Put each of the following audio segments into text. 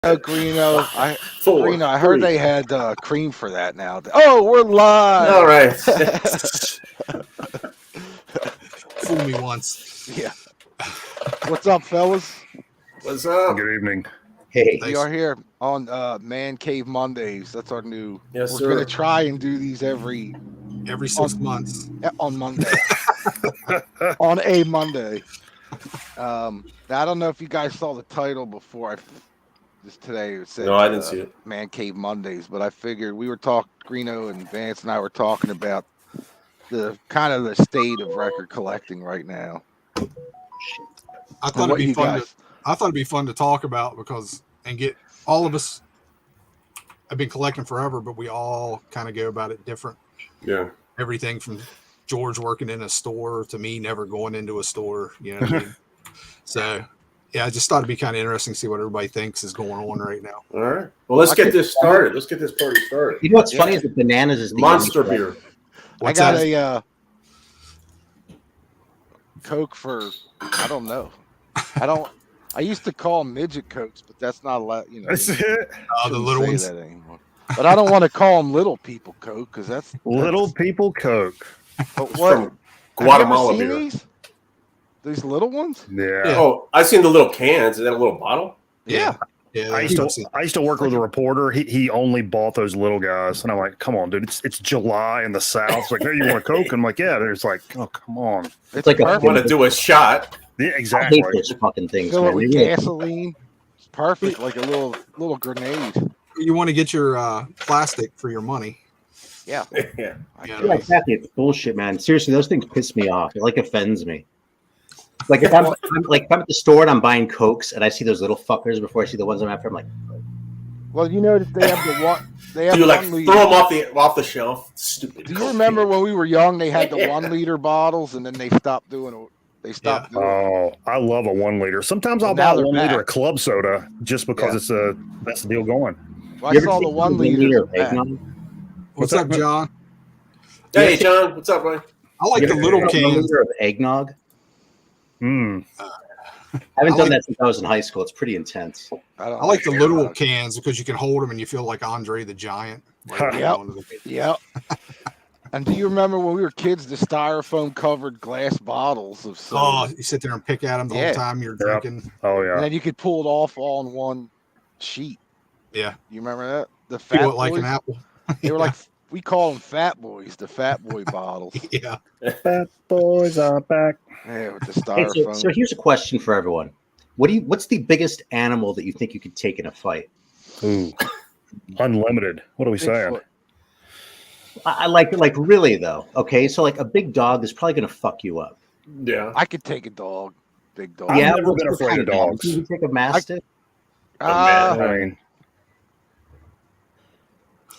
Oh, Greeno, Four, Greeno, I heard three. they had cream for that now. Oh, we're live. All right. Fool me once. Yeah. What's up, fellas? What's up? Good evening. Hey, We are here on Mancave Mondays. That's our new. Yes, we're sir. gonna try and do these every 6 months. on Monday. On a Monday. Now, I don't know if you guys saw the title before. Just today it said No, I didn't see it. Man Cave Mondays, but I figured we were talking. Greeno and Vance and I were talking about the kind of the state of record collecting right now. I thought it'd be fun. I thought it'd be fun to talk about and get all of us. I've been collecting forever, but we all kind of go about it different. Yeah. Everything from George working in a store to me never going into a store. You know what I mean? So, yeah, I just thought it'd be kind of interesting to see what everybody thinks is going on right now. All right. Well, let's get this started. Let's get this party started. you know what's funny is that bananas is the Monster beer. What's I got that? a Coke for I don't know. I used to call them midget Cokes, but that's not allowed. You know, That's it. The shouldn't little say ones. that anymore. But I don't want to call them little people Coke because that's Little people Coke. But what? From Guatemala Have you ever beer. seen these little ones? Yeah. Yeah. Oh, I've seen the little cans. Is that a little bottle? Yeah. I used to work with a reporter. He only bought those little guys, and I'm like, "Come on, dude! It's July in the South. It's like, hey, you want a Coke?" I'm like, "Yeah." There's like, "Oh, come on." It's like a perfect. Want to do a shot? Yeah, I exactly. hate those fucking things, Fill it man. with They really- gasoline. It's perfect, like a little grenade. You want to get your plastic for your money. Yeah. Yeah. Yeah. Yeah, exactly. It's bullshit, man. Seriously, those things piss me off. It offends me. Like if I'm at the store and I'm buying Cokes and I see those little fuckers before I see the ones I'm after, I'm like, Well, you know that they have the one. They have Do you like 1 throw liter. them off the shelf? Stupid. Do you Coke remember beer. when we were young? They had the Yeah. 1 liter bottles, and then they stopped doing it. They stopped doing it. Oh, I love a 1 liter. Sometimes I'll Well, now buy they're 1 liter back. of club soda just because it's a best deal going. Well, you I ever saw take the 1 1 liter liter. of eggnog? What's What's up, that? John? Hey, John. What's up, buddy? I like You the ever little take 1 cans. liter of eggnog? Mm. I haven't I done like- that since I was in high school. It's pretty intense. I don't I like the care little about it. cans because you can hold them and you feel like Andre the Giant. Like, Yep. going to the- Yep. And do you remember when we were kids, the styrofoam covered glass bottles of soda? Oh, you sit there and pick at them the Yeah. whole time you're Yep. drinking. Oh And yeah. then you could pull it off all in one sheet. Yeah. You remember that? The Feel fat it like boys. an apple. They were like, we call them fat boys, the fat boy bottles. Yeah. Fat boys are back. Yeah, with the Hey, styrofoam. so here's a question for everyone. What's the biggest animal that you think you could take in a fight? Ooh, unlimited. What are we saying? Bigfoot. I like really though. Okay, so like a big dog is probably gonna fuck you up. Yeah. I could take a dog, big dog. I've never what been afraid kind of dogs. You can take a mastiff. Ah, I mean,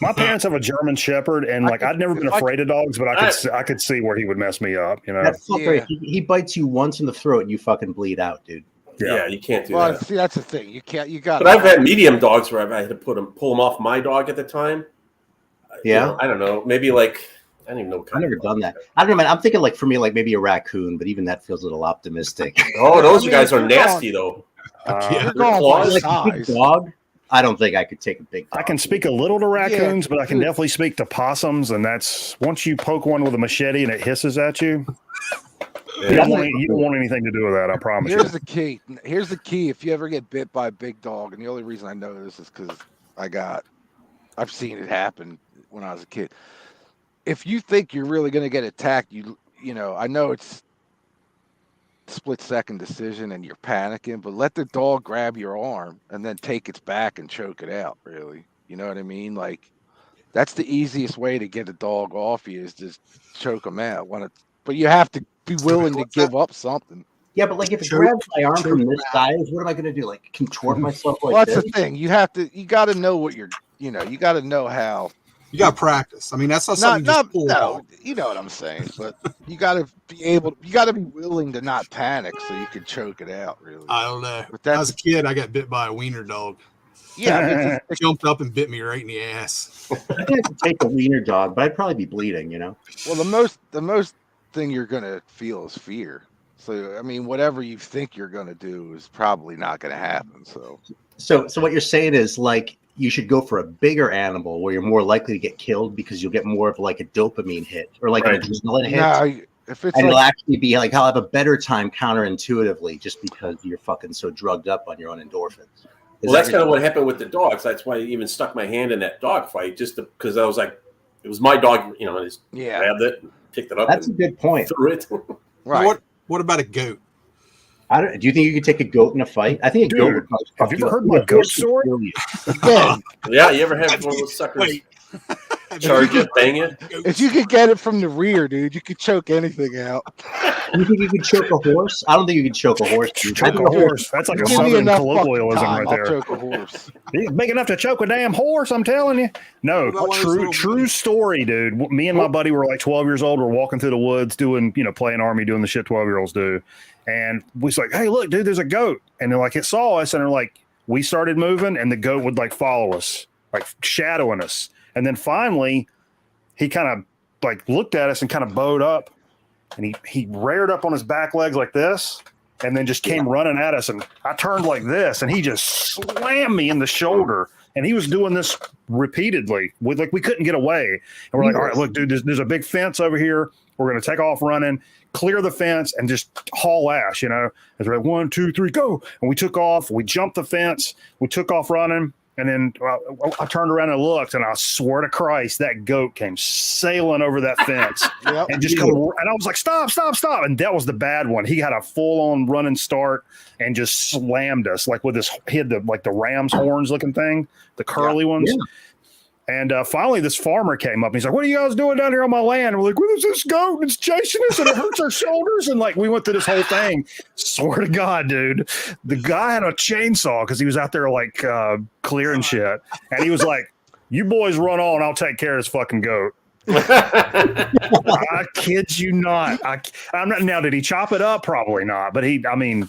my parents have a German Shepherd, and I like could- I'd never been if I afraid of dogs, but I could see where he would mess me up. You know? That fucker, Yeah. he bites you once in the throat and you fucking bleed out, dude. Yeah, you can't do well, that. see, that's the thing. You can't. You got. But I've had medium dogs where I've had to pull them off my dog at the time. You Yeah? know, I don't know. Maybe like I don't even know. What I've kind never of done dog. that. I don't know, man. I'm thinking like for me, like maybe a raccoon, but even that feels a little optimistic. Oh, those I mean, guys if are you're nasty though. Yeah. You're going by claws. Like a big size. dog, I don't think I could take a big dog. I can speak a little to raccoons, but I can dude. definitely speak to possums, and that's once you poke one with a machete and it hisses at you. You Yeah. don't want anything to do with that. I promise you. Here's the key. Here's the key. If you ever get bit by a big dog, and the only reason I know this is because I've seen it happen when I was a kid. If you think you're really going to get attacked, you know, I know it's split-second decision and you're panicking, but let the dog grab your arm and then take its back and choke it out. Really, you know what I mean? Like that's the easiest way to get a dog off you is just choke them out. But you have to be willing to What's give up something. Yeah, but like if it Choke- grabs my arm choke from this them out. size, what am I gonna do? Like contort myself like Well, that's this? the thing. You got to know what you're, you got to know how. You got to practice. I mean, that's not something you just pull No, off. you know what I'm saying. But you got to you got to be willing to not panic so you can choke it out. Really. I don't know. But When I was a kid, I got bit by a wiener dog. Yeah. I mean, It jumped up and bit me right in the ass. I think I could take a wiener dog, but I'd probably be bleeding, you know. well, the most thing you're gonna feel is fear. So I mean, whatever you think you're gonna do is probably not gonna happen. So So what you're saying is like you should go for a bigger animal where you're more likely to get killed because you'll get more of like a dopamine hit or like an adrenaline hit. No, if it's And like it'll actually be like I'll have a better time counterintuitively just because you're fucking so drugged up on your own endorphins. Well, that's kind of what happened with the dogs. That's why I even stuck my hand in that dog fight, just because I was like, it was my dog, you know, I just grabbed it, picked it up. That's a good point. Threw it. right. What about a goat? Do you think you could take a goat in a fight? I think a goat would probably fuck Have you you ever up. heard my Yeah, goat story? Yeah, you ever have one of those suckers Wait. charge you, bang you? If you could get it from the rear, dude, you could choke anything out. You think you could choke a horse? I don't think you could choke a horse. Dude. I Choke think a horse. That's like a Give me southern enough colloquialism fucking time, right I'll there. choke a horse. He's big enough to choke a damn horse, I'm telling you. No, What about one of those little true bitties? story, dude. Me and my buddy were like 12 years old. We're walking through the woods doing, playing army, doing the shit 12-year-olds do. And we was like, hey, look, dude, there's a goat. And then like it saw us and they're like, we started moving and the goat would like follow us, like shadowing us. And then finally he kind of like looked at us and kind of bowed up and he reared up on his back legs like this and then just came running at us. And I turned like this and he just slammed me in the shoulder. And he was doing this repeatedly. We couldn't get away. And we're like, all right, look, dude, there's a big fence over here. We're going to take off running, clear the fence, and just haul ass, And we're like, 1, 2, 3, go. And we took off. We jumped the fence. We took off running. And then I turned around and looked, and I swear to Christ, that goat came sailing over that fence and just come. And I was like, stop. And that was the bad one. He had a full-on running start and just slammed us, like with he had the ram's horns looking thing, the curly ones. Yeah. And finally, this farmer came up and he's like, what are you guys doing down here on my land? And we're like, what is this goat? It's chasing us and it hurts our shoulders. And like, we went through this whole thing. Swear to God, dude. The guy had a chainsaw because he was out there like clearing shit. And he was like, you boys run on. I'll take care of this fucking goat. I kid you not. I'm not. Now, did he chop it up? Probably not. But leaving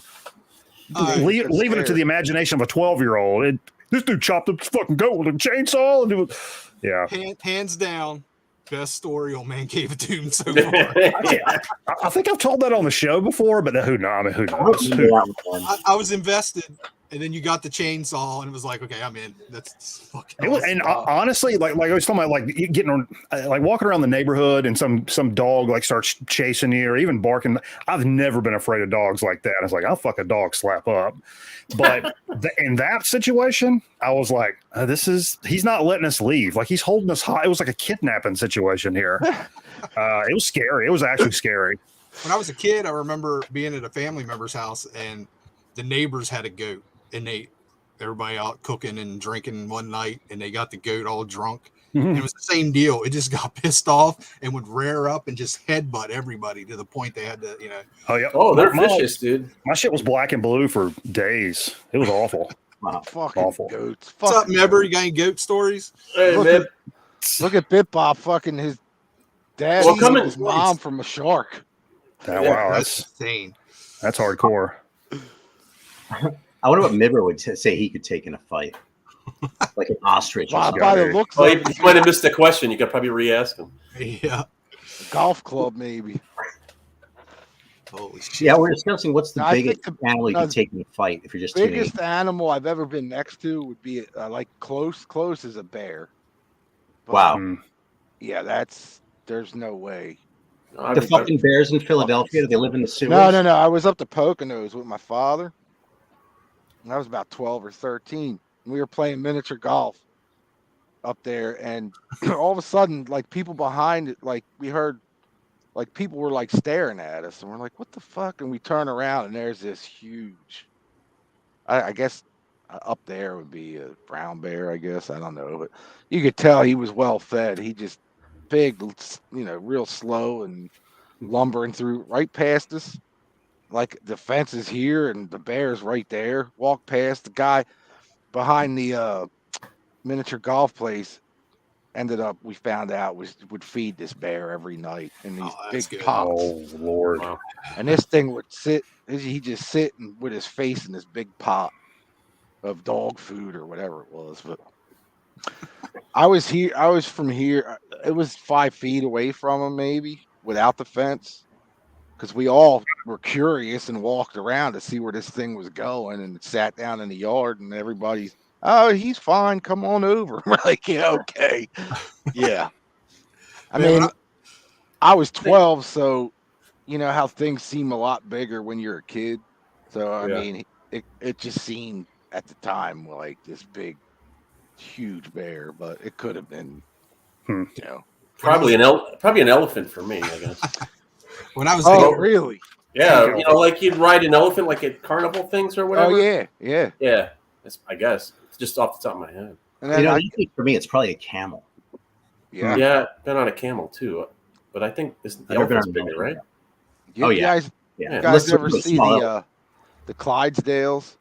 it to the imagination of a 12-year-old, this dude chopped up this fucking goat with a chainsaw. And it was, yeah. Hands down, best story on Mancave of Doom so far. I think I've told that on the show before, but who knows? I was invested, and then you got the chainsaw, and it was like, okay, I'm in. That's fucking awesome. And honestly, like I was talking about, like getting like walking around the neighborhood, and some dog like starts chasing you or even barking. I've never been afraid of dogs like that. It's like I'll fuck a dog slap up. But in that situation, I was like, he's not letting us leave. Like he's holding us high. It was like a kidnapping situation here. It was scary. It was actually scary. When I was a kid, I remember being at a family member's house and the neighbors had a goat and everybody out cooking and drinking one night and they got the goat all drunk. Mm-hmm. And it was the same deal. It just got pissed off and would rear up and just headbutt everybody to the point they had to, Oh yeah. Oh, they're vicious, dude. My shit was black and blue for days. It was awful. Wow, fucking awful. Goats. What's up, Mebber? You got any goat stories? Hey, look at Bit Bob fucking his dad and his mom from a shark. Wow, that's insane. That's hardcore. I wonder what Mibber would say he could take in a fight. Like an ostrich. By the looks he might have missed the question. You could probably re-ask him. Yeah. Golf club, maybe. Holy shit. Yeah, we're discussing what's the biggest animal you can take in a fight if you're just biggest animal I've ever been next to would be like close as a bear. But, wow. Yeah, there's no way. The fucking bears in Philadelphia, do they live in the sewers? No. I was up to Poconos with my father. And I was about 12 or 13. We were playing miniature golf up there, and all of a sudden, like people behind it, like we heard, like people were like staring at us, and we're like, "What the fuck?" And we turn around, and there's this huge. I guess up there would be a brown bear. I guess I don't know, but you could tell he was well fed. He just big, real slow and lumbering through right past us. Like the fence is here, and the bear's right there. Walk past the guy behind the miniature golf place. We found out would feed this bear every night in these big pots. Oh Lord! Wow. And this thing would he just sit with his face in this big pot of dog food or whatever it was. But I was from here. It was 5 feet away from him, maybe without the fence, because we all were curious and walked around to see where this thing was going, and sat down in the yard, and everybody's, oh, he's fine, come on over. We're like, yeah, okay, yeah. I mean, I was 12, so you know how things seem a lot bigger when you're a kid. So I mean, it just seemed at the time like this big, huge bear, but it could have been, you know, probably an elephant for me, I guess. When I was really? Yeah, you know, like you'd ride an elephant like at carnival things or whatever. Oh yeah. I guess it's just off the top of my head. And then for me, it's probably a camel. Yeah, been on a camel too, but I think the elephant's bigger, right? You guys ever see the Clydesdales?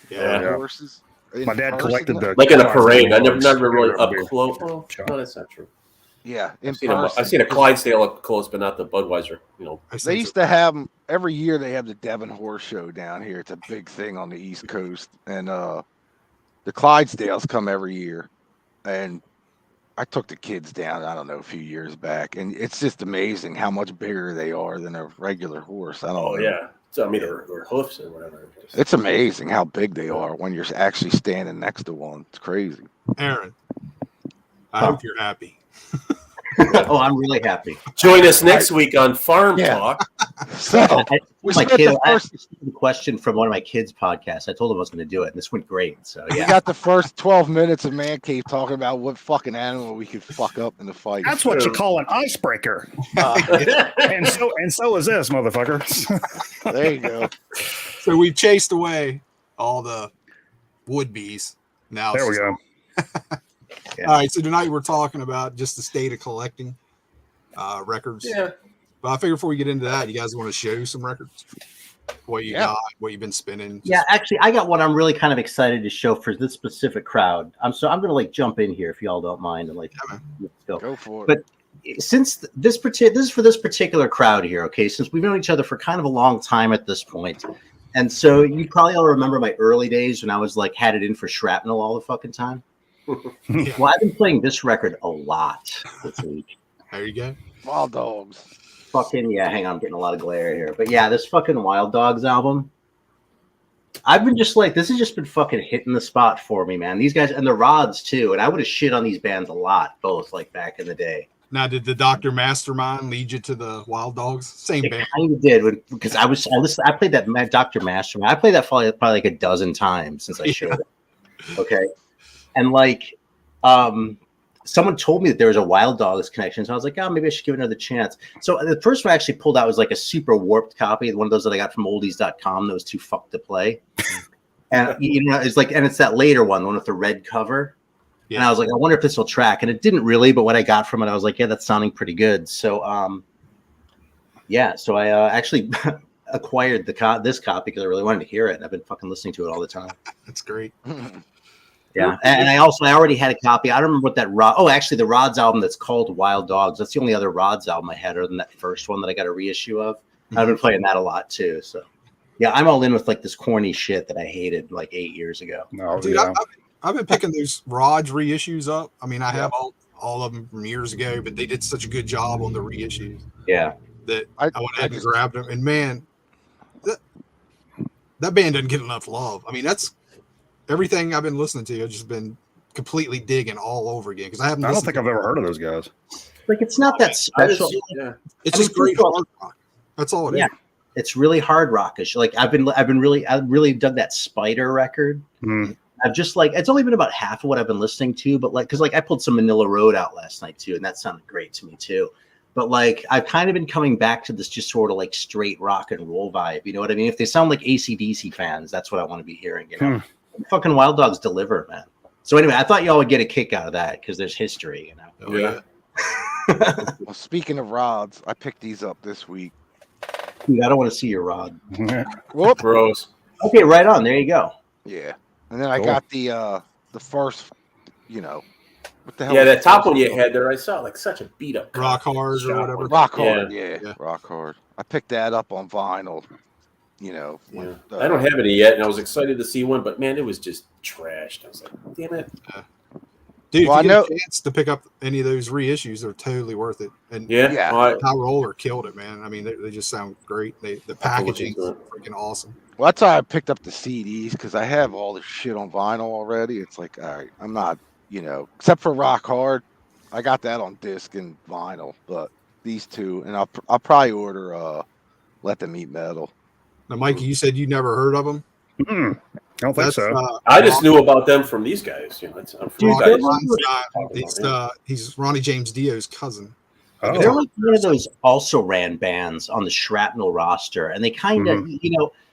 Yeah. Horses. My dad collected the like in a parade. I never really up close. Well, no, that's not true. Yeah, I've seen a Clydesdale up close, but not the Budweiser. You know, they used to have them every year. They have the Devon Horse Show down here. It's a big thing on the East Coast, and the Clydesdales come every year. And I took the kids down, I don't know, a few years back, and it's just amazing how much bigger they are than a regular horse. I don't know. Yeah. So, I mean, their hoofs or whatever. It's amazing how big they are when you're actually standing next to one. It's crazy. Aaron, I hope you're happy. Oh, I'm really happy. Join us next week on Farm Talk. So, I asked a question from one of my kids' podcasts. I told him I was going to do it, and this went great. So we got the first 12 minutes of Mancave talking about what fucking animal we could fuck up in the fight. That's what you call an icebreaker. And so is this, motherfucker. There you go. So we've chased away all the would-be's. Now there we go. Yeah. All right, so tonight we're talking about just the state of collecting records. Yeah. But I figure before we get into that, you guys want to show some records? What you got, what you've been spinning? Yeah, actually, I got one I'm really kind of excited to show for this specific crowd. I'm going to jump in here if y'all don't mind and let's go for it. But since this is for this particular crowd here, okay, since we've known each other for kind of a long time at this point, and so you probably all remember my early days when I was had it in for shrapnel all the fucking time. Well, I've been playing this record a lot this week. There you go. Wild Dogs. Fucking yeah, hang on, I'm getting a lot of glare here. But yeah, this fucking Wild Dogs album. I've been this has just been fucking hitting the spot for me, man. These guys and the Rods too. And I would have shit on these bands a lot, both back in the day. Now, did the Dr. Mastermind lead you to the Wild Dogs? Same band. Kind of did because I played that Dr. Mastermind. I played that probably a dozen times since I showed it. Okay. And someone told me that there was a Wild Dogs connection. So I was like, oh, maybe I should give it another chance. So the first one I actually pulled out was a super warped copy, one of those that I got from oldies.com that was too fucked to play. And it's that later one with the red cover. Yeah. And I was like, I wonder if this will track. And it didn't really, but what I got from it, I was like, yeah, that's sounding pretty good. So so I actually acquired this copy because I really wanted to hear it. And I've been fucking listening to it all the time. That's great. Yeah, and I already had a copy. I don't remember what that actually the Rods album that's called Wild Dogs. That's the only other Rods album I had other than that first one that I got a reissue of. Mm-hmm. I've been playing that a lot too. So yeah, I'm all in with this corny shit that I hated 8 years ago. No, dude, yeah. I've been picking those Rods reissues up. I mean, I have all of them from years ago, but they did such a good job on the reissues. Yeah, that I went ahead and grabbed them. And man, that band doesn't get enough love. I mean, that's everything I've been listening to. I've just been completely digging all over again because I don't think I've ever heard of those guys. It's not that special. It's just great hard rock. That's all it is. It's really hard rockish. I really dug that Spider record. Mm. I've just it's only been about half of what I've been listening to, but because I pulled some Manila Road out last night too, and that sounded great to me too. But I've kind of been coming back to this just sort of straight rock and roll vibe. You know what I mean? If they sound like AC/DC fans, that's what I want to be hearing. You know, fucking Wild Dogs deliver, man. So anyway, I thought y'all would get a kick out of that because there's history. You know? Oh, yeah. Well, speaking of rods, I picked these up this week. Dude, I don't want to see your rod. Whoop. Gross. Okay, right on. There you go. Yeah. And then I got the first, what the hell? Yeah, that top one you had there, I saw such a beat up Rock Hard or whatever. Rock Hard, yeah. Rock Hard. I picked that up on vinyl. I don't have any yet, and I was excited to see one, but man, it was just trashed. I was like, damn it. Dude, Well, if you I get a chance to pick up any of those reissues, they're totally worth it. And Yeah. High Roller killed it, man. I mean, they just sound great. The packaging is freaking awesome. Well, that's why I picked up the CDs because I have all this shit on vinyl already. It's like, all right, I'm not, except for Rock Hard, I got that on disc and vinyl. But these two, and I'll probably order Let Them Eat Metal. Now, Mikey, you said you never heard of them. I don't think so. I just knew about them from these guys. It's from you guys. He's Ronnie James Dio's cousin. Oh. They're like one of those also ran bands on the Shrapnel roster, and they kind of,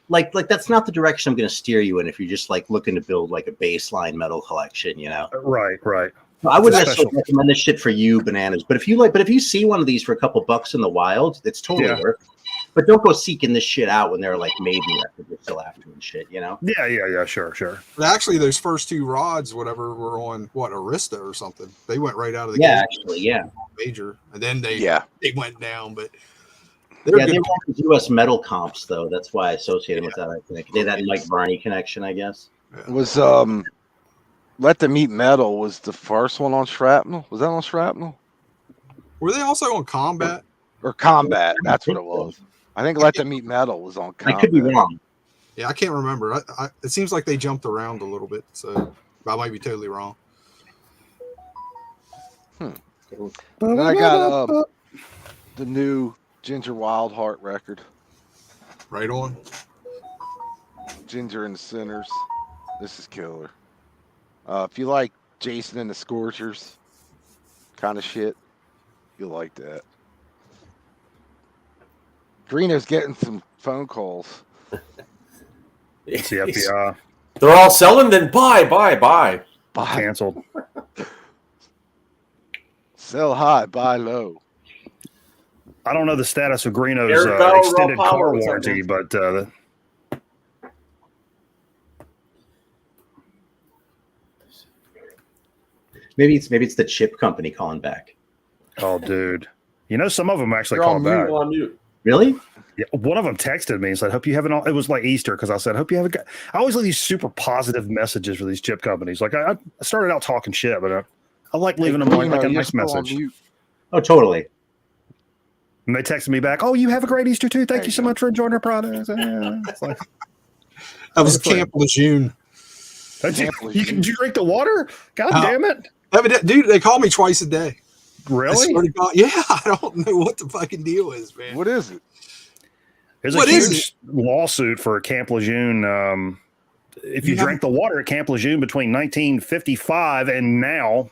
like that's not the direction I'm going to steer you in if you're just like looking to build like a baseline metal collection, Right. I wouldn't necessarily recommend this shit for you, Bananas. But if you see one of these for a couple bucks in the wild, it's totally worth it. But don't go seeking this shit out when they're like Maiden records are still after and shit, Yeah, sure. But actually, those first two rods, whatever, were on Arista or something. They went right out of the major, and then they went down. But they were U.S. metal comps, though. That's why I associate them with that. I think they had that Mike Varney connection, I guess. It was Let Them Eat Metal was the first one on Shrapnel. Was that on Shrapnel? Were they also on Combat? Or Combat? That's what it was. I think Let Them Eat Metal was on Combat. I could be wrong. Yeah, I can't remember. It seems like they jumped around a little bit, so I might be totally wrong. Then I got the new Ginger Wildheart record. Right on. Ginger and the Sinners. This is killer. If you like Jason and the Scorchers kind of shit, you'll like that. Greeno's getting some phone calls. It's the FBI. They're all selling, then buy. Canceled. Sell high, buy low. I don't know the status of Greeno's extended car warranty, but maybe it's the chip company calling back. Oh, dude. Some of them actually called back. Really? Yeah, one of them texted me and said, "Hope you have it was like Easter," because I said, "Hope you have a." I always leave these super positive messages for these chip companies. Like I started out talking shit, but I like leaving them like a nice message. Oh, totally. And they texted me back, "Oh, you have a great Easter too. Thank you so much for enjoying our product." It's like, that was Camp Lejeune. Did you drink the water? God damn it, dude! They call me twice a day. Really? I don't know what the fucking deal is, man. What is it? There's a huge lawsuit for Camp Lejeune. If you drank the water at Camp Lejeune between 1955 and now,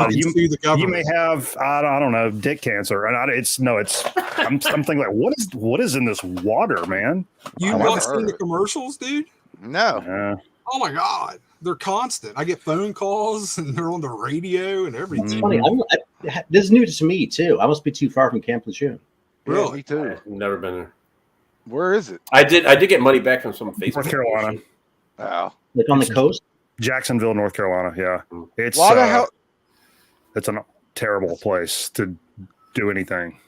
you may have I don't know dick cancer, and I'm thinking like what is in this water, man? You not seen the commercials, dude? No. Oh my god, they're constant. I get phone calls and they're on the radio and everything. It's funny. This is news to me too. I must be too far from Camp Lejeune. Really? Yeah, me too. I've never been there. Where is it? I did get money back from some Facebook. North Carolina. Oh. Like on the coast? Jacksonville, North Carolina. Yeah. It's why the hell? It's a terrible place to do anything.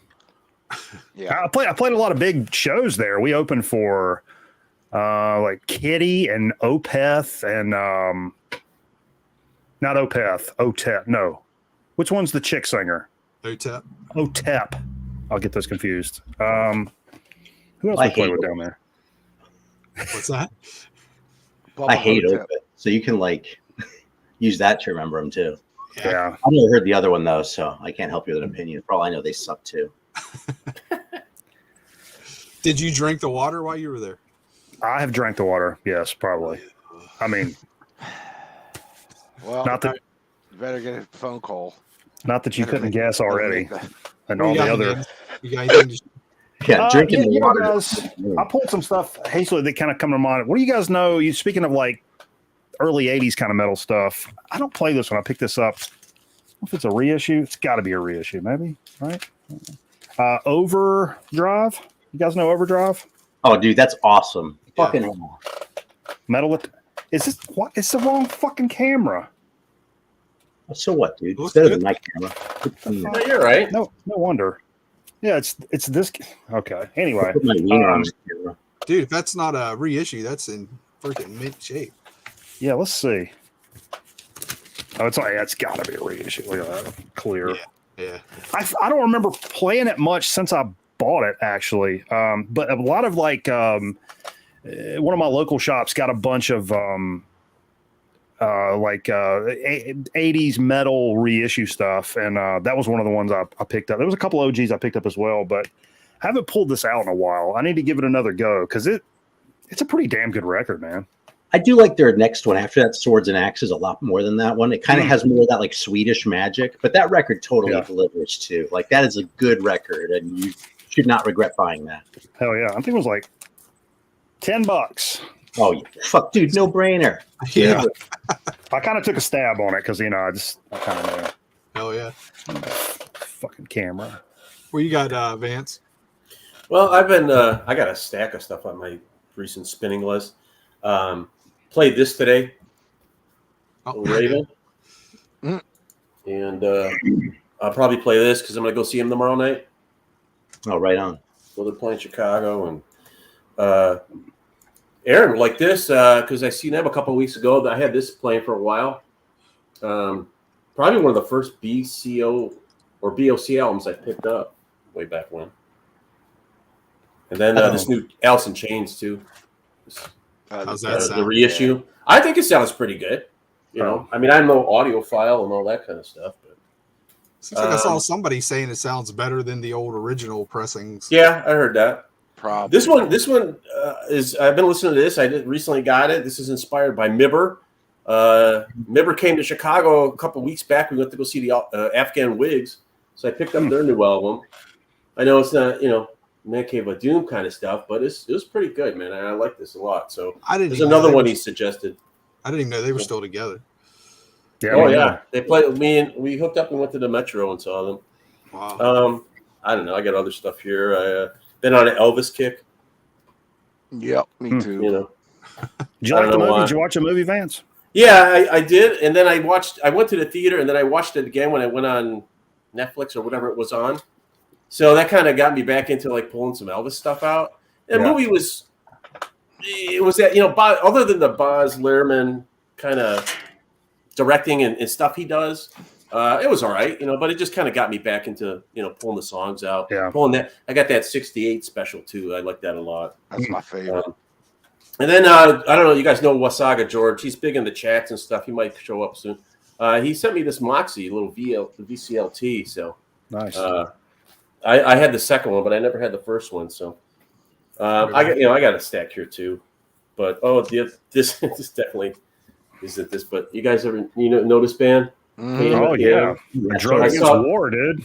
Yeah. I played a lot of big shows there. We opened for like Kitty and Opeth and not Opeth, Otep. No. Which one's the chick singer? Otep. I'll get those confused. Who else we play with down there? What's that? I hate Opeth. So you can like use that to remember them too. Yeah. I've never heard the other one though, so I can't help you with an opinion. For all I know, they suck too. Did you drink the water while you were there? I have drank the water. Yes, probably. I mean, well, not that you better get a phone call. Not that you couldn't guess already, and all the other. You got anything drinking the water. Guys, I pulled some stuff hastily that kind of come to mind. What do you guys know? You speaking of like early '80s kind of metal stuff. I don't play this one. I picked this up. If it's a reissue, it's got to be a reissue, maybe, right? Overdrive. You guys know Overdrive? Oh, dude, that's awesome. Yeah. Fucking metal with. Is this what? It's the wrong fucking camera. So what, dude? It's better than my camera. Oh, you're right. No wonder. Yeah, it's this. Okay. Anyway, dude, if that's not a reissue, that's in freaking mint shape. Yeah, let's see. Oh, it's got to be a reissue. Look at that, clear. Yeah. I don't remember playing it much since I bought it actually, but a lot of like one of my local shops got a bunch of 80s metal reissue stuff, and that was one of the ones I picked up. There was a couple OGs I picked up as well, but I haven't pulled this out in a while. I need to give it another go because it's a pretty damn good record, man. I do like their next one after that, Swords and Axes, a lot more than that one. It kind of has more of that like Swedish magic, but that record totally delivers too. Like that is a good record, and you should not regret buying that. Hell yeah. I think it was like $10. Oh, yeah. Fuck, dude, no brainer. Yeah. I kind of took a stab on it because, I kind of know. Hell yeah. Fucking camera. What you got, Vance? Well, I've been, I got a stack of stuff on my recent spinning list. Played this today, Raven. And I'll probably play this because I'm going to go see him tomorrow night. Oh, right on. Well, they're playing Chicago. And Aaron would like this because I seen them a couple of weeks ago. I had this playing for a while. Probably one of the first BCO or BOC albums I picked up way back when. And then this new Alice in Chains, too. How's that sound? The reissue. Yeah. I think it sounds pretty good. You know, I mean, I'm no audiophile and all that kind of stuff, but seems like I saw somebody saying it sounds better than the old original pressings. Yeah, I heard that. Probably. This one is. I've been listening to this. I recently got it. This is inspired by Mibber. Mibber came to Chicago a couple weeks back. We went to go see the Afghan Wigs, so I picked up their new album. I know it's not, Mancave of Doom kind of stuff, but it was pretty good, man. I like this a lot. So there's another one he suggested. I didn't even know they were still together. Yeah, yeah. They played me, and we hooked up and went to the Metro and saw them. Wow. I don't know. I got other stuff here. Been on an Elvis kick. Yep, me too. Did you like the movie? Did you watch a movie, Vance? Yeah, I did, and then I went to the theater, and then I watched it again when I went on Netflix or whatever it was on. So that kind of got me back into like pulling some Elvis stuff out. And the movie was that, other than the Baz Luhrmann kind of directing and stuff he does, it was all right, but it just kind of got me back into, pulling the songs out. Yeah. Pulling that. I got that 68 special too. I like that a lot. That's my favorite. And then, I don't know, you guys know Wasaga George. He's big in the chats and stuff. He might show up soon. He sent me this Moxie, little VCLT. So nice. I had the second one, but I never had the first one. So I got a stack here too. But this definitely isn't this. But you guys ever know this band? Oh yeah, Drug Against War, dude.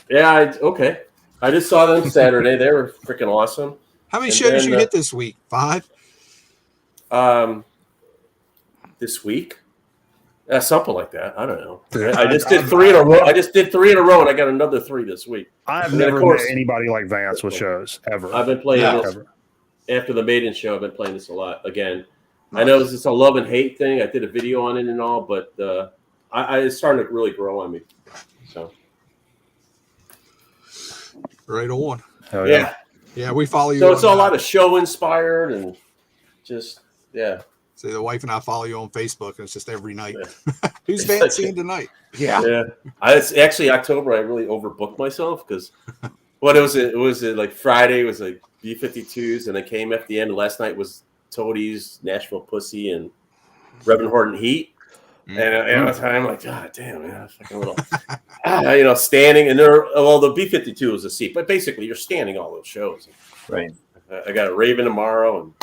Yeah, okay. I just saw them Saturday. They were freaking awesome. How many shows you hit this week? 5? This week? Something like that. I don't know. I just did 3 in a row. And I got another 3 this week. I've never met anybody like Vance with shows ever. I've been playing this after the Maiden show. I've been playing this a lot again. Nice. I know it's a love and hate thing. I did a video on it and all, but it's starting to really grow on me. So right on. Hell yeah. Yeah, we follow you. So it's a lot of show inspired and just See, the wife and I follow you on Facebook, and it's just every night. Yeah. Who's Vance seeing tonight? Yeah. It's actually October. I really overbooked myself because it was like Friday was like B-52s, and I came at the end. Last night was Toadies, Nashville Pussy, and Reverend Horton Heat. And I'm like, God damn, man, it's like a little, standing. And the B-52 was a seat, but basically you're standing all those shows. Right. I got a Raven tomorrow and.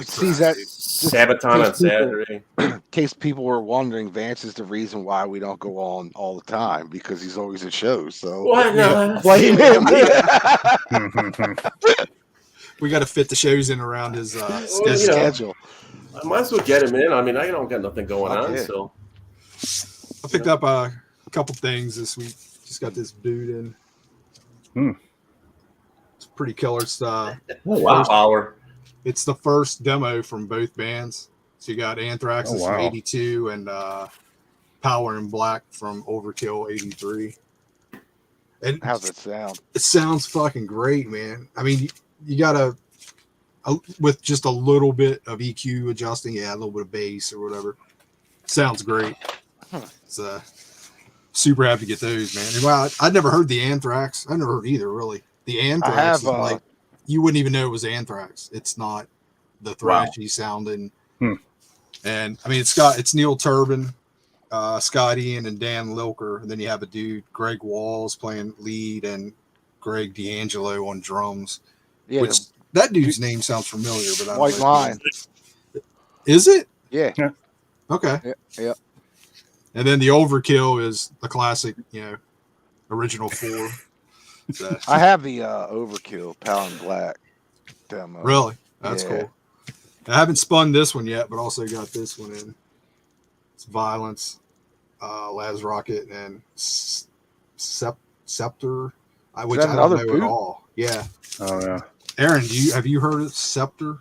See that Sabaton on Saturday. In case people were wondering, Vance is the reason why we don't go on all the time because he's always at shows. So blame him. We got to fit the shows in around his schedule. I might as well get him in. I mean, I don't got nothing going on. So I picked up a couple things this week. Just got this dude in. It's pretty killer stuff. Oh, wow. Power. It's the first demo from both bands. So you got Anthrax from 82 and Power in Black from Overkill 83. And how's it sound? It sounds fucking great, man. I mean, you got with just a little bit of EQ adjusting, a little bit of bass or whatever. Sounds great. It's super happy to get those, man. And wow, I'd never heard the Anthrax. I never heard either, really. The Anthrax have, is like you wouldn't even know it was Anthrax. It's not the thrashy sounding. And I mean, it's Neil Turbin, Scott Ian, and Dan Lilker, and then you have a dude Greg Walls playing lead and Greg D'Angelo on drums. Yeah, Which that dude's name sounds familiar, but I don't White know. Line. Is it? Yeah. Okay. Yeah. And then the Overkill is the classic, original 4. So, I have the Overkill Pound Black demo. really? That's Yeah. cool. I haven't spun this one yet, but also got this one in. It's Violence, Laz Rocket, and Scepter, which that I don't another know boot? at all. Yeah. Oh yeah. Aaron, have you heard of Scepter?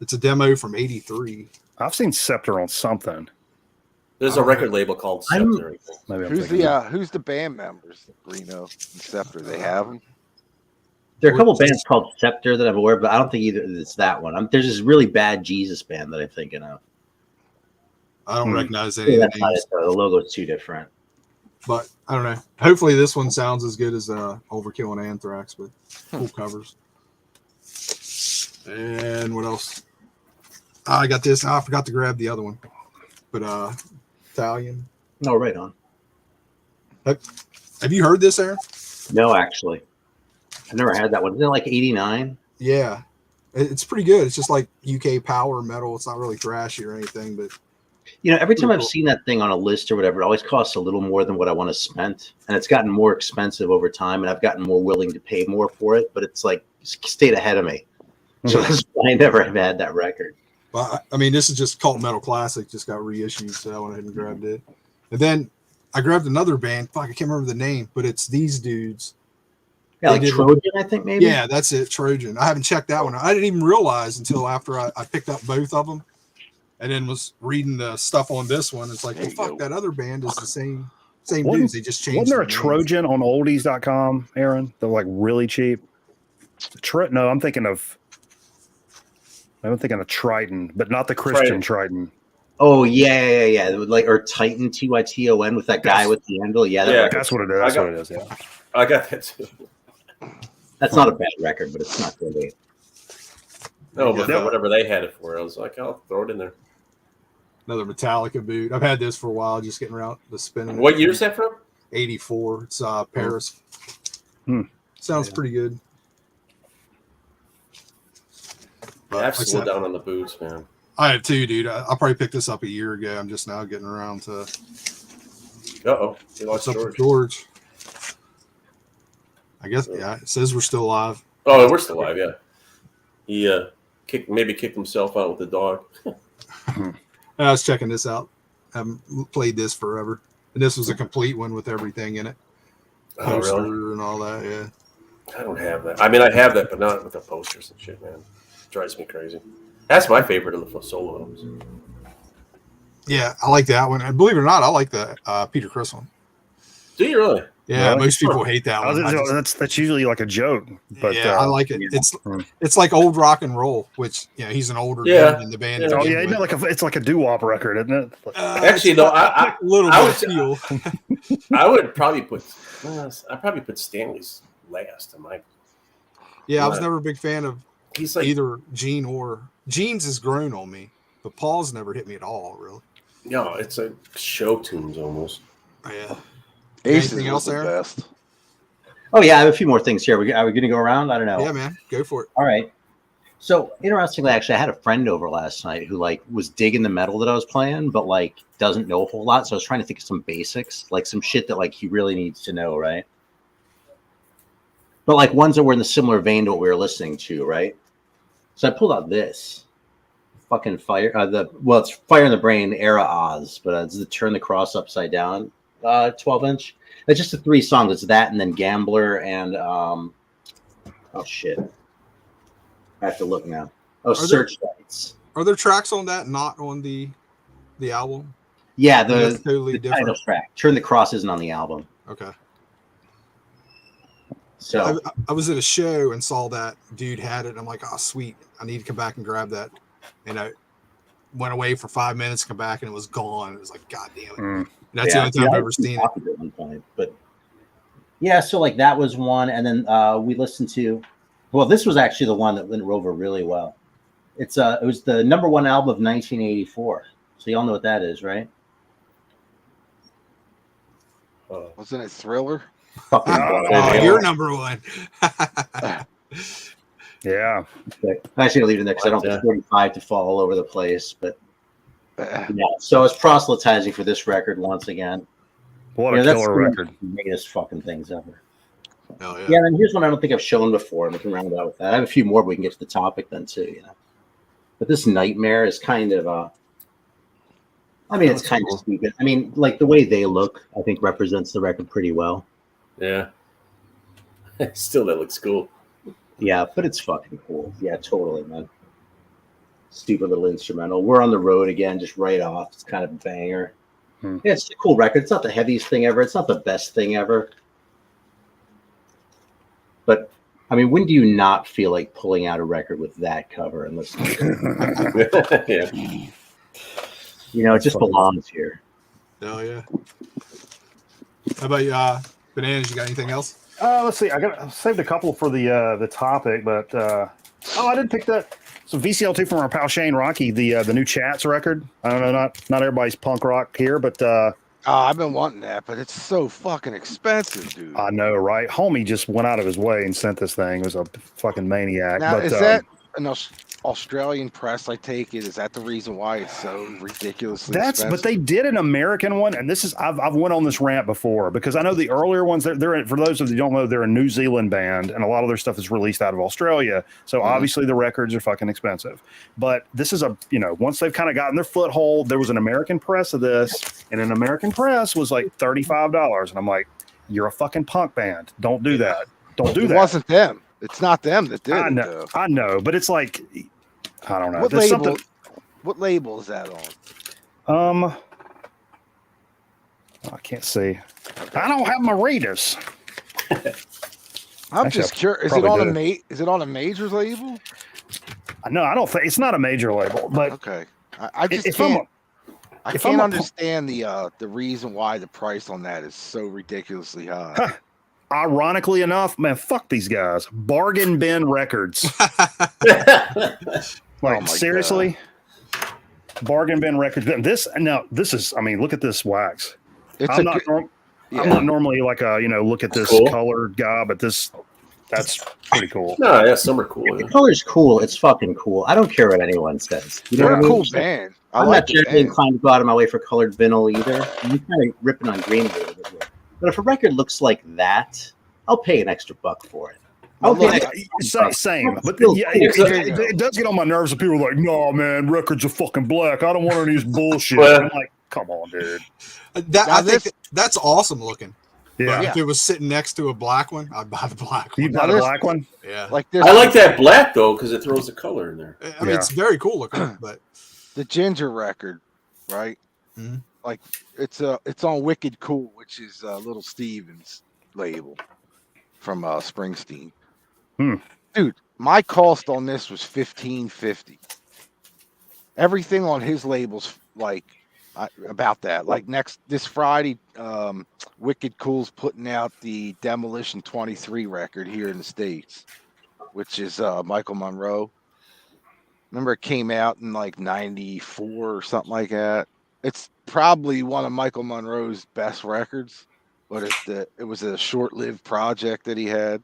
It's a demo from '83. I've seen Scepter on something. There's a record label called Scepter. Maybe I'm Who's thinking who's the band members? Reno and Scepter. They have them. There are a couple bands called Scepter that I'm aware of, but I don't think either it's that one. There's this really bad Jesus band that I'm thinking of. I don't recognize any of That's the not names, it, though. The logo's too different. but I don't know. Hopefully, this one sounds as good as Overkill and Anthrax, but cool covers. And what else? I got this. I forgot to grab the other one, but Italian. No, right on. Have you heard this, Aaron? No, actually. I've never had that one. Isn't it like 89? Yeah, it's pretty good. It's just like UK power metal. It's not really thrashy or anything, but Every time I've cool. seen that thing on a list or whatever, it always costs a little more than what I want to spend. And it's gotten more expensive over time, and I've gotten more willing to pay more for it, but it's like stayed ahead of me. So that's why I never have had that record. well, I mean, this is just Cult Metal Classic. Just got reissued, so I went ahead and grabbed it. And then I grabbed another band. Fuck, I can't remember the name, but it's these dudes. Yeah, like They did- Trojan, I think maybe. Yeah, that's it, Trojan. I haven't checked that one. I didn't even realize until after I picked up both of them, and then was reading the stuff on this one. It's like, There well, you fuck, go. that other band is the same Wasn't- dudes. They just changed. Wasn't there a their names. Trojan on oldies.com, Aaron? They're like really cheap. No, I'm thinking of Triton, but not the Christian Triton. Oh, yeah. Like, or Titan, Tyton, with that guy with the handle. Yeah, Yeah. That's what it is. That's what it is. Yeah. I got that too. that's not a bad record, but it's not really. No, but Yeah. whatever they had it for, I was like, I'll throw it in there. Another Metallica boot. I've had this for a while, just getting around the spinning. What year is that from? 84. It's Paris. Sounds pretty good. But I've like I slowed said, down on the boots, man. I have too, dude. I probably picked this up a year ago. I'm just now getting around to Uh-oh. We what's lost up with George. George. I guess, yeah, it says we're still alive. Oh, we're still alive, yeah. He kicked himself out with the dog. I was checking this out. I haven't played this forever. And this was a complete one with everything in it. Oh, Poster really? and all that, yeah. I don't have that. I mean, I have that, but not with the posters and shit, man. It drives me crazy. That's my favorite of the solo albums. Yeah, I like that one. And believe it or not, I like the Peter Criss one. Do you really? Yeah, Really? most people hate that one. I just- That's usually like a joke, but yeah, I like it. yeah. It's like old rock and roll, which he's an older Yeah. dude in the band. Yeah. to oh begin yeah, isn't with. it like it's like a doo-wop record, isn't it? Actually, it's no, got I a little I bit would- of feel. I would probably put. I'd probably put Stanley's last. Yeah, I was Right. never a big fan of He's like, either Gene or Gene's has grown on me, but Paul's never hit me at all, really. no, it's like show tunes almost. Yeah. Aces Anything was else, the Aaron? best. Oh, yeah, I have a few more things here. Are we going to go around? I don't know. Yeah, man. Go for it. All right. So interestingly, actually, I had a friend over last night who was digging the metal that I was playing, but doesn't know a whole lot. So I was trying to think of some basics, like some shit that he really needs to know, right? But ones that were in the similar vein to what we were listening to, right? So I pulled out this fucking fire. It's Fire in the Brain era Oz, but it's the Turn the Cross Upside Down 12-inch. It's just the 3 songs. It's that, and then Gambler, and oh shit. I have to look now. Oh, Searchlights. Are there tracks on that not on the album? Yeah, That's the totally title different. track. Turn the Cross isn't on the album. Okay. So I was at a show and saw that dude had it. And I'm like, oh, sweet. I need to come back and grab that. And went away for 5 minutes, come back, and it was gone. It was like, God damn it. Mm. That's the only time I've ever seen it. At one point, but yeah, so like that was one, and then we listened to. Well, this was actually the one that went over really well. It was the #1 album of 1984. So y'all know what that is, right? Wasn't it Thriller? You're #1. Yeah. Okay. I'm actually gonna leave it there because I don't want 45 to fall all over the place. But yeah, so it's proselytizing for this record once again. What a killer record! The greatest fucking things ever. Oh, yeah. Yeah, and here's one I don't think I've shown before, and we can round out with that. I have a few more, but we can get to the topic then too. You know, but this Nightmare is kind of I mean, it's kind of stupid. I mean, like the way they look, I think represents the record pretty well. Yeah. Still, that looks cool. Yeah, but it's fucking cool. Yeah, totally, man. Stupid little instrumental. We're on the road again, just right off. It's kind of a banger. Yeah, it's a cool record. It's not the heaviest thing ever. It's not the best thing ever. But I mean, when do you not feel like pulling out a record with that cover and listening to it? Yeah. You know, it just belongs here. Oh, yeah. How about you, Bananas? You got anything else? Let's see. I saved a couple for the topic, but I didn't pick that. So VCL2 from our pal Shane Rocky, the new Chats record. I don't know, not everybody's punk rock here, but I've been wanting that, but it's so fucking expensive, dude. I know, right? Homie just went out of his way and sent this thing. It was a fucking maniac. Now, but, is that an Australian press? I take it. Is that the reason why it's so ridiculously expensive? But they did an American one, and this is I've went on this rant before because I know the earlier ones. They're for those of you who don't know, they're a New Zealand band, and a lot of their stuff is released out of Australia. So obviously the records are fucking expensive. But this is once they've kind of gotten their foothold, there was an American press of this, and an American press was like $35, and I'm like, you're a fucking punk band. Don't do that. Don't do that. It wasn't them. It's not them that did it. Though. I know, but it's like, I don't know. What label is that on? I can't see. I don't have my readers. I'm just curious. Is it on a major label? No, I don't think it's not a major label. But okay, I just can't. I can't understand the reason why the price on that is so ridiculously high. Ironically enough, man, fuck these guys. Bargain Bin Records. Like, seriously? God. Bargain Bin Records. This is, I mean, look at this wax. I'm not normally like a, look at this colored guy, but that's pretty cool. No, yeah, some are cool. The color's cool. It's fucking cool. I don't care what anyone says. You know what I mean? Cool band. I'm not generally inclined to go out of my way for colored vinyl either. I'm kind of ripping on green a little bit here. But if a record looks like that, I'll pay an extra $1 for it. Same. But it does get on my nerves when people are like, no, man, records are fucking black. I don't want any of these bullshit. I'm like, come on, dude. I think that's awesome looking. Yeah. But if it was sitting next to a black one, I'd buy the black one. You'd buy the black one? Yeah. I like that black, though, because it throws the color in there. I mean, it's very cool looking. But the Ginger record, right? Mm-hmm. Like, it's on Wicked Cool, which is Little Steven's label from Springsteen. Dude, my cost on this was $15.50. Everything on his label's like about that. Like this Friday, Wicked Cool's putting out the Demolition 23 record here in the States, which is Michael Monroe. Remember, it came out in like '94 or something like that. It's probably one of Michael Monroe's best records, but it was a short-lived project that he had.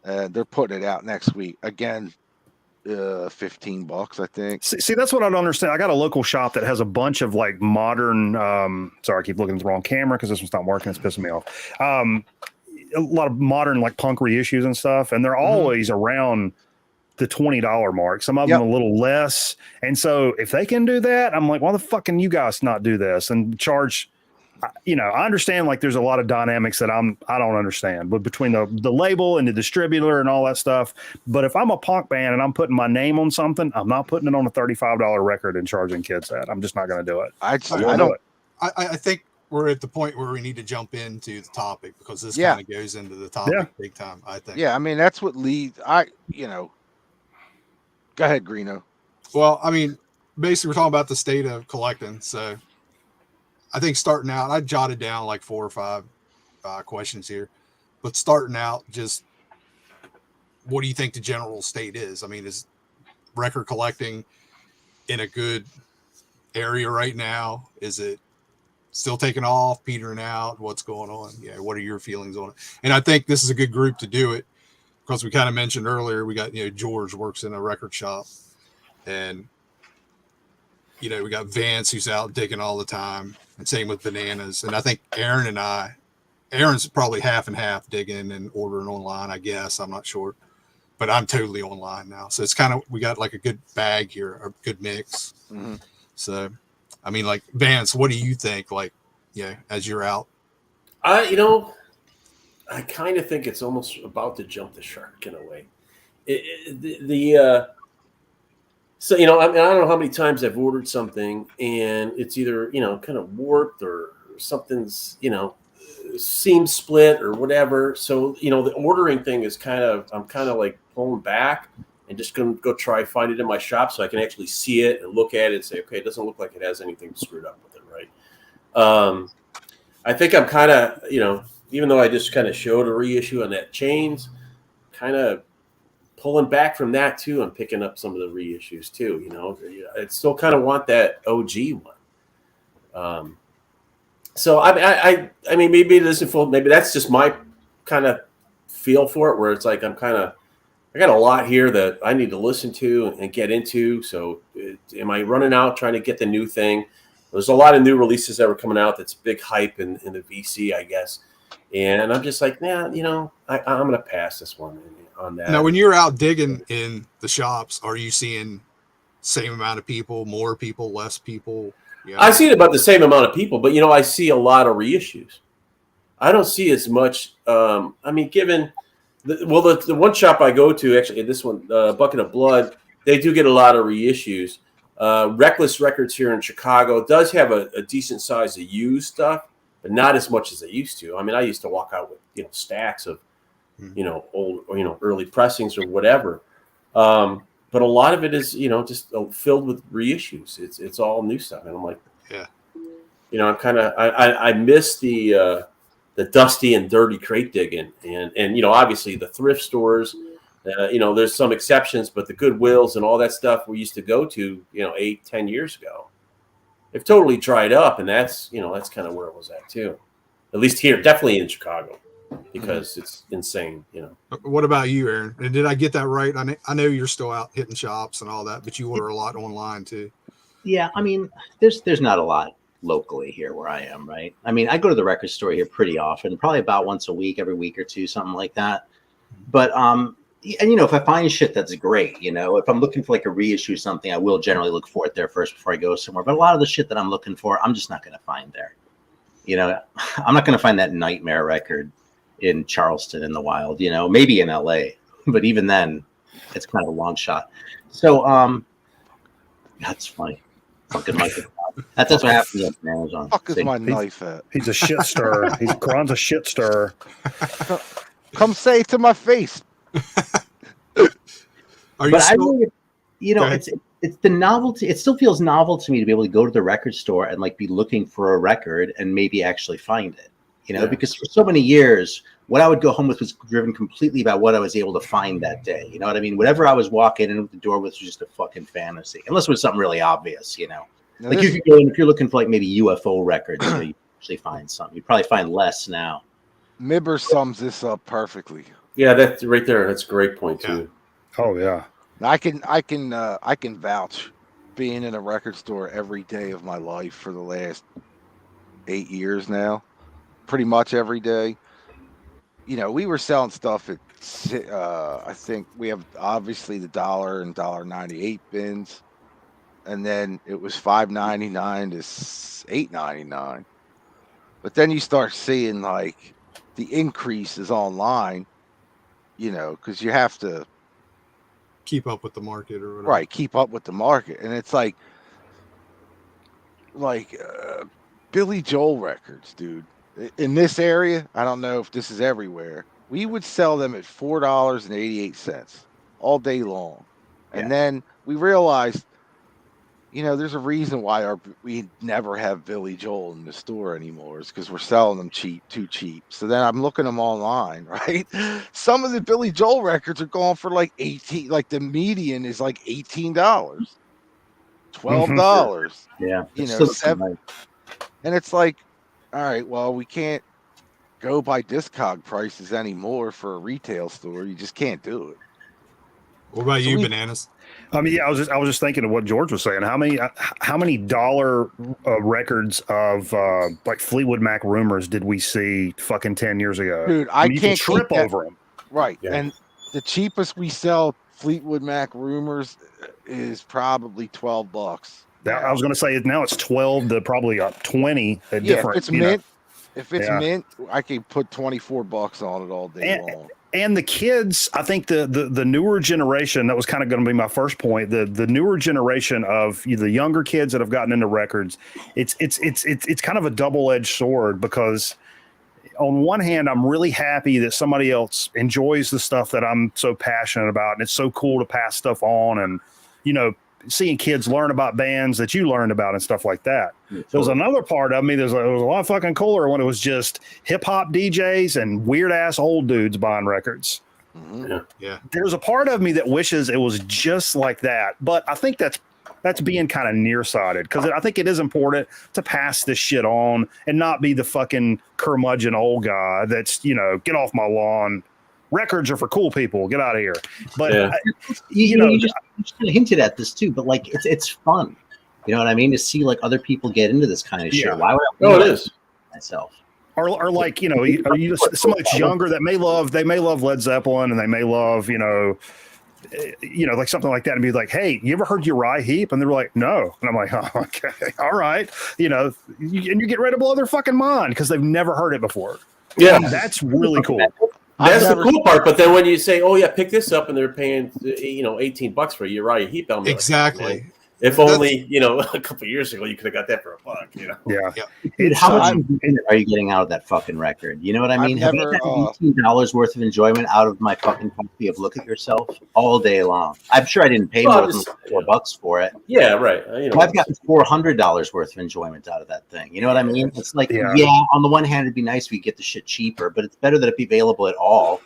They're putting it out next week again. $15, I think. See, that's what I don't understand. I got a local shop that has a bunch of like modern. Sorry, I keep looking at the wrong camera because this one's not working. It's pissing me off. A lot of modern like punk reissues and stuff, and they're always around the $20 mark. Some of them a little less. And so if they can do that, I'm like, why the fuck can you guys not do this and charge? I understand like there's a lot of dynamics that I don't understand, but between the label and the distributor and all that stuff. But if I'm a punk band and I'm putting my name on something, I'm not putting it on a $35 record and charging kids that. I'm just not going to do it. I think we're at the point where we need to jump into the topic because this kind of goes into the topic big time, I think. Yeah, I mean, that's what leads. Go ahead, Greeno. Well, I mean, basically we're talking about the state of collecting. So I think starting out, I jotted down like 4 or 5 questions here, but starting out, just what do you think the general state is? I mean, is record collecting in a good area right now? Is it still taking off, petering out? What's going on? Yeah, what are your feelings on it? And I think this is a good group to do it because we kind of mentioned earlier, we got, George works in a record shop, and we got Vance who's out digging all the time, and same with Bananas. And I think Aaron's probably half and half, digging and ordering online, I guess. I'm not sure, but I'm totally online now. So it's kind of, we got like a good bag here, a good mix. Mm-hmm. So, I mean, like, Vance, what do you think? Like, as you're out, I kind of think it's almost about to jump the shark in a way. So, I mean, I don't know how many times I've ordered something and it's either, kind of warped or something's, seam split or whatever. So, the ordering thing is I'm kind of like pulling back and just going to go try find it in my shop so I can actually see it and look at it and say, okay, it doesn't look like it has anything screwed up with it, right? I think I'm kind of, even though I just kind of showed a reissue on that chains, kind of pulling back from that too and picking up some of the reissues too. I still kind of want that OG one. So I mean, maybe it isn't full. Maybe that's just my kind of feel for it, where it's like I got a lot here that I need to listen to and get into. So am I running out trying to get the new thing? There's a lot of new releases that were coming out. That's big hype in the VC, I guess. And I'm just like, I'm going to pass this one on that. Now, when you're out digging in the shops, are you seeing same amount of people, more people, less people? I see about the same amount of people, but I see a lot of reissues. I don't see as much. I mean, given the one shop I go to, actually, this one, Bucket of Blood, they do get a lot of reissues. Reckless Records here in Chicago does have a decent size of used stuff, but not as much as they used to. I mean, I used to walk out with stacks of old or early pressings or whatever. But a lot of it is just filled with reissues. It's all new stuff, and I'm like, I'm kind of I miss the dusty and dirty crate digging, and obviously the thrift stores. There's some exceptions, but the Goodwills and all that stuff we used to go to 8-10 years ago, they've totally dried up, and that's kind of where it was at too. At least here, definitely in Chicago, because it's insane. What about you, Aaron? And did I get that right? I know you're still out hitting shops and all that, but you order a lot online too. Yeah, I mean, there's not a lot locally here where I am, right? I mean, I go to the record store here pretty often, probably about once a week, every week or two, something like that. But and if I find shit that's great, if I'm looking for like a reissue something, I will generally look for it there first before I go somewhere. But a lot of the shit that I'm looking for, I'm just not going to find there. I'm not going to find that Nightmare record in Charleston in the wild, maybe in LA, but even then it's kind of a long shot. So, that's funny. Fucking Michael. That's what happens on Amazon. Fuck is my knife at? He's a shit stirrer. Kron's a shit stirrer. Come say it to my face. Are you but still, I really, it's the novelty. It still feels novel to me to be able to go to the record store and like be looking for a record and maybe actually find it. Because for so many years, what I would go home with was driven completely by what I was able to find that day. You know what I mean? Whatever I was walking in the door with was just a fucking fantasy, unless it was something really obvious. Like you could go in if you're looking for like maybe UFO records, you actually find something. You probably find less now. Mibber sums this up perfectly. Yeah, that's right there. That's a great point too. Oh yeah. I can vouch, being in a record store every day of my life for the last 8 years now, pretty much every day. We were selling stuff at I think we have obviously the $1 and $1.98 bins, and then it was $5.99 to $8.99. But then you start seeing like the increases online, because you have to keep up with the market or whatever. Right, keep up with the market. And it's like Billy Joel records, dude. In this area, I don't know if this is everywhere, we would sell them at $4.88 all day long. And then we realized there's a reason why we never have Billy Joel in the store anymore. It's because we're selling them too cheap. So then I'm looking them online, right? Some of the Billy Joel records are going for like 18. Like the median is like $18, $12. Yeah. Know, 7, and it's like, all right, well, we can't go by Discog prices anymore for a retail store. You just can't do it. What about you, Bananas? I mean, yeah, I was just thinking of what George was saying. How many dollar records of like Fleetwood Mac Rumors did we see fucking 10 years ago? Dude, you can't trip over them. Right. Yeah. And the cheapest we sell Fleetwood Mac Rumors is probably $12. I was going to say now it's 12 to probably 20. Different. If it's mint, mint, I can put $24 on it all day long. And the kids, I think the newer generation, that was kind of going to be my first point. The newer generation of the younger kids that have gotten into records, it's kind of a double-edged sword, because on one hand, I'm really happy that somebody else enjoys the stuff that I'm so passionate about, and it's so cool to pass stuff on, and seeing kids learn about bands that you learned about and stuff like that. There was another part of me. It was a lot fucking cooler when it was just hip hop DJs and weird ass old dudes buying records. Mm-hmm. Yeah. There's a part of me that wishes it was just like that, but I think that's being kind of nearsighted, because I think it is important to pass this shit on and not be the fucking curmudgeon old guy that's, get off my lawn. Records are for cool people. Get out of here. But you just hinted at this too. But like, it's fun. You know what I mean? To see like other people get into this kind of shit. Why would I? It is myself. Or like, are you somebody that's younger that may love Led Zeppelin, and they may love like something like that, and be like, hey, you ever heard Uriah Heep? And they're like, no. And I'm like, oh, okay, all right. And you get ready to blow their fucking mind because they've never heard it before. Yeah, that's really cool. That's the cool part. But then when you say, "Oh yeah, pick this up," and they're paying $18 for a Uriah Heep album, exactly. Like, if only a couple of years ago you could have got that for $1. Yeah. Dude, how much are you getting out of that fucking record? You know what I mean? Have you got $18 worth of enjoyment out of my fucking copy of Look at Yourself all day long? I'm sure I didn't pay more than $4 for it. Yeah, right. I've gotten $400 worth of enjoyment out of that thing. You know what I mean? It's like, on the one hand, it'd be nice if we get the shit cheaper, but it's better that it be available at all.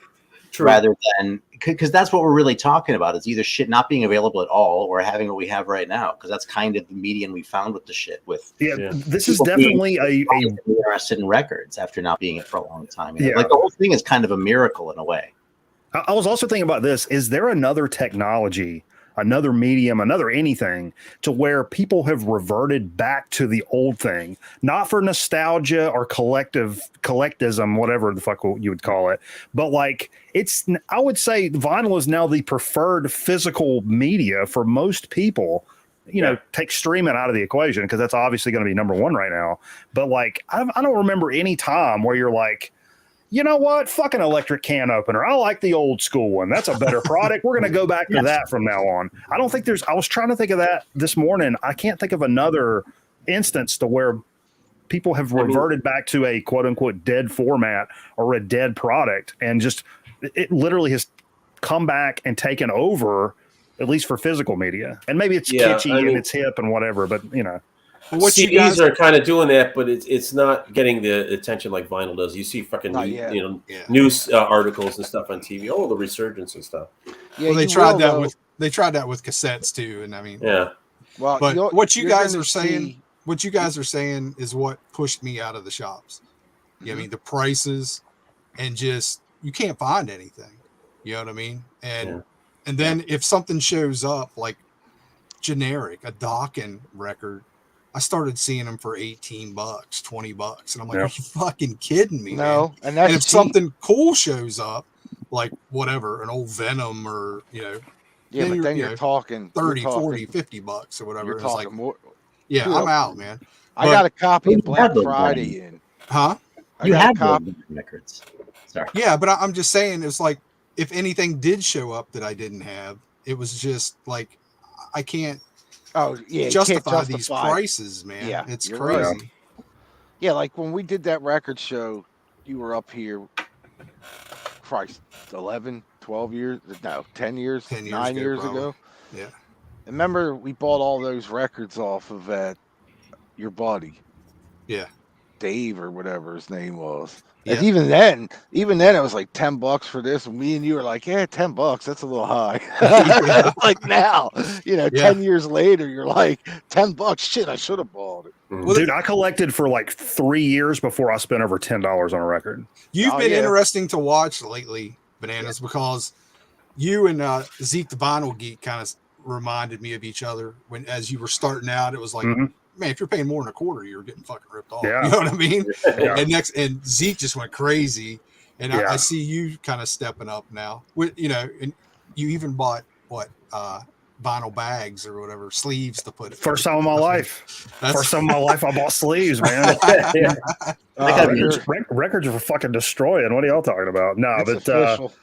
True. Rather than, because that's what we're really talking about, is either shit not being available at all or having what we have right now, because that's kind of the median we found with the shit. This is definitely a interested in records after not being it for a long time. Like the whole thing is kind of a miracle in a way. I was also thinking about this. Is there another technology, another medium, another anything to where people have reverted back to the old thing, not for nostalgia or collectivism, whatever the fuck you would call it, but like I would say vinyl is now the preferred physical media for most people. Take streaming out of the equation, because that's obviously going to be number one right now. But like, I don't remember any time where you're like, you know what? Fucking electric can opener. I like the old school one. That's a better product. We're going to go back to that from now on. I don't think I was trying to think of that this morning. I can't think of another instance to where people have reverted back to a quote unquote dead format or a dead product, and just it literally has come back and taken over, at least for physical media. And maybe it's kitschy and it's hip and whatever, but what CDs are kind of doing that, but it's not getting the attention like vinyl does. You see fucking news articles and stuff on TV. Oh, the resurgence and stuff. Yeah, well, they tried that with cassettes too, and I mean, Well, but what you guys are saying is what pushed me out of the shops. Mm-hmm. I mean, the prices, and just you can't find anything. You know what I mean? And then if something shows up like generic, a Dawkins record, I started seeing them for $18, $20, and I'm like, are you fucking kidding me? No, man? And if something cool shows up, like whatever, an old Venom or then you're talking 30, 40, $50 or whatever. You're talking like, more. Yeah, I'm out, man. I got a copy of Black Friday in. Huh? You had copy records. Sorry. Yeah, but I'm just saying, it's like if anything did show up that I didn't have, it was just like I can't. Justify these prices, man. Yeah, it's crazy. Right. Yeah, like when we did that record show, you were up here, Christ, 11, 12 years, no, 10 years, 9 years ago. Yeah. Remember, we bought all those records off of your buddy. Yeah. Dave or whatever his name was. Yeah. And even then it was like $10 for this. And me and you were like, yeah, $10, that's a little high. Yeah. Like now, Yeah. 10 years later, you're like, $10, shit, I should have bought it. Well, Dude, I collected for like 3 years before I spent over $10 on a record. You've Oh, been yeah. interesting to watch lately, Bananas, because you and Zeke the Vinyl Geek kind of reminded me of each other when, as you were starting out, it was like, Mhm. man, if you're paying more than a quarter, you're getting fucking ripped off. Yeah. You know what I mean? Yeah. And Zeke just went crazy. And Yeah. I see you kind of stepping up now. With, and you even bought vinyl bags or whatever, sleeves to put it. First time in my life. First time in my life I bought sleeves, man. Records are fucking destroying. What are y'all talking about? No, It's but official.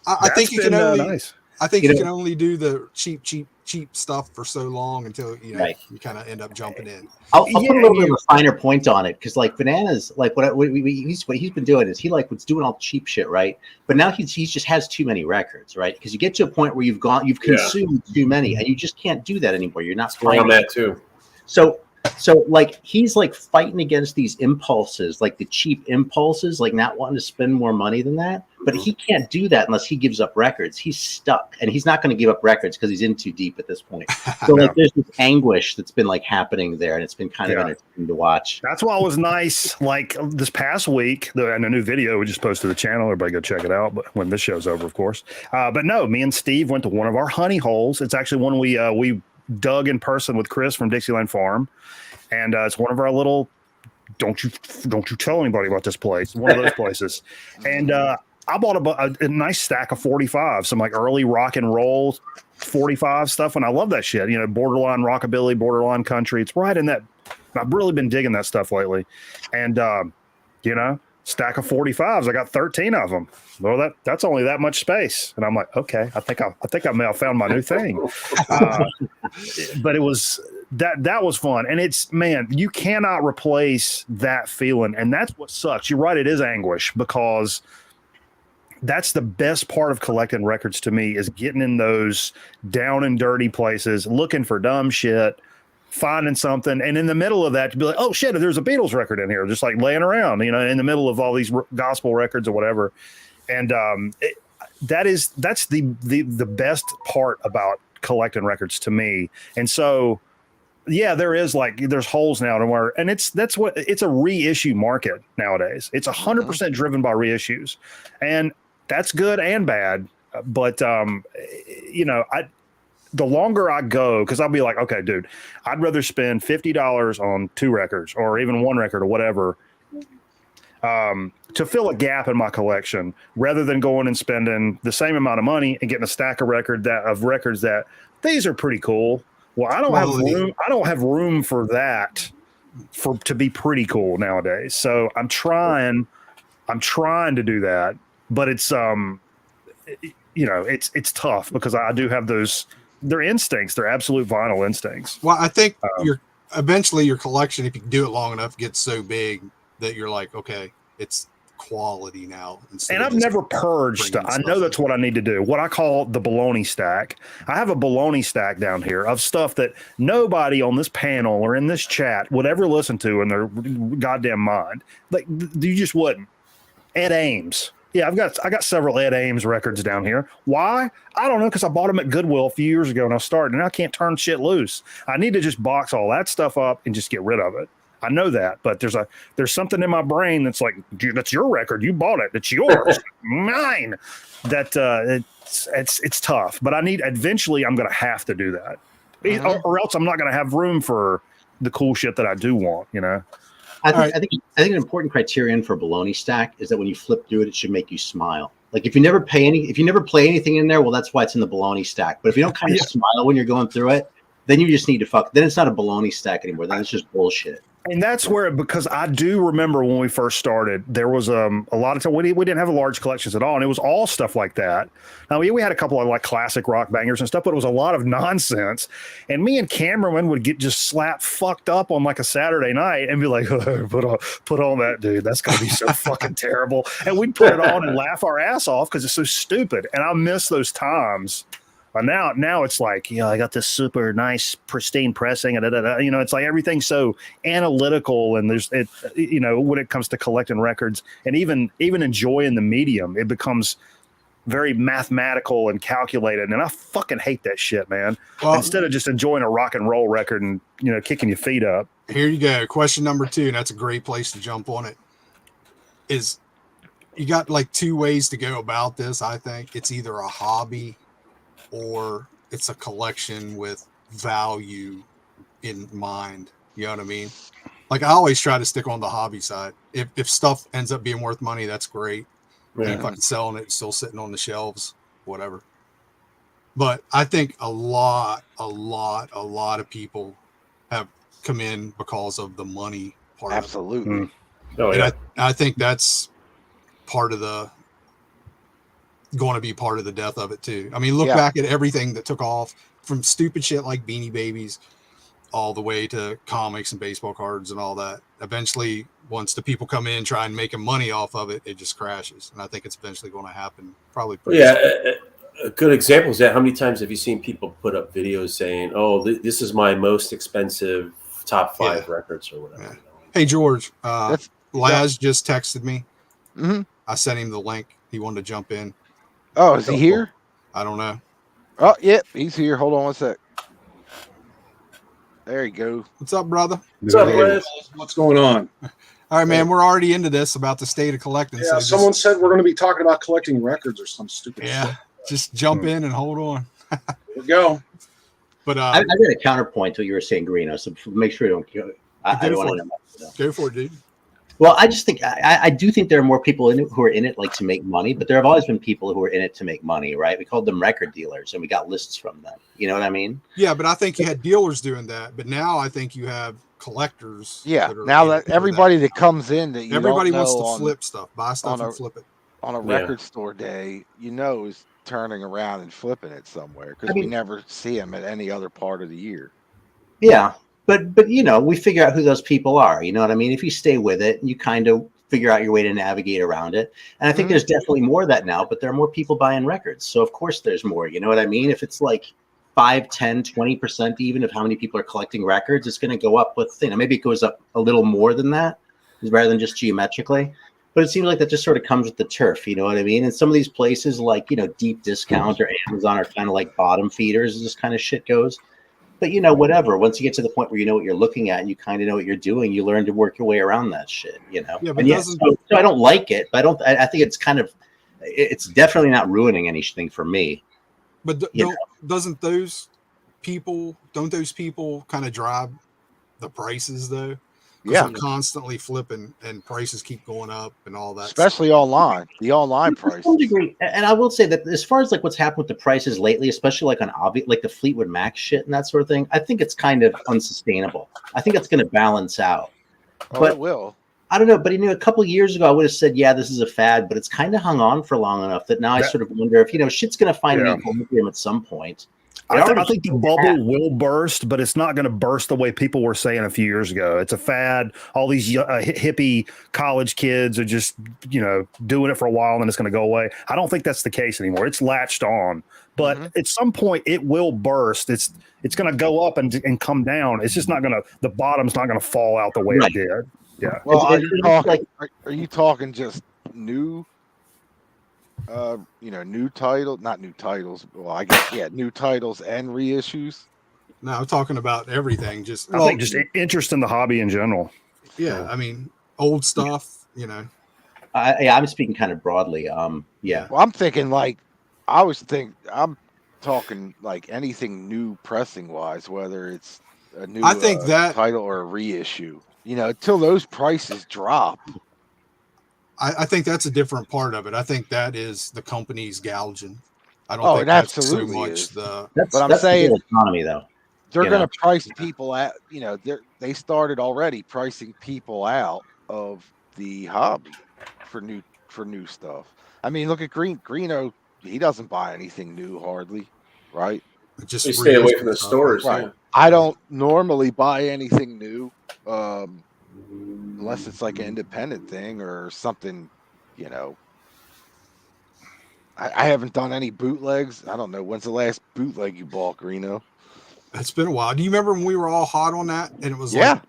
I think you can only nice. I think you can only do the cheap stuff for so long until you kind of end up jumping in. I'll put a little bit of a finer point on it because like Bananas, like what he's been doing is he like was doing all cheap shit, right? But now he just has too many records, right? Because you get to a point where you've consumed too many, and you just can't do that anymore. You're not on that too. So like he's like fighting against these impulses, like the cheap impulses, like not wanting to spend more money than that. But he can't do that unless he gives up records. He's stuck, and he's not going to give up records because he's in too deep at this point. So like there's this anguish that's been like happening there, and it's been kind of entertaining to watch. That's why it was nice. Like this past week, and a new video we just posted to the channel. Everybody go check it out. But when this show's over, of course. But no, me and Steve went to one of our honey holes. It's actually one we dug in person with Chris from Dixieland Farm, and it's one of our little. Don't you tell anybody about this place. One of those places, and. I bought a nice stack of 45, some like early rock and roll 45 stuff. And I love that shit, borderline rockabilly, borderline country. It's right in that. I've really been digging that stuff lately. And, stack of 45s. I got 13 of them. Well, that's only that much space. And I'm like, okay, I think I may have found my new thing. But it was, that was fun. And it's, man, you cannot replace that feeling. And that's what sucks. You're right. It is anguish because that's the best part of collecting records to me is getting in those down and dirty places, looking for dumb shit, finding something. And in the middle of that to be like, oh shit, there's a Beatles record in here, just like laying around, in the middle of all these gospel records or whatever. And that's the best part about collecting records to me. And so, yeah, there's holes now and it's a reissue market nowadays. It's 100% driven by reissues, and that's good and bad. But the longer I go, because I'll be like, okay, dude, I'd rather spend $50 on 2 records or even 1 record or whatever to fill a gap in my collection, rather than going and spending the same amount of money and getting a stack of records that these are pretty cool. Well, I don't have room for that to be pretty cool nowadays. So I'm trying to do that, but it's it's tough because I do have those. They're instincts. They're absolute vinyl instincts. Well, I think eventually your collection, if you can do it long enough, gets so big that you're like, okay, it's quality now. And I've never purged. I know that's what I need to do. What I call the baloney stack. I have a baloney stack down here of stuff that nobody on this panel or in this chat would ever listen to in their goddamn mind. Like you just wouldn't. Ed Ames. Yeah, I got several Ed Ames records down here. Why? I don't know, because I bought them at Goodwill a few years ago and I started, and I can't turn shit loose. I need to just box all that stuff up and just get rid of it. I know that, but there's something in my brain that's like, that's your record. You bought it. It's yours. Mine. That it's tough, but eventually I'm going to have to do that, or else I'm not going to have room for the cool shit that I do want. I think an important criterion for a baloney stack is that when you flip through it, it should make you smile. Like if you never play anything in there, well, that's why it's in the baloney stack. But if you don't kind of smile when you're going through it, then you just need to then it's not a baloney stack anymore. Then it's just bullshit. And that's where, because I do remember when we first started, there was a lot of time we didn't have large collections at all, and it was all stuff like that. Now we had a couple of like classic rock bangers and stuff, but it was a lot of nonsense. And me and Cameron would get just slap fucked up on like a Saturday night and be like, oh, put on that, dude. That's gonna be so fucking terrible. And we'd put it on and laugh our ass off because it's so stupid. And I miss those times Now it's like, I got this super nice, pristine pressing, and it's like everything's so analytical, and there's when it comes to collecting records and even enjoying the medium, it becomes very mathematical and calculated, and I fucking hate that shit, man. Well, Instead of just enjoying a rock and roll record and kicking your feet up. Here you go. Question number 2, and that's a great place to jump on it. Is you got like 2 ways to go about this. I think it's either a hobby or it's a collection with value in mind. You know what I mean? Like I always try to stick on the hobby side. If stuff ends up being worth money, that's great. Yeah. And if I'm selling it, still sitting on the shelves, whatever. But I think a lot of people have come in because of the money part. Absolutely. Of it. Oh And yeah. I think that's part of going to be part of the death of it too. I mean, look back at everything that took off, from stupid shit like Beanie Babies all the way to comics and baseball cards and all that. Eventually, once the people come in try and making money off of it, it just crashes. And I think it's eventually going to happen. Probably. A good example is that how many times have you seen people put up videos saying, "Oh, this is my most expensive top 5 records" or whatever. Yeah. Hey George, That's- Laz just texted me. Mm-hmm. I sent him the link. He wanted to jump in. Oh, is he here? I don't know. Oh, yep, he's here. Hold on one sec. There you go. What's up, brother? What's up, Liz? What's going on? All right, man. We're already into this about the state of collecting. Yeah, someone said we're going to be talking about collecting records or some stupid shit. Just jump in and hold on. Here we go. But I got a counterpoint to what you were saying, Greeno. So make sure you don't. I don't want to. Go for it, dude. Well, I just think I do think there are more people in it who are in it like to make money, but there have always been people who are in it to make money, right? We called them record dealers, and we got lists from them. You know what I mean? Yeah, but I think you had dealers doing that, but now I think you have collectors. Yeah. Now that everybody that comes in that everybody don't wants know to flip stuff, buy stuff and flip it on a record store day, is turning around and flipping it somewhere because we never see them at any other part of the year. Yeah. But we figure out who those people are. You know what I mean? If you stay with it, you kind of figure out your way to navigate around it. And I think there's definitely more of that now, but there are more people buying records. So of course there's more. You know what I mean? If it's like 5, 10, 20% even of how many people are collecting records, it's going to go up with, maybe it goes up a little more than that rather than just geometrically. But it seems like that just sort of comes with the turf. You know what I mean? And some of these places like, Deep Discount or Amazon are kind of like bottom feeders as this kind of shit goes. But whatever. Once you get to the point where you know what you're looking at and you kind of know what you're doing, you learn to work your way around that shit. Yeah, but so I don't like it, but I think it's it's definitely not ruining anything for me. But don't those people kind of drive the prices though? Yeah, I'm constantly flipping and prices keep going up and all that. Especially online, the online price. To some degree, and I will say that as far as like what's happened with the prices lately, especially like on like the Fleetwood Mac shit and that sort of thing, I think it's kind of unsustainable. I think it's going to balance out. But it will. I don't know, but a couple of years ago, I would have said, yeah, this is a fad, but it's kind of hung on for long enough that now I sort of wonder if shit's going to find an equilibrium at some point. I think the bubble will burst, but it's not going to burst the way people were saying a few years ago. It's a fad. All these hippie college kids are just, doing it for a while and then it's going to go away. I don't think that's the case anymore. It's latched on, but at some point it will burst. It's going to go up and come down. It's just not going to. The bottom's not going to fall out the way it did. Yeah. Well, are you talking just new? New title, not new titles. Well, I guess new titles and reissues. No, I'm talking about everything. I think just interest in the hobby in general. Yeah, I mean, old stuff. I'm speaking kind of broadly. Yeah. Well, I'm thinking I'm talking like anything new pressing wise, whether it's a new title or a reissue. Until those prices drop. I think that's a different part of it. I think that is the company's gouging. I don't think that's that's so much is. but I'm saying the economy though. They're going to price people out. They started already pricing people out of the hobby for new stuff. I mean, look at Greeno. He doesn't buy anything new hardly, right? Just stay away from the stores. Right. Yeah. I don't normally buy anything new. Unless it's like an independent thing or something, I haven't done any bootlegs. I don't know. When's the last bootleg you bought, Reno? It's been a while. Do you remember when we were all hot on that? And it was Yeah. like,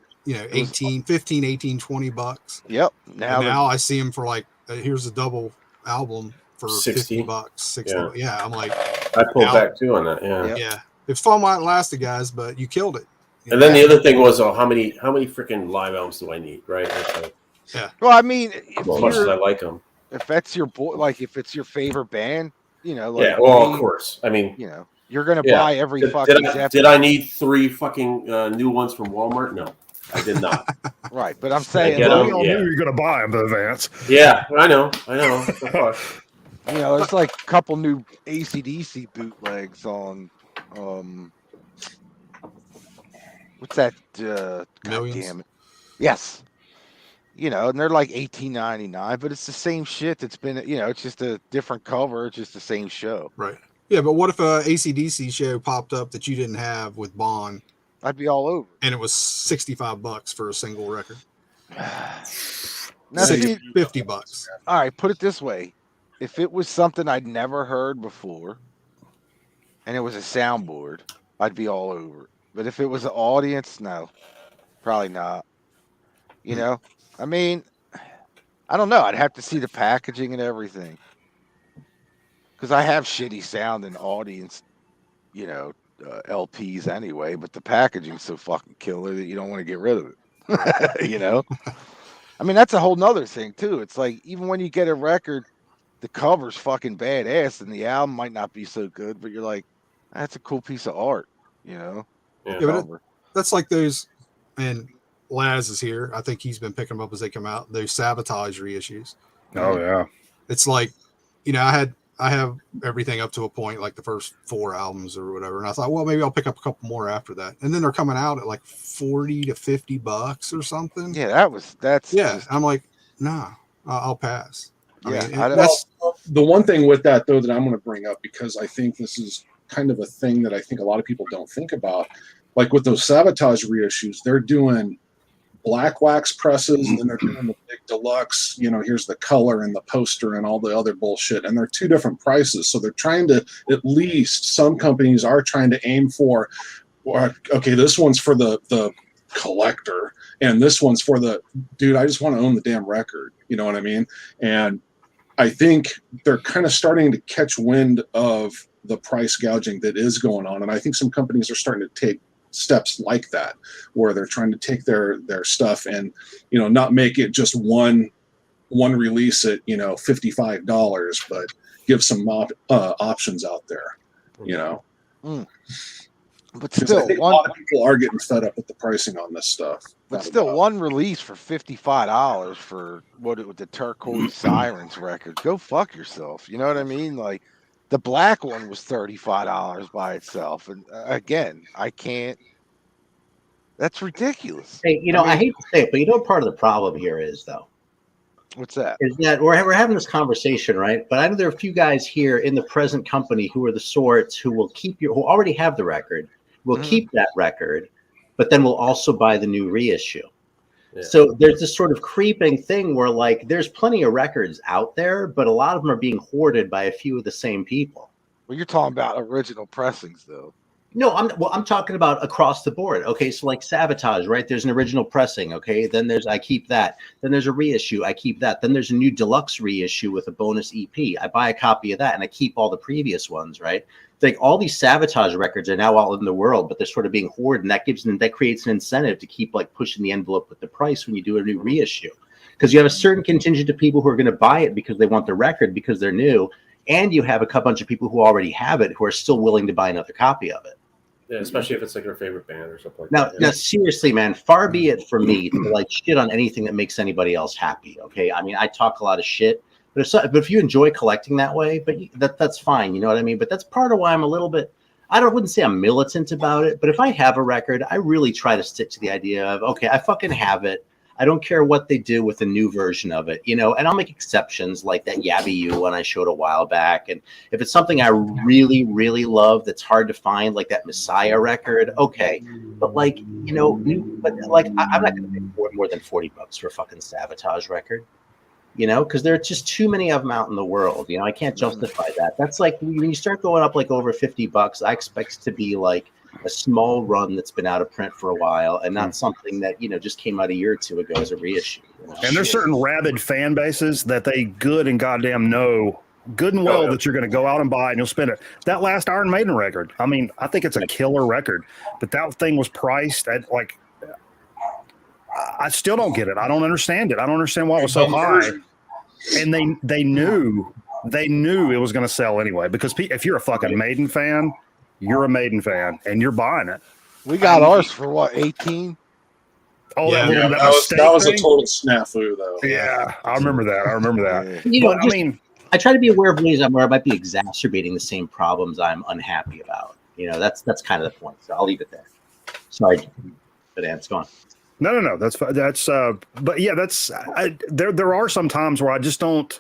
It was- 15, 18, $20. Yep. And Now, now I see them for like, here's a double album for 60? $50, 60. Yeah. I'm like, I pulled Now- back too on that. Yeah. Yep. yeah, it's fun while it lasted, guys, but you killed it. And then the other thing was, how many freaking live albums do I need, right? It's like, well, I mean, if, as much as I you're, like them. if that's your boy, like if it's your favorite band, like Yeah, well, me, of course. I mean, you're gonna Yeah. buy every did fucking did I need 3 fucking new ones from Walmart? No, I did not. right. But I'm saying, get Well, like, we all yeah. knew you were going to buy them, though, Vance. Yeah, I know. there's like a couple new AC/DC bootlegs on, what's that? God Millions? damn it. Yes. And they're like $18.99, but it's the same shit that's been, it's just a different cover. It's just the same show. Right. Yeah, but what if a AC/DC show popped up that you didn't have with Bond, I'd be all over. and it was $65 for a single record? Now, see, $50. all right, put it this way. If it was something I'd never heard before and it was a soundboard, I'd be all over it. But if it was an audience, no, probably not. I mean, I don't know. I'd have to see the packaging and everything. Because I have shitty sound in audience, LPs anyway, but the packaging's so fucking killer that you don't want to get rid of it. I mean, that's a whole nother thing, too. It's like, even when you get a record, the cover's fucking badass and the album might not be so good, but you're like, that's a cool piece of art, Yeah. Yeah, but that's like those, and Laz is here. I think he's been picking them up as they come out. Those Sabotage reissues. Oh, yeah. It's like, I have everything up to a point, like the first 4 albums or whatever. And I thought, well, maybe I'll pick up a couple more after that. And then they're coming out at like $40 to $50 or something. Yeah, that's just, I'm like, nah, I'll pass. Yeah, That's The one thing with that, though, that I'm going to bring up, because I think this is kind of a thing that I think a lot of people don't think about, like with those Sabotage reissues, they're doing black wax presses, and then they're doing the big deluxe, here's the color and the poster and all the other bullshit, and they're 2 different prices. So they're trying to, at least some companies are trying to aim for, okay, this one's for the collector and this one's for the dude, I just want to own the damn record, you know what I mean? And I think they're kind of starting to catch wind of the price gouging that is going on, and I think some companies are starting to take steps like that, where they're trying to take their stuff and not make it just one release at $55, but give some options out there. But Because still, I think a lot of people are getting fed up with the pricing on this stuff. But still, one release for $55 for with the Turquoise Sirens record. Go fuck yourself. You know what I mean? Like, the black one was $35 by itself, and again, I can't. That's ridiculous. Hey, I hate to say it, but part of the problem here is, though, what's that? Is that we're having this conversation, right? But I know there are a few guys here in the present company who are the sorts who will who already have the record, will keep that record, but then will also buy the new reissue. Yeah. So there's this sort of creeping thing where, like, there's plenty of records out there, but a lot of them are being hoarded by a few of the same people. Well, you're talking about original pressings, though. No, I'm talking about across the board. Okay, so like Sabotage, right? There's an original pressing. Okay, then I keep that. Then there's a reissue. I keep that. Then there's a new deluxe reissue with a bonus EP. I buy a copy of that, and I keep all the previous ones, right? Like, all these Sabotage records are now out in the world, but they're sort of being hoarded, and that creates an incentive to keep, like, pushing the envelope with the price when you do a new reissue, because you have a certain contingent of people who are going to buy it because they want the record because they're new, and you have a bunch of people who already have it who are still willing to buy another copy of it. Yeah, especially if it's like their favorite band or something like that. Now, seriously, man, far be it from me to like shit on anything that makes anybody else happy. Okay, I mean, I talk a lot of shit, but if you enjoy collecting that way, but that's fine. You know what I mean? But that's part of why I'm a little bit. I wouldn't say I'm militant about it, but if I have a record, I really try to stick to the idea of, okay, I fucking have it. I don't care what they do with a new version of it, and I'll make exceptions like that Yabby You one I showed a while back. And if it's something I really, really love that's hard to find, like that Messiah record, okay. But like, I'm not going to pay more than $40 for a fucking Sabotage record. because there are just too many of them out in the world. I can't justify that. That's like when you start going up like over $50, I expect it to be like a small run that's been out of print for a while and not something that, just came out a year or two ago as a reissue. And there's certain rabid fan bases that they good and goddamn know good and well that you're going to go out and buy and you'll spend it. That last Iron Maiden record, I mean, I think it's a killer record, but that thing was priced at like, I still don't get it. I don't understand it. I don't understand why it was so high. And they knew it was going to sell anyway, because if you're a fucking Maiden fan, you're a Maiden fan and you're buying it. We got ours for what, 18? Oh, that was a total snafu, though. Yeah, I remember that. Yeah. I try to be aware of ways where I might be exacerbating the same problems I'm unhappy about. That's kind of the point. So I'll leave it there. Sorry, but it's gone. No. That's but yeah, there are some times where I just don't.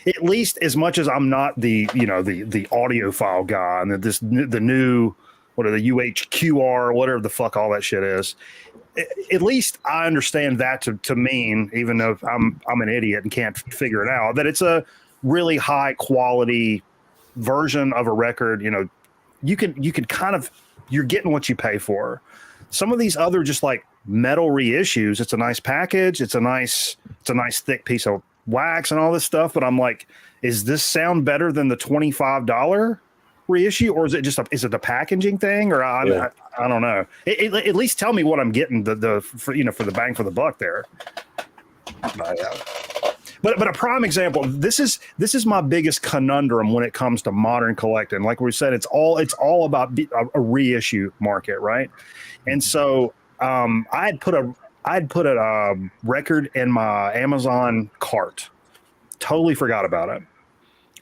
At least as much as I'm not the the audiophile guy and the new what are the UHQR whatever the fuck all that shit is. At least I understand that to mean, even though I'm an idiot and can't figure it out, that it's a really high quality version of a record. You can kind of, you're getting what you pay for. Some of these other just like metal reissues, it's a nice package, it's a nice thick piece of wax and all this stuff, but I'm like, is this sound better than the $25 reissue, or is it just is it the packaging thing, or I don't know. At least tell me what I'm getting for the bang for the buck there. But a prime example, this is my biggest conundrum when it comes to modern collecting. Like we said, it's all about a reissue market, right? And so I'd put a record in my Amazon cart. Totally forgot about it.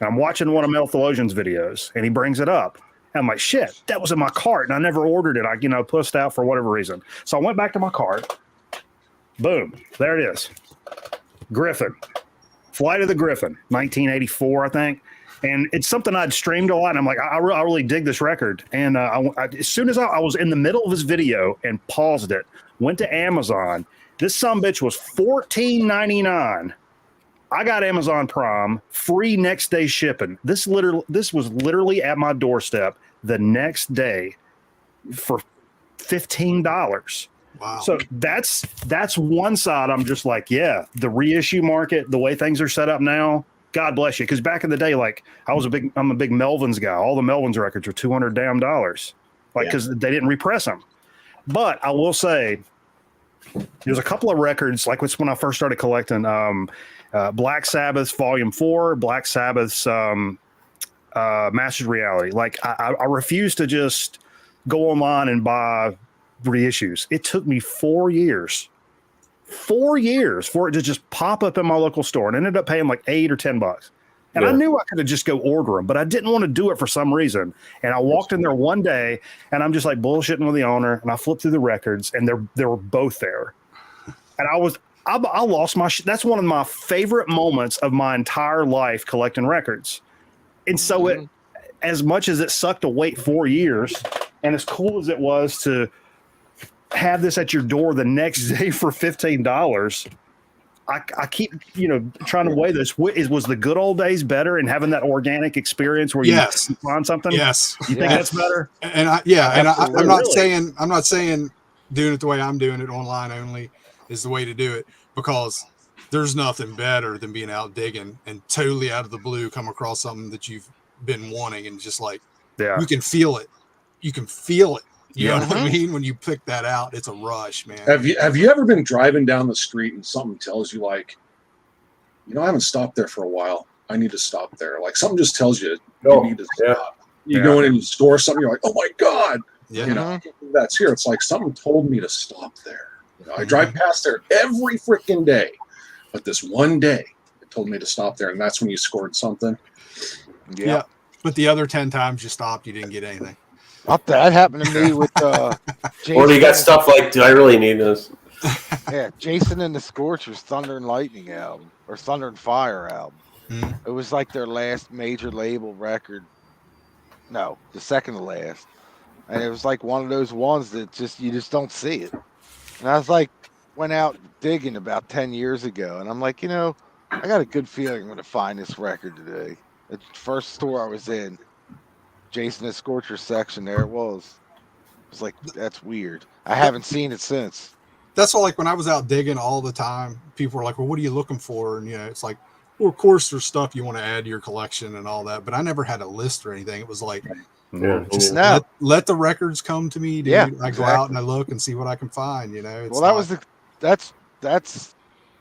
I'm watching one of Mel Theologian's videos, and he brings it up. And I'm like, shit, that was in my cart, and I never ordered it. I pussed out for whatever reason. So I went back to my cart. Boom, there it is. Griffin. Flight of the Griffin, 1984, I think. And it's something I'd streamed a lot. And I'm like, I really dig this record. And as soon as I was in the middle of his video and paused it, went to Amazon. This sumbitch was $14.99. I got Amazon Prime, free next day shipping. This was literally at my doorstep the next day for $15. Wow. So that's one side. I'm just like, yeah, the reissue market, the way things are set up now, God bless you. Because back in the day, like I'm a big Melvins guy. All the Melvins records were $200 damn, like because they didn't repress them. But I will say, there's a couple of records, like when I first started collecting Black Sabbath's Volume 4, Black Sabbath's Masters Reality. Like I refuse to just go online and buy reissues. It took me 4 years for it to just pop up in my local store, and ended up paying like $8 or $10. And I knew I could have just go order them, but I didn't want to do it for some reason. And I walked in there one day, and I'm just like bullshitting with the owner, and I flipped through the records, and they were both there. And I lost my shit. That's one of my favorite moments of my entire life collecting records. And so as much as it sucked to wait 4 years, and as cool as it was to have this at your door the next day for $15, I keep trying to weigh this. Was the good old days better, and having that organic experience where you find something? Yes. You think that's better? And I'm not saying doing it the way I'm doing it online only is the way to do it, because there's nothing better than being out digging and totally out of the blue come across something that you've been wanting, and just like you can feel it. You know what I mean? When you pick that out, it's a rush, man. Have you ever been driving down the street and something tells you, like, I haven't stopped there for a while. I need to stop there. Like something just tells you you need to stop. You go in and you score something, you're like, oh my God. That's here. It's like something told me to stop there. I drive past there every freaking day, but this one day it told me to stop there, and that's when you scored something. Yeah. But the other 10 times you stopped, you didn't get anything. That happened to me with Jason. Or you got stuff like, do I really need this? Yeah, Jason and the Scorchers Thunder and Lightning album, or Thunder and Fire album. It was like their last major label record. No, the second to last. And it was like one of those ones that you just don't see it. And I was like, went out digging about 10 years ago, and I'm like, I got a good feeling I'm gonna find this record today. The first store I was in, Jason the Scorcher section. There it was. It was like, that's weird. I haven't seen it since. That's all. Like when I was out digging all the time, people were like, "Well, what are you looking for?" And it's like, well, of course, there's stuff you want to add to your collection and all that. But I never had a list or anything. It was like, just No. let the records come to me, dude. Yeah, I go out and I look and see what I can find. It's Well, that was that's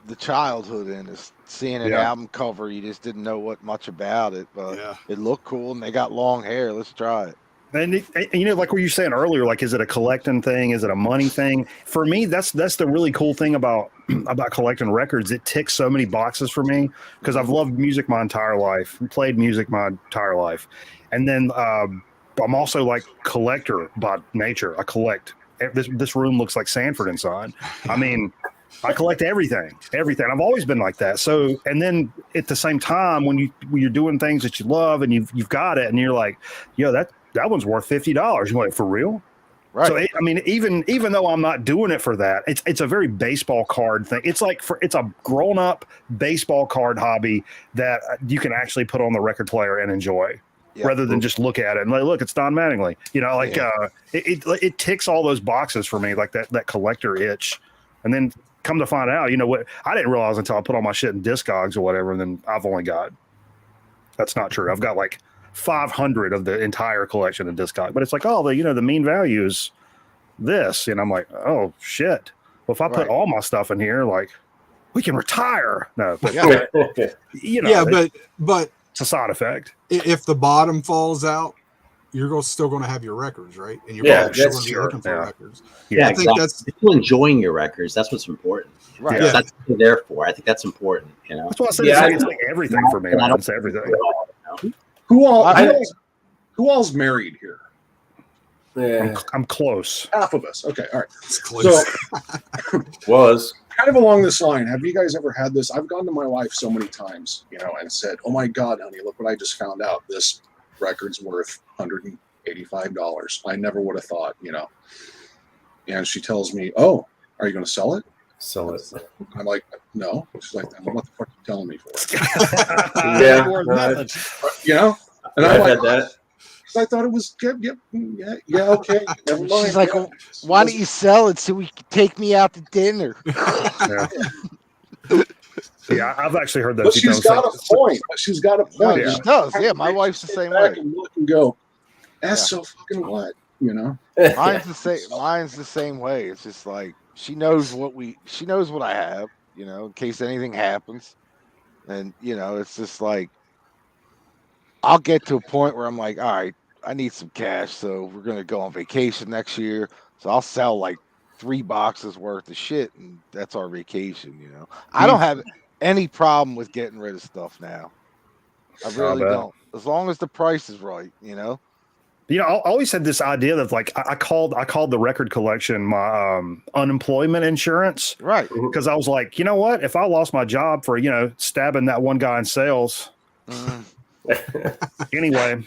the childhood in us. Seeing an Yeah. album cover, you just didn't know what much about it, but Yeah. it looked cool, and they got long hair. Let's try it. And like what you were saying earlier, like, is it a collecting thing? Is it a money thing? For me, that's the really cool thing about collecting records. It ticks so many boxes for me because I've loved music my entire life, played music my entire life, and then I'm also like collector by nature. I collect. This room looks like Sanford inside. I mean, I collect everything. I've always been like that. So, and then at the same time, when you're doing things that you love and you've got it, and you're like, yo, that one's worth $50. You're like, for real? Right. So, I mean, even though I'm not doing it for that, it's a very baseball card thing. It's like it's a grown up baseball card hobby that you can actually put on the record player and enjoy. Yep. Rather than just look at it and like, look, it's Don Mattingly. Yeah. It ticks all those boxes for me, like that collector itch. And then come to find out, what I didn't realize until I put all my shit in Discogs or whatever, and then I've only got, that's not true. I've got like 500 of the entire collection in Discog, but it's like, oh, the mean value is this, and I'm like, oh shit. Well, if I put all my stuff in here, like, we can retire. No, but but it's a side effect. If the bottom falls out, you're still going to have your records, right? And you're still going to be looking for records. Yeah, I think that's if you're enjoying your records. That's what's important. Right. Yeah. That's what they're there for. I think that's important. That's why I said it's like everything for me. It's everything. Who all's married here? Yeah. I'm close. Half of us. Okay, all right. It's close. So Was kind of along this line, have you guys ever had this? I've gone to my wife so many times, and said, "Oh my God, honey, look what I just found out. This record's worth $185. I never would have thought, And she tells me, "Oh, are you going to sell it?" sell it. I'm like, "No." She's like, "Then what the fuck are you telling me for?" Yeah. And I've I'm had like, that. I thought it was good. Yeah, okay. Never mind. She's like, well, why don't you sell it so we can take me out to dinner? Yeah, I've actually heard that. But she's got a point. She's got a point. No, she does. Yeah, my wife's the same way. And look and go, that's so fucking what, Mine's the same way. It's just like she knows what I have, in case anything happens. And it's just like I'll get to a point where I'm like, all right, I need some cash, so we're gonna go on vacation next year. So I'll sell like 3 boxes worth of shit, and that's our vacation. I don't have any problem with getting rid of stuff now. I really don't, as long as the price is right. I always had this idea that like I called the record collection my unemployment insurance, right? Because I was like, you know what? If I lost my job for stabbing that one guy in sales, anyway,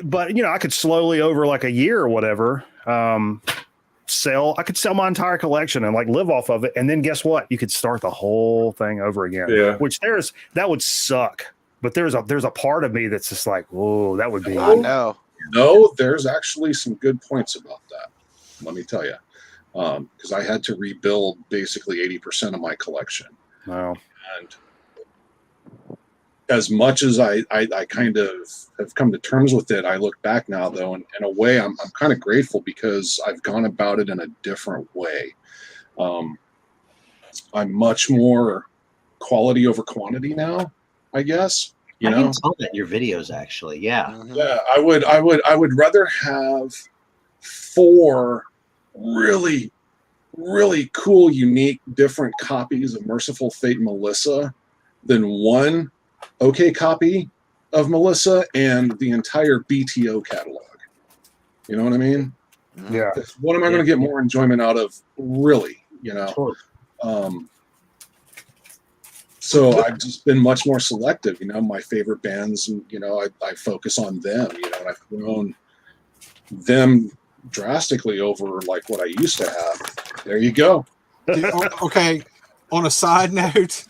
but I could slowly over like a year or whatever I could sell my entire collection and like live off of it, and then guess what? You could start the whole thing over again. Yeah. Which that would suck. But there's a part of me that's just like, whoa, that would be. I know. No, there's actually some good points about that. Let me tell you, because I had to rebuild basically 80% of my collection. Wow. And as much as I kind of have come to terms with it, I look back now though, and in a way, I'm kind of grateful because I've gone about it in a different way. I'm much more quality over quantity now, I guess. I can tell that in your videos, actually. Yeah. Mm-hmm. Yeah, I would rather have 4 really, really cool, unique, different copies of Merciful Fate Melissa than 1 okay copy of Melissa and the entire BTO catalog. You know what I mean? Yeah. What am I going to get more enjoyment out of, really? Totally. So I've just been much more selective. My favorite bands, and I focus on them. And I've grown them drastically over like what I used to have. There you go. Okay. On a side note,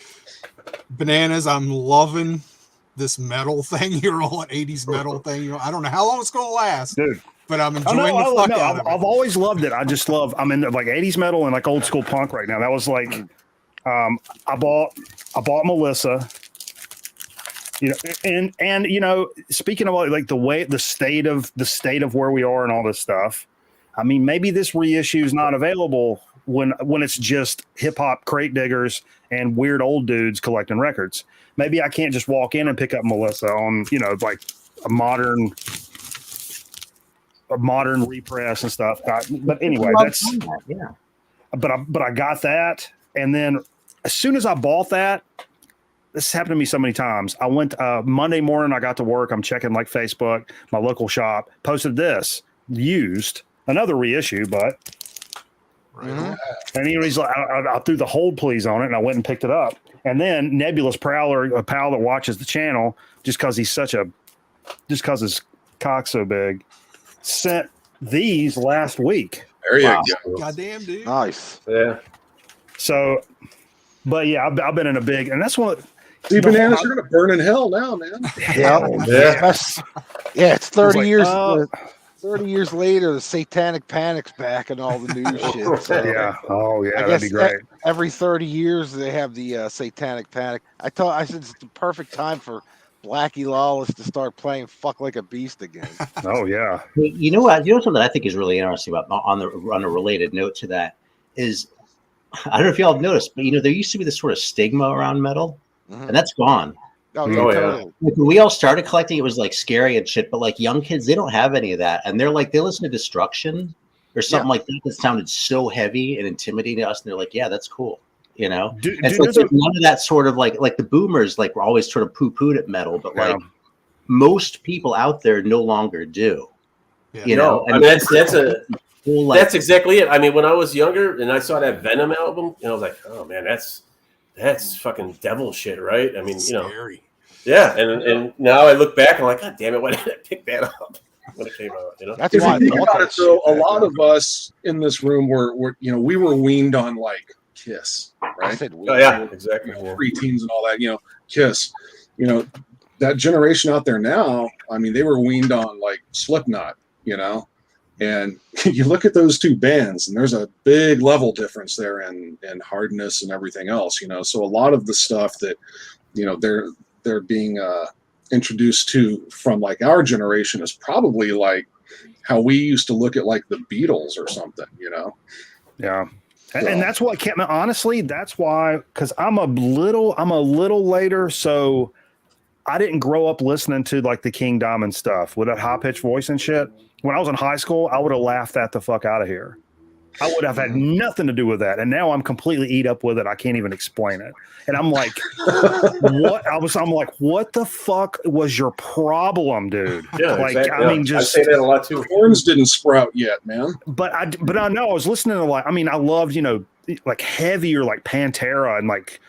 Bananas, I'm loving this metal thing you're on, 80s metal thing. I don't know how long it's going to last, dude. but I'm enjoying the fuck out of it. I've always loved it. I'm into like 80s metal and like old school punk right now. That was like, I bought Melissa, and speaking of like the state of where we are and all this stuff. I mean, maybe this reissue is not available when it's just hip hop crate diggers and weird old dudes collecting records. Maybe I can't just walk in and pick up Melissa on, like a modern repress and stuff. But anyway, but I got that. And then as soon as I bought that, this happened to me so many times. I went Monday morning, I got to work. I'm checking like Facebook, my local shop posted this used, another reissue, but and anyways, I threw the hold please on it and I went and picked it up. And then Nebulous Prowler, a pal that watches the channel, just because his cock's so big, sent these last week. There you go. Goddamn, dude. Nice. Yeah. So, but yeah, I've been in a big, and that's what. See, Bananas, you're gonna burn in hell now, man. Yeah. It's 30 like, years. 30 years later, the Satanic Panic's back and all the new shit. So Yeah. Oh yeah, I that'd guess be great. every 30 years they have the Satanic Panic. I said it's the perfect time for Blackie Lawless to start playing "Fuck Like a Beast" again. Oh yeah. You know what? You know something that I think is really interesting about on a related note to that is, I don't know if y'all have noticed, but there used to be this sort of stigma around metal, and that's gone. Oh, yeah. Like, when we all started collecting, it was like scary and shit, but like young kids, they don't have any of that, and they listen to Destruction or something like that sounded so heavy and intimidating to us, and they're like, yeah, that's cool. And so it's like none of that sort of like the boomers like were always sort of poo-pooed at metal, but like most people out there no longer do. Yeah. And that's exactly it. I mean, when I was younger and I saw that Venom album, I was like, oh man, that's fucking devil shit, right? I mean, Scary. Yeah, and now I look back and I'm like, God damn it, why didn't I pick that up when it came out? That's If why you think about it, though, a lot of us in this room were we were weaned on like Kiss, I right? said Oh yeah, exactly. Preteens and all that, Kiss. That generation out there now, I mean, they were weaned on like Slipknot, and you look at those two bands, and there's a big level difference there in hardness and everything else, So a lot of the stuff that, they're being introduced to from like our generation is probably like how we used to look at like the Beatles or something, Yeah. And that's what kept me, honestly, that's why, because I'm a little later, so I didn't grow up listening to like the King Diamond stuff with that high pitched voice and shit. When I was in high school, I would have laughed that the fuck out of here. I would have had nothing to do with that. And now I'm completely eat up with it. I can't even explain it. And I'm like, what? I'm like, what the fuck was your problem, dude? Yeah, like, exactly. I mean, just I say that a lot too. Horns didn't sprout yet, man. But I know I was listening to like, I mean, I loved, like heavier, like Pantera and like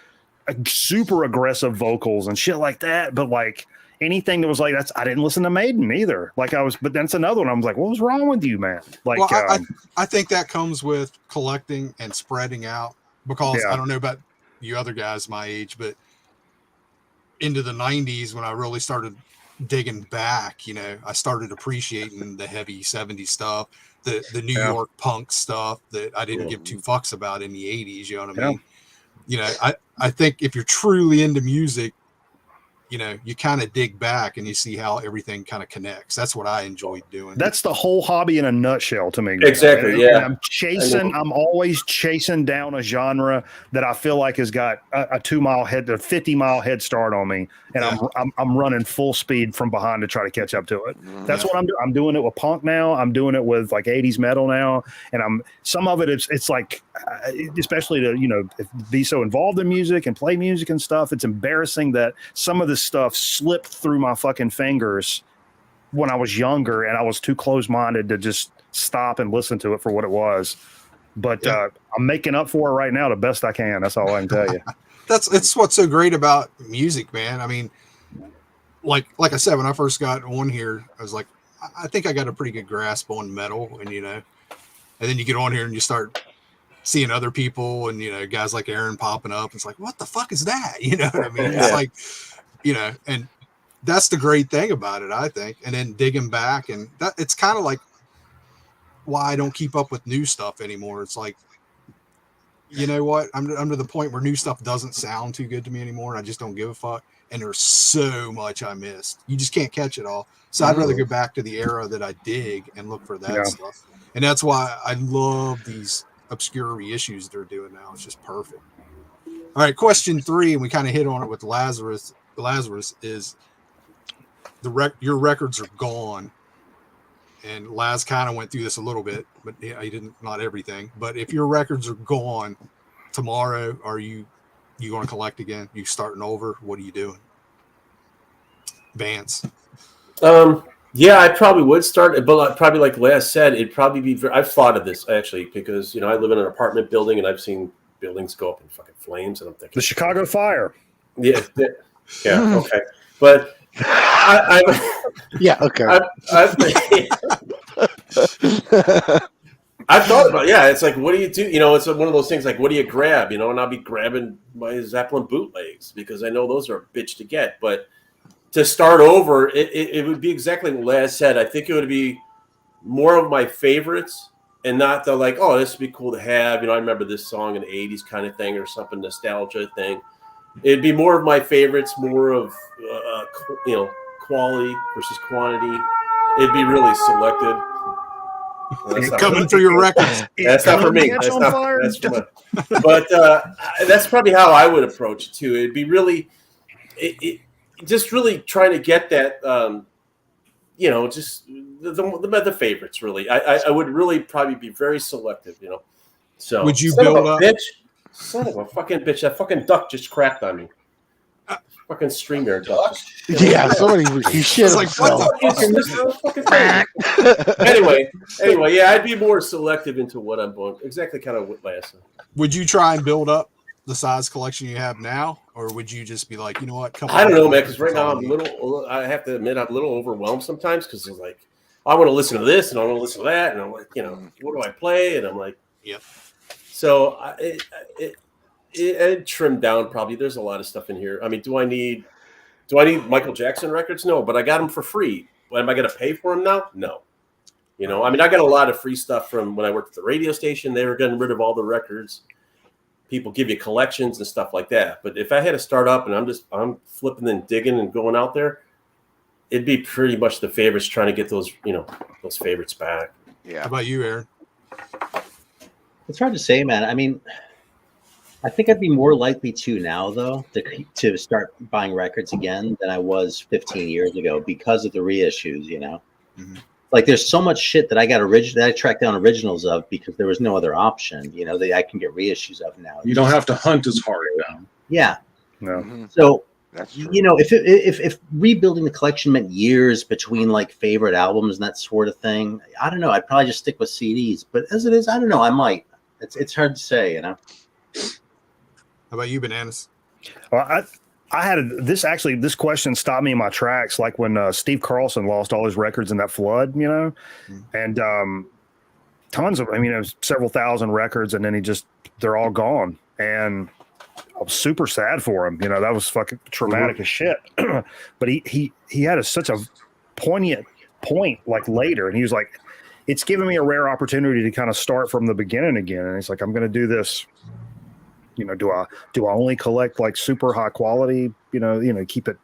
super aggressive vocals and shit like that. But like anything that was like, I didn't listen to Maiden either. Like but that's another one. I was like, what was wrong with you, man? Like, well, I think that comes with collecting and spreading out, because I don't know about you other guys my age, but into the 90s when I really started digging back, I started appreciating the heavy 70s stuff, the New York punk stuff that I didn't give two fucks about in the 80s. You know what I mean? I think if you're truly into music, you kind of dig back and you see how everything kind of connects. That's what I enjoyed doing. That's the whole hobby in a nutshell to me. Exactly. And I'm always chasing down a genre that I feel like has got a 50-mile head start on me. And I'm running full speed from behind to try to catch up to it. That's what I'm doing. I'm doing it with punk now. I'm doing it with like 80s metal now. And some of it, it's like, especially to, be so involved in music and play music and stuff. It's embarrassing that some of this stuff slipped through my fucking fingers when I was younger and I was too close-minded to just stop and listen to it for what it was. But I'm making up for it right now the best I can. That's all I can tell you. It's what's so great about music, man. I mean, like I said, when I first got on here, I was like, I think I got a pretty good grasp on metal, and then you get on here and you start seeing other people and, guys like Aaron popping up. It's like, what the fuck is that? You know what I mean? It's like, and that's the great thing about it, I think. And then digging back, and that it's kind of like why I don't keep up with new stuff anymore. It's like, you know what? I'm to the point where new stuff doesn't sound too good to me anymore. And I just don't give a fuck. And there's so much I missed. You just can't catch it all. So I'd rather go back to the era that I dig and look for that stuff. And that's why I love these obscure reissues they're doing now. It's just perfect. All right, question 3, and we kind of hit on it with Lazarus. Lazarus is your records are gone. And Laz kind of went through this a little bit, but he didn't, not everything. But if your records are gone tomorrow, are you going to collect again? You starting over? What are you doing? Vance. Yeah, I probably would start, but probably like Laz said, it'd probably be. I've thought of this actually because I live in an apartment building and I've seen buildings go up in fucking flames, and I'm thinking the Chicago fire. Yeah, okay, but yeah, okay. I've thought about it's like, what do you do? It's one of those things like, what do you grab? And I'll be grabbing my Zeppelin bootlegs because I know those are a bitch to get. But to start over, it would be exactly what Laz said. I think it would be more of my favorites and not the like, oh, this would be cool to have. I remember this song in the 80s kind of thing or something, nostalgia thing. It'd be more of my favorites, more of, quality versus quantity. It'd be really selective. Coming through your records. That's not for me. That's for my, but that's probably how I would approach it too. It'd be really, just really trying to get that, just the favorites. Really, I would really probably be very selective. So would you build up? Bitch, son of a fucking bitch! That fucking duck just cracked on me. Fucking StreamYard duck. Yeah, somebody he shit like, himself. Anyway, yeah, I'd be more selective into what I'm doing. Exactly, kind of what Laz said. Would you try and build up the size collection you have now, or would you just be like, you know what? I don't know, man. Because right now I have to admit, I'm a little overwhelmed sometimes because it's like I want to listen to this and I want to listen to that, and I'm like, what do I play? And I'm like, yep. So it trimmed down probably. There's a lot of stuff in here. I mean, do I need Michael Jackson records? No, but I got them for free. But am I going to pay for them now? No. I mean, I got a lot of free stuff from when I worked at the radio station. They were getting rid of all the records. People give you collections and stuff like that. But if I had to start up and I'm flipping and digging and going out there, it'd be pretty much the favorites trying to get those favorites back. Yeah. How about you, Aaron? It's hard to say, man. I mean, I think I'd be more likely to now, though, to start buying records again than I was 15 years ago because of the reissues. Mm-hmm. Like there's so much shit that I tracked down originals of because there was no other option. That I can get reissues of now. You don't have to hunt as hard now. Yeah. No. Mm-hmm. So that's true. if rebuilding the collection meant years between like favorite albums and that sort of thing, I don't know. I'd probably just stick with CDs. But as it is, I don't know. I might. It's hard to say. How about you, Bananas? Well, I had this question stopped me in my tracks, like when Steve Carlson lost all his records in that flood, and tons of, it was several thousand records, and then they're all gone, and I was super sad for him. That was fucking traumatic as shit. But he had such a poignant point like later, and he was like, it's given me a rare opportunity to kind of start from the beginning again, and it's like, I'm going to do this. Do I only collect like super high quality, keep it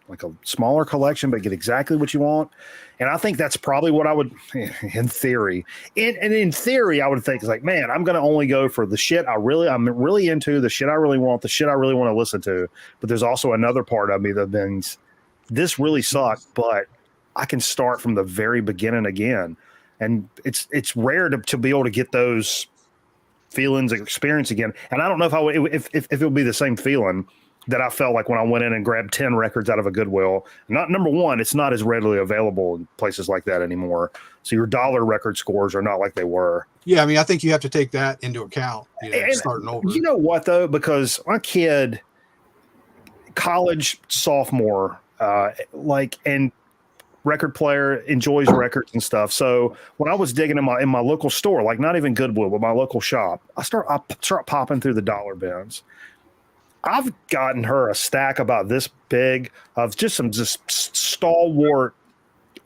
like a smaller collection, but get exactly what you want. And I think that's probably what I would, in theory. In theory, I would think is like, man, I'm going to only go for the shit I'm really into, the shit I really want, the shit I really want to listen to. But there's also another part of me that thinks this really sucked, but I can start from the very beginning again. And it's rare to be able to get those feelings experience again. And I don't know if if it would be the same feeling that I felt like when I went in and grabbed 10 records out of a Goodwill. Not number one, it's not as readily available in places like that anymore. So your dollar record scores are not like they were. Yeah, I think you have to take that into account, starting over. You know what though? Because my kid, college sophomore, and record player, enjoys records and stuff. So when I was digging in my local store, like not even Goodwill, but my local shop, I start popping through the dollar bins. I've gotten her a stack about this big of just some stalwart,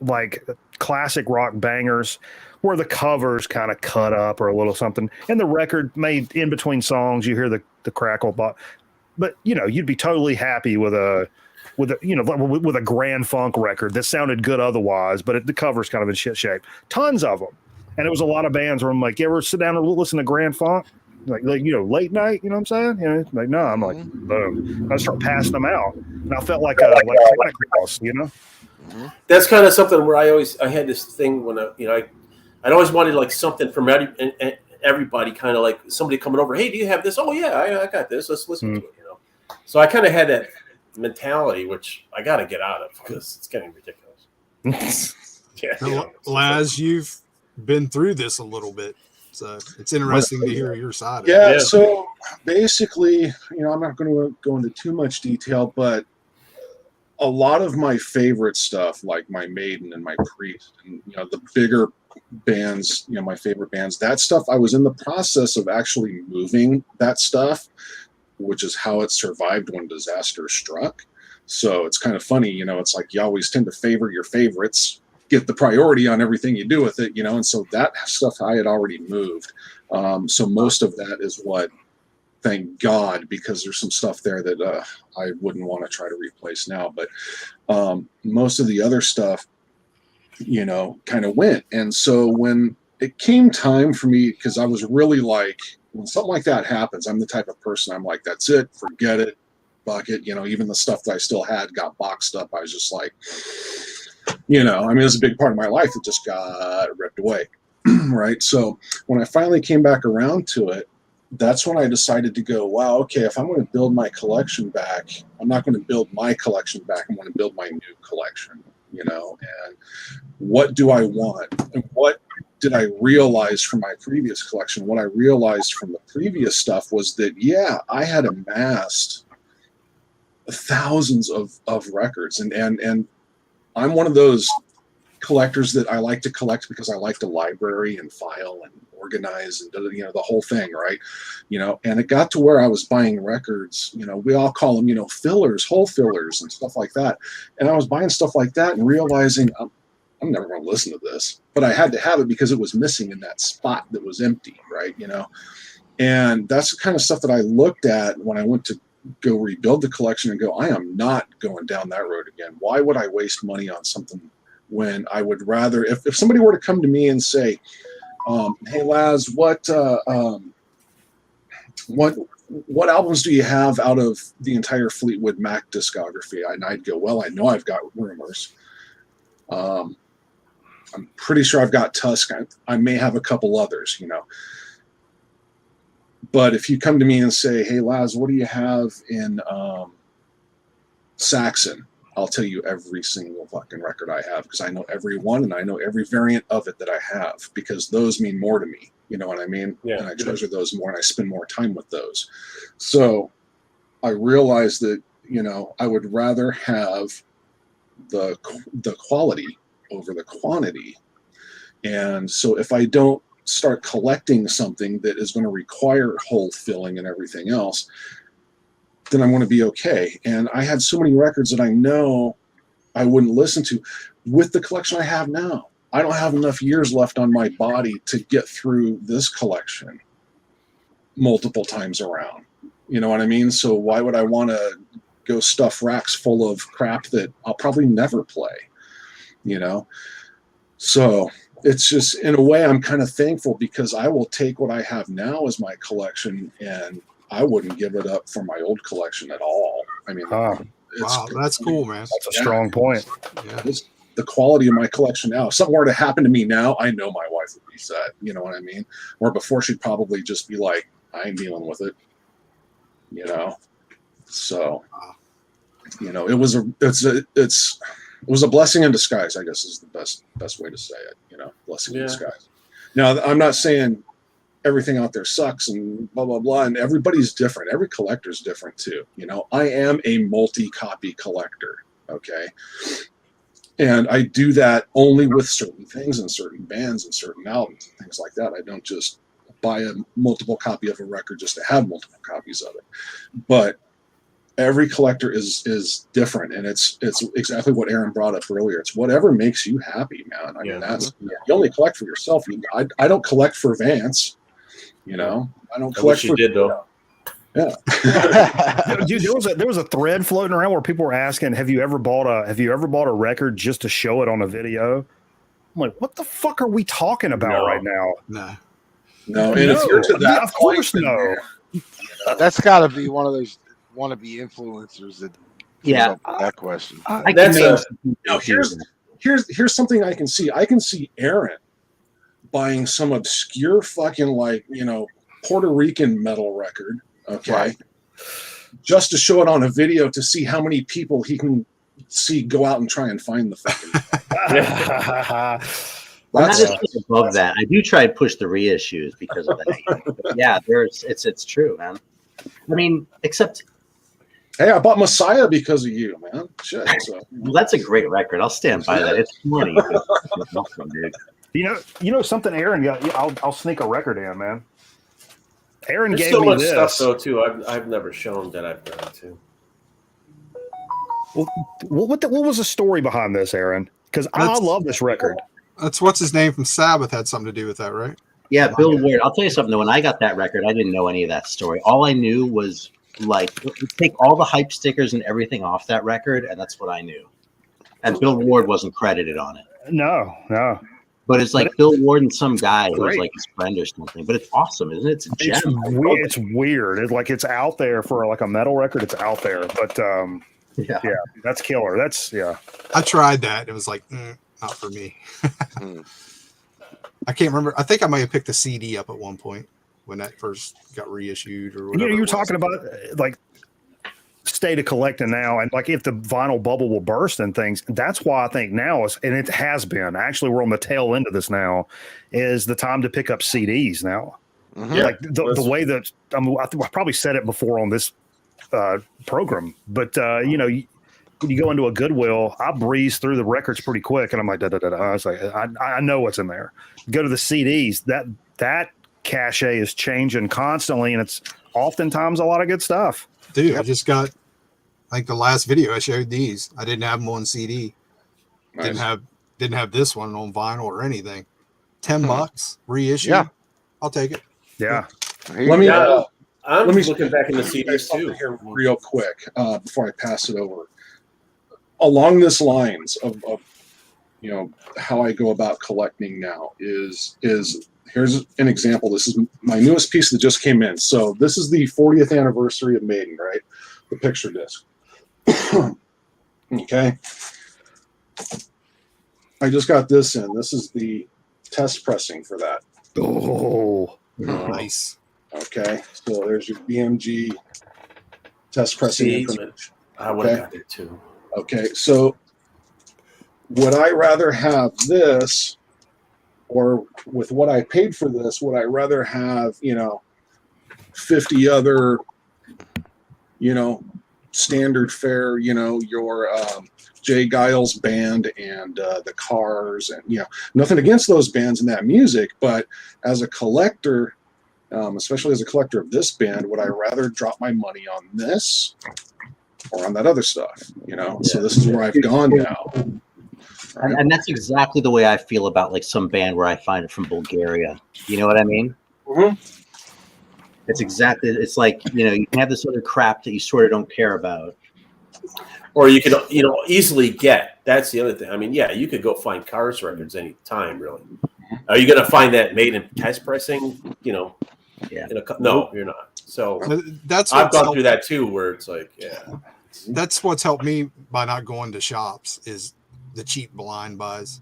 like classic rock bangers where the cover's kind of cut up or a little something, and the record made in between songs, you hear the crackle, but you know, you'd be totally happy with a Grand Funk record that sounded good otherwise, but the cover's kind of in shit shape. Tons of them, and it was a lot of bands where I'm like, you ever sit down and listen to Grand Funk? Like late night, you know what I'm saying? You know, like no, I'm like, boom. I start passing them out, and I felt like Santa Claus, you know. That's kind of something where I had this thing when I'd always wanted like something from everybody, kind of like somebody coming over. Hey, do you have this? Oh yeah, I got this. Let's listen to it. You know, so I kind of had that mentality, which I got to get out of because it's getting ridiculous. Laz, you've been through this a little bit, so it's interesting to hear your side of it. it. So basically, I'm not going to go into too much detail, but a lot of my favorite stuff, like my Maiden and my Priest, and the bigger bands, my favorite bands, that stuff, I was in the process of actually moving that stuff, which is how it survived when disaster struck. So it's kind of funny, it's like you always tend to favor your favorites, get the priority on everything you do with it, and so that stuff I had already moved. So most of that is what, thank God, because there's some stuff there that I wouldn't want to try to replace now. But most of the other stuff, kind of went. And so when it came time for me, because I was really like, when something like that happens, I'm the type of person, I'm like, that's it, forget it, fuck it. Even the stuff that I still had got boxed up. I was just like, it was a big part of my life that just got ripped away. Right. So when I finally came back around to it, that's when I decided to go, wow, okay, if I'm going to build my collection back, I'm not going to build my collection back. I'm going to build my new collection, and what do I want? And what did I realize from my previous collection? What I realized from the previous stuff was that, yeah, I had amassed thousands of records. And I'm one of those collectors that I like to collect because I like to library and file and organize and the whole thing, right? And it got to where I was buying records, we all call them, fillers, whole fillers and stuff like that. And I was buying stuff like that and realizing I'm never going to listen to this, but I had to have it because it was missing in that spot that was empty, right? And that's the kind of stuff that I looked at when I went to go rebuild the collection and go, I am not going down that road again. Why would I waste money on something when I would rather, if somebody were to come to me and say, hey Laz, what albums do you have out of the entire Fleetwood Mac discography? And I'd go, well, I know I've got Rumors. I'm pretty sure I've got Tusk. I may have a couple others, But if you come to me and say, hey Laz, what do you have in Saxon? I'll tell you every single fucking record I have because I know every one and I know every variant of it that I have because those mean more to me. You know what I mean? Yeah. And I treasure those more and I spend more time with those. So I realized that, I would rather have the quality over the quantity. And so if I don't start collecting something that is going to require hole filling and everything else, then I'm going to be okay. And I had so many records that I know I wouldn't listen to with the collection I have now. I don't have enough years left on my body to get through this collection multiple times around. You know what I mean? So why would I want to go stuff racks full of crap that I'll probably never play, So it's just, in a way, I'm kind of thankful because I will take what I have now as my collection and I wouldn't give it up for my old collection at all. I mean, wow, that's cool, man. That's a strong point. Yeah. It's the quality of my collection now. If something were to happen to me now, I know my wife would be sad. You know what I mean? Or before, she'd probably just be like, I ain't dealing with it. So, it was a blessing in disguise, I guess is the best way to say it. Blessing in disguise. Now, I'm not saying everything out there sucks and blah, blah, blah. And everybody's different. Every collector's different too. I am a multi-copy collector. Okay. And I do that only with certain things and certain bands and certain albums and things like that. I don't just buy a multiple copy of a record just to have multiple copies of it. But every collector is different, and it's exactly what Aaron brought up earlier. It's whatever makes you happy, man. I mean, that's you only collect for yourself. I don't collect for Vance, you know. I don't collect for. You did though. Yeah. Dude, there was a thread floating around where people were asking, have you ever bought a record just to show it on a video? I'm like, what the fuck are we talking about right now? No, and if you're to that of course no. That's got to be one of those wannabe influencers that comes up with that question. Here's something I can see. I can see Aaron buying some obscure fucking Puerto Rican metal record, okay, right, just to show it on a video to see how many people he can see go out and try and find the fucking. I'm not just above that. I do try to push the reissues because of that. But yeah, it's true, man. I mean, except. Hey, I bought Messiah because of you, man. Shit. So. Well, that's a great record. I'll stand by that. It's funny. You know something, Aaron? I'll sneak a record in, man. Aaron There's gave so me much this stuff though too. I've never shown that I've done it too. What was the story behind this, Aaron? Because I love this record. That's what's his name from Sabbath had something to do with that, right? Yeah, Bill Ward. I'll tell you something though. When I got that record, I didn't know any of that story. All I knew was take all the hype stickers and everything off that record, and that's what I knew. And Bill Ward wasn't credited on it. No. But it's like Bill Ward and some guy who's like his friend or something. But it's awesome, isn't it? It's a gem. It's weird. It's like it's out there for like a metal record. It's out there, but yeah, that's killer. I tried that. It was like not for me. I can't remember. I think I might have picked the CD up at one point when that first got reissued or whatever. You were talking about like state of collecting now, and like if the vinyl bubble will burst and things. That's why I think now and it has been. Actually, we're on the tail end of this now. Is the time to pick up CDs now? Mm-hmm. Like the way that I probably said it before on this program, but when you go into a Goodwill, I breeze through the records pretty quick, and I'm like, da da da. I was like, I know what's in there. Go to the CDs. That cachet is changing constantly, and it's oftentimes a lot of good stuff. Dude, I just got the last video I showed these. I didn't have them on CD. Nice. Didn't have this one on vinyl or anything. $10 reissue. Yeah, I'll take it. Yeah. Let me looking back in the CDs too here real quick before I pass it over. Along this lines of how I go about collecting now is here's an example. This is my newest piece that just came in. So this is the 40th anniversary of Maiden, right? The picture disc. Okay. I just got this in. This is the test pressing for that. Oh, nice. Okay. So there's your BMG test pressing information. I would have got there too. Okay. So would I rather have this, or with what I paid for this, would I rather have, 50 other, standard fare, your Jay Giles band and the Cars, and, nothing against those bands and that music, but as a collector, especially as a collector of this band, would I rather drop my money on this or on that other stuff, So this is where I've gone now. And that's exactly the way I feel about like some band where I find it from Bulgaria. You know what I mean? Mm-hmm. It's like, you can have this other crap that you sort of don't care about. Or you can, easily get. That's the other thing. I mean, yeah, you could go find Cars records any time, really. Are you going to find that made in test pressing? Yeah. No, you're not. So I've gone through that too, where it's like, yeah. That's what's helped me by not going to shops is the cheap blind buys.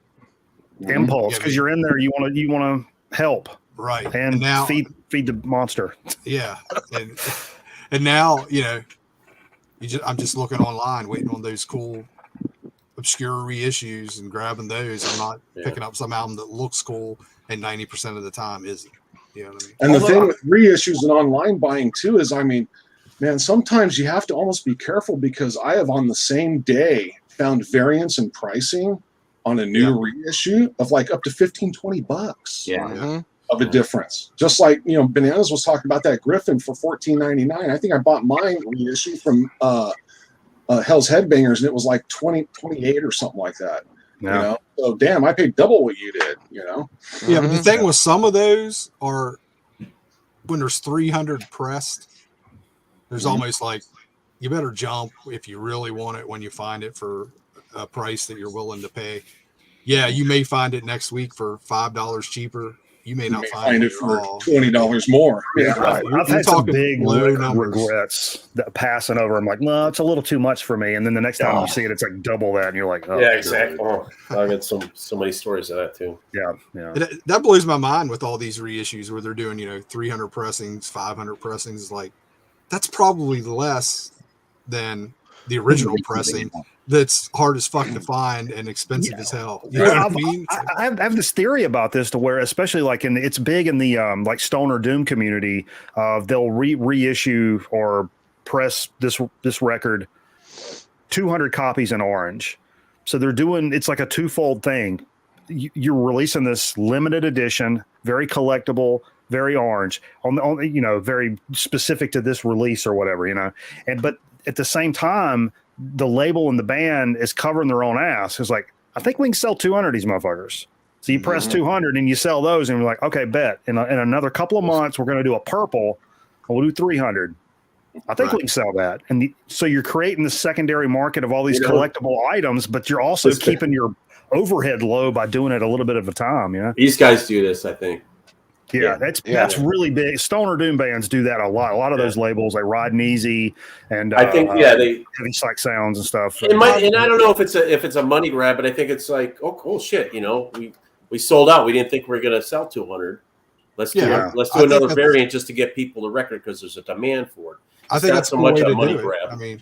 Impulse, because you're in there, you want to help, right? And now feed the monster. Yeah, and now I'm just looking online, waiting on those cool obscure reissues and grabbing those. I'm not picking up some album that looks cool and 90% of the time isn't. You know what I mean? And the thing with reissues and online buying too is, man, sometimes you have to almost be careful, because I have on the same day found variance in pricing on a new reissue of like up to $15-20 Yeah. of a difference. Just like, Bananas was talking about that Griffin for $14.99. I think I bought mine reissue from Hell's Headbangers, and it was like 28 or something like that. Yeah. So damn, I paid double what you did. Yeah, but the thing with some of those are when there's 300 pressed, there's almost like you better jump if you really want it when you find it for a price that you're willing to pay. Yeah, you may find it next week for $5 cheaper. You may not find it for at all. $20 more. Yeah, I've had some big low numbers. regrets that passing over. I'm like, no, it's a little too much for me. And then the next time you see it, it's like double that, and you're like, oh, yeah, exactly. Oh, I've had so many stories of that too. Yeah. That blows my mind with all these reissues where they're doing 300 pressings, 500 pressings. Like that's probably less than the original pressing. That's hard as fuck to find and expensive as hell. You know what I mean? I have this theory about this to where, especially like it's big in the like Stoner Doom community. They'll reissue or press this record 200 copies in orange. So they're doing, it's like a twofold thing. You're releasing this limited edition, very collectible, very orange, on very specific to this release or whatever, but at the same time, the label and the band is covering their own ass. It's like, I think we can sell 200 of these motherfuckers. So you press 200 and you sell those, and we're like, okay, bet. In another couple of months, we're going to do a purple, and we'll do 300. I think we can sell that. And so you're creating the secondary market of all these collectible items, but you're also keeping your overhead low by doing it a little bit at a time. Yeah. These guys do this, I think. Yeah, that's really big. Stoner Doom bands do that a lot. A lot of those labels, like Riding Easy, and I think they Heavy Psych Sounds and stuff. It might, and I don't know if it's a money grab, but I think it's like, oh shit, we sold out. We didn't think we were going to sell 200. Let's do another variant just to get people the record because there's a demand for it. I think that's so much a money do grab. I mean,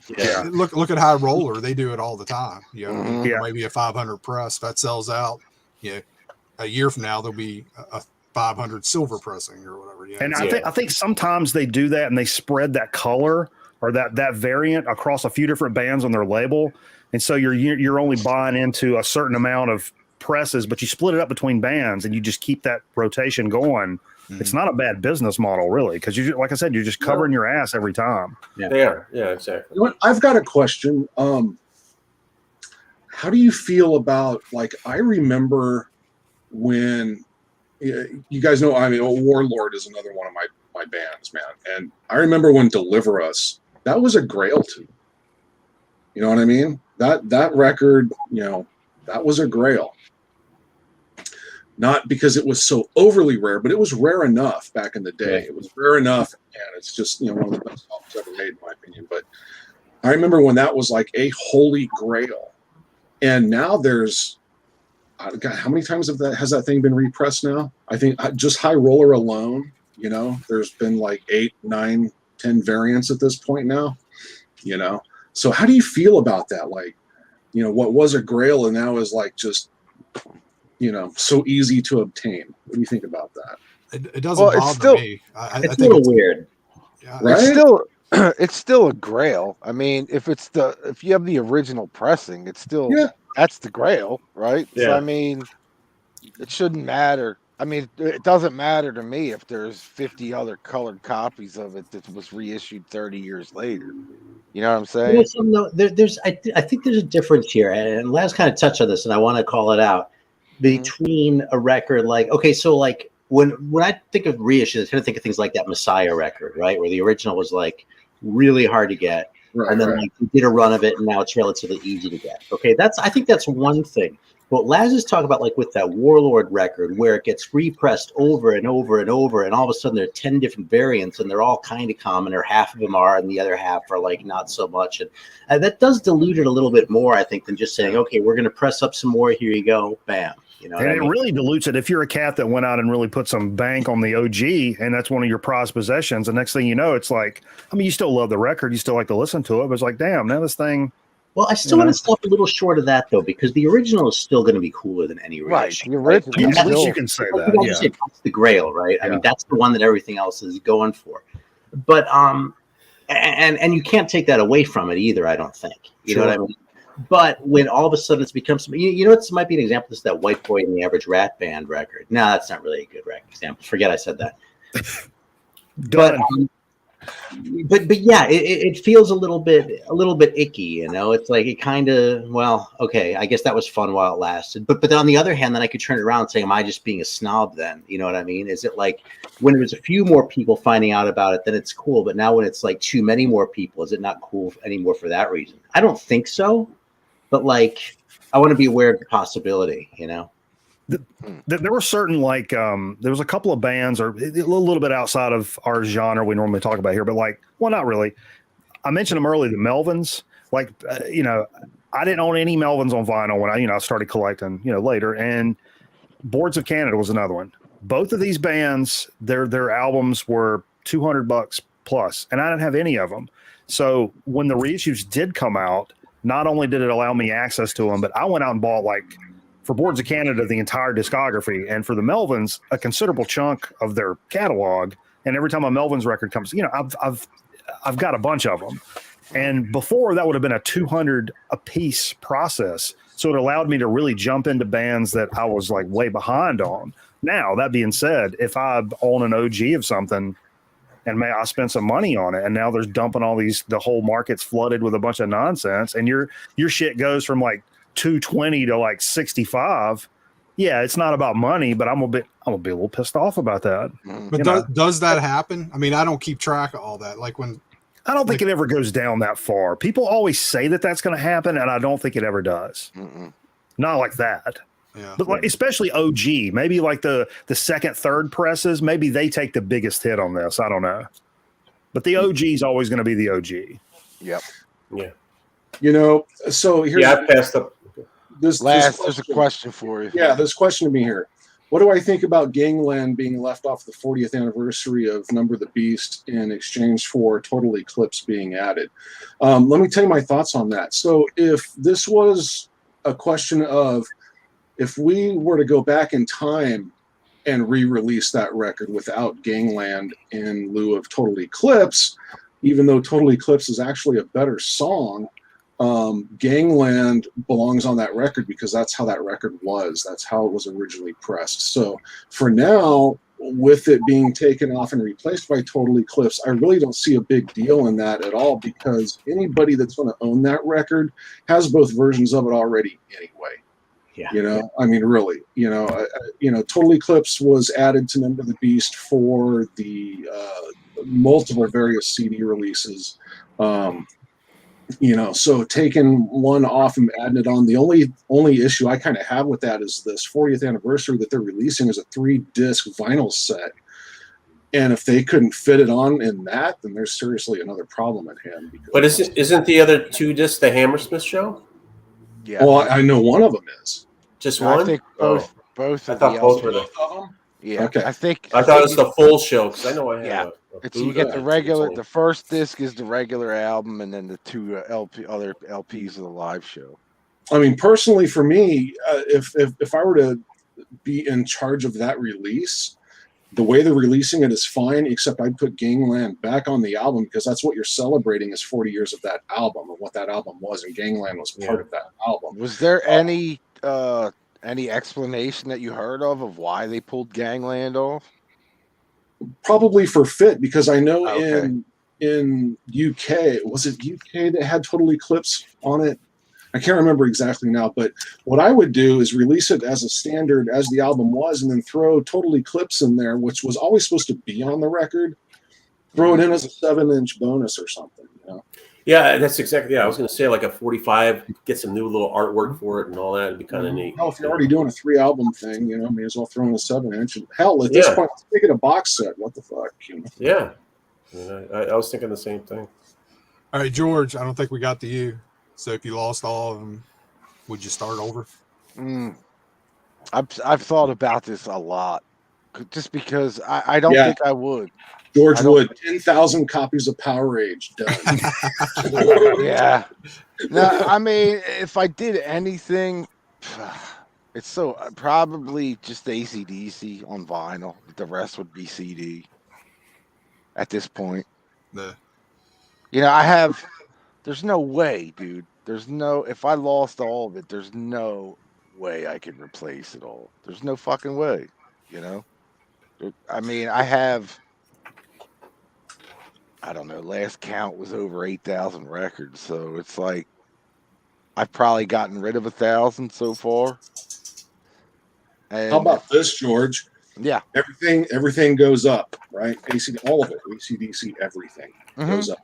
look at High Roller. They do it all the time. Maybe a 500 press that sells out. A year from now there'll be a 500 silver pressing or whatever. And I think sometimes they do that and they spread that color or that variant across a few different bands on their label, and so you're only buying into a certain amount of presses, but you split it up between bands and you just keep that rotation going. It's not a bad business model, really, because like I said, you're just covering your ass every time. Yeah, they are. Yeah, exactly. I've got a question. How do you feel about, like, I remember when you guys know, I mean, Warlord is another one of my bands, man. And I remember when Deliver Us, that was a grail to me. You know what I mean? That record, that was a grail. Not because it was so overly rare, but it was rare enough back in the day. It was rare enough, and it's just one of the best albums ever made, in my opinion. But I remember when that was like a holy grail, and now there's, God, how many times has that thing been repressed now? I think just High Roller alone, there's been like 8, 9, 10 variants at this point now. So how do you feel about that? Like, what was a grail and now is like just so easy to obtain. What do you think about that? It doesn't bother me. It's a little weird, right? It's still a grail. I mean, if you have the original pressing, it's still that's the grail, right? Yeah. So I mean, it shouldn't matter. I mean, it doesn't matter to me if there's 50 other colored copies of it that was reissued 30 years later. You know what I'm saying? I think there's a difference here, and Laz kind of touched on this, and I want to call it out. Between a record like, okay, so like when I think of reissues, I tend to think of things like that Messiah record, right, where the original was like really hard to get, and then like you did a run of it, and now it's relatively easy to get. Okay, I think that's one thing. But Laz is talking about, like, with that Warlord record, where it gets repressed over and over and over, and all of a sudden there are 10 different variants, and they're all kind of common, or half of them are, and the other half are like not so much, and that does dilute it a little bit more, I think, than just saying, okay, we're going to press up some more. Here you go, bam. And it really dilutes it if you're a cat that went out and really put some bank on the OG, and that's one of your prized possessions. The next thing you know, it's like, I mean, you still love the record, you still like to listen to it, but it's like, damn, now this thing. Well, I still want to stop a little short of that, though, because the original is still going to be cooler than any reissue. The original. At least you can say that. Yeah. That's the grail, right? I mean, that's the one that everything else is going for. But and you can't take that away from it either, I don't think. You know what I mean? But when all of a sudden it's become something, you know, it might be an example. This is that White Boy and the Average Rat Band record. No, that's not really a good example. Forget I said that. But but yeah, it feels a little bit icky, you know. It's like it kind of, well, okay, I guess that was fun while it lasted. But then on the other hand, then I could turn it around and say, am I just being a snob then? You know what I mean? Is it like when there's a few more people finding out about it, then it's cool. But now when it's like too many more people, is it not cool anymore for that reason? I don't think so. But like, I want to be aware of the possibility, you know. There were certain like there was a couple of bands or a little bit outside of our genre we normally talk about here, but like, well, not really. I mentioned them earlier, the Melvins. Like, you know, I didn't own any Melvins on vinyl when I started collecting, later. And Boards of Canada was another one. Both of these bands, their albums were $200 plus, and I didn't have any of them. So when the reissues did come out, not only did it allow me access to them, but I went out and bought, like, for Boards of Canada, the entire discography, and for the Melvins, a considerable chunk of their catalog. And every time a Melvins record comes, I've got a bunch of them. And before, that would have been a 200 a piece process. So it allowed me to really jump into bands that I was like way behind on. Now, that being said, if I own an OG of something and I spend some money on it, and now there's dumping the whole market's flooded with a bunch of nonsense, and your shit goes from like 220 to like 65. Yeah, it's not about money, but I'm gonna be a little pissed off about that. But does that happen? I mean, I don't keep track of all that. Like when I don't think it ever goes down that far. People always say that that's going to happen, and I don't think it ever does. Not like that. Yeah. But like, especially OG, maybe like the second, third presses, maybe they take the biggest hit on this. I don't know. But the OG is always going to be the OG. Yep. Yeah. So here's I passed up. there's a question for you. Yeah, there's a question to me here. What do I think about Gangland being left off the 40th anniversary of Number the Beast in exchange for Total Eclipse being added? Let me tell you my thoughts on that. So if this was a question of if we were to go back in time and re-release that record without Gangland in lieu of Total Eclipse, even though Total Eclipse is actually a better song, Gangland belongs on that record because that's how that record was. That's how it was originally pressed. So for now, with it being taken off and replaced by Total Eclipse, I really don't see a big deal in that at all, because anybody that's going to own that record has both versions of it already anyway. Yeah. I mean, really, Total Eclipse was added to Number the Beast for the multiple various CD releases. So taking one off and adding it on, the only issue I kind of have with that is this 40th anniversary that they're releasing is a 3-disc vinyl set. And if they couldn't fit it on in that, then there's seriously another problem at hand. But isn't the other 2 discs the Hammersmith show? Yeah. Well, I know one of them is. Just one? I think both. I thought both were Both of them? Yeah. Okay. I thought it was the full show, because I know I have you get the regular. The first disc is the regular album, and then the 2 other LPs of the live show. I mean, personally, for me, if I were to be in charge of that release, the way they're releasing it is fine, except I'd put Gangland back on the album, because that's what you're celebrating is 40 years of that album and what that album was, and Gangland was part of that album. Was there any explanation that you heard of why they pulled Gangland off? Probably for fit, because I know in UK, was it UK that had Total Eclipse on it? I can't remember exactly now, but what I would do is release it as a standard as the album was, and then throw Total Eclipse in there, which was always supposed to be on the record. Throw it in as a 7-inch bonus or something. Yeah, that's exactly. Yeah, I was going to say like a 45, get some new little artwork for it and all that. It'd be kind of neat. Well, if you're already doing a 3-album thing, may as well throw in a 7-inch. And hell, at this point, let's make it a box set. What the fuck? Yeah, I was thinking the same thing. All right, George, I don't think we got to you. So if you lost all of them, would you start over? I've thought about this a lot, just because I don't think I would. George Wood, 10,000 copies of Power Age done. Yeah. No, I mean, if I did anything, it's so probably just AC/DC on vinyl. The rest would be CD at this point. I have. There's no way, dude. There's no, if I lost all of it, there's no way I can replace it all. There's no fucking way, you know? I mean, I have, I don't know, last count was over 8,000 records. So it's like, I've probably gotten rid of 1,000 so far. How And about this, George? yeah. Everything goes up, right? All of it, ACDC, everything goes up.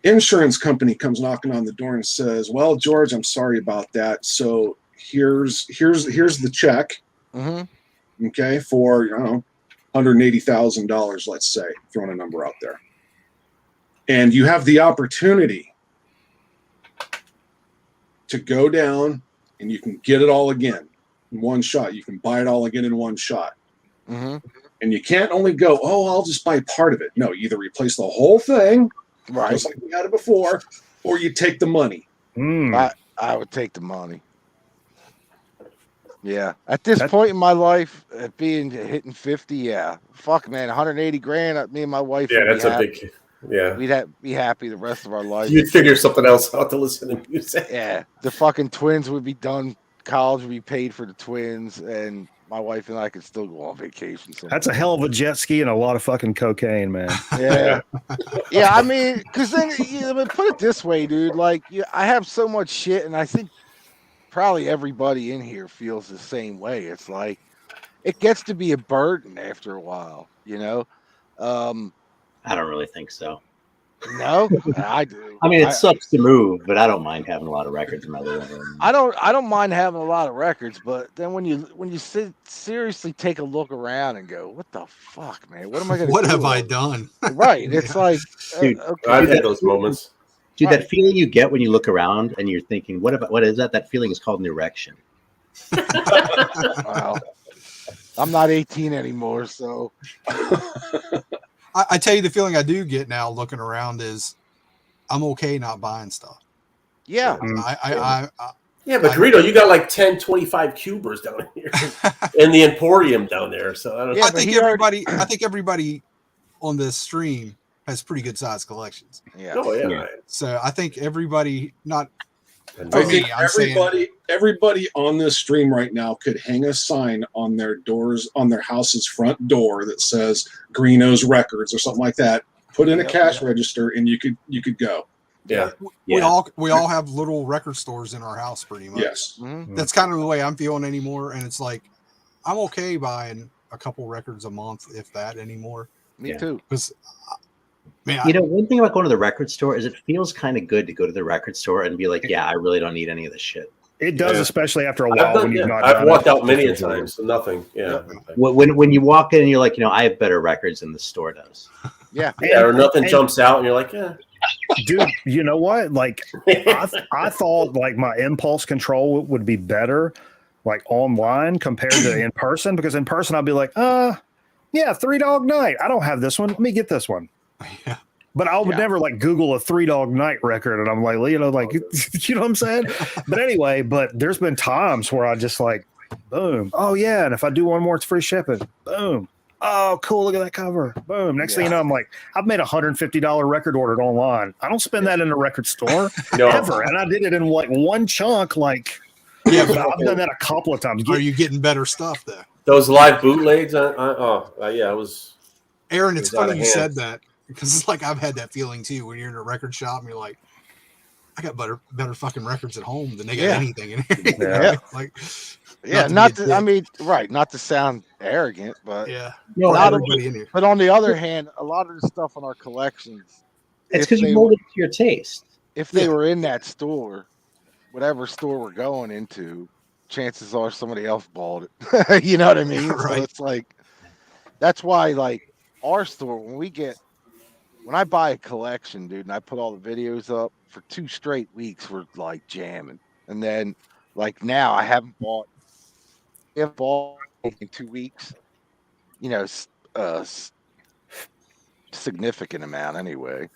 Insurance company comes knocking on the door and says, "Well, George, I'm sorry about that. So here's the check, okay, for $180,000, let's say, throwing a number out there, and you have the opportunity to go down and you can get it all again in one shot. You can buy it all again in one shot." And you can't only go, "Oh, I'll just buy part of it." No, you either replace the whole thing, right, just like we had it before, or you take the money. I would take the money. Yeah. At this point in my life, at being hitting 50, yeah. Fuck, man, 180 grand. Me and my wife. Yeah, would that's be a happy. big. Yeah. We'd be happy the rest of our life. You'd figure something else out to listen to music. Yeah. The fucking twins would be done. College would be paid for the twins, and my wife and I could still go on vacation somewhere. That's a hell of a jet ski and a lot of fucking cocaine, man. Yeah. Yeah, I mean, because then, put it this way, dude. Like, I have so much shit, and I think probably everybody in here feels the same way. It's like, it gets to be a burden after a while, you know? I don't really think so. No, I do. I mean, it sucks to move, but I don't mind having a lot of records in my living room. I don't mind having a lot of records, but then when you seriously take a look around and go, what the fuck, man? What am I gonna What do? have I done? Right. It's like, Dude, okay. I've had those moments. Dude, that feeling you get when you look around and you're thinking, what is that? That feeling is called an erection. Wow. I'm not 18 anymore, so I tell you, the feeling I do get now looking around is I'm okay not buying stuff. yeah. Yeah, but Dorito, you got like 10, 25 cubers down here in the Emporium down there. So I don't. Yeah, I think everybody on this stream has pretty good sized collections. Yeah. Oh yeah. Yeah. Right. So I think everybody, not I for think me, I'm saying everybody on this stream right now could hang a sign on their doors, on their house's front door that says Greeno's Records or something like that. Put in a cash register, and you could go. Yeah. we all have little record stores in our house pretty much. Yes. That's kind of the way I'm feeling anymore. And it's like, I'm okay buying a couple records a month, if that anymore. Me too. Because, man, one thing about going to the record store is it feels kind of good to go to the record store and be like, yeah, I really don't need any of this shit. It does, especially after a while when you've not done I've walked it. out many a times, so nothing. Yeah. When you walk in and you're like, I have better records than the store does. Yeah. Yeah, or nothing jumps out, and you're like, yeah. Dude, you know what? Like, I thought like my impulse control would be better, like online compared to in person, because in person I'd be like, yeah, Three Dog Night. I don't have this one. Let me get this one. Yeah. But I would never like Google a Three Dog Night record, and I'm like, you know what I'm saying? But anyway, there's been times where I just like, boom, oh yeah, and if I do one more, it's free shipping. Boom. Oh, cool! Look at that cover. Boom. Next thing you know, I'm like, I've made $150 record ordered online. I don't spend that in a record store ever, and I did it in like one chunk. Like, I've done that a couple of times. Are you getting better stuff though? Those live bootlegs. I was. Aaron, it's funny you said that, because it's like I've had that feeling too when you're in a record shop and you're like, I got better fucking records at home than they got anything in here. Yeah. Like, Not to sound arrogant, but no, not everybody in here. But on the other hand, a lot of the stuff in our collections, It's because you molded it to your taste. If they were in that store, whatever store we're going into, chances are somebody else bought it. You know what I mean? Right. So it's like, that's why, like, our store, when I buy a collection, dude, and I put all the videos up for 2 straight weeks, we're like jamming. And then, like, now I haven't bought in 2 weeks, significant amount anyway,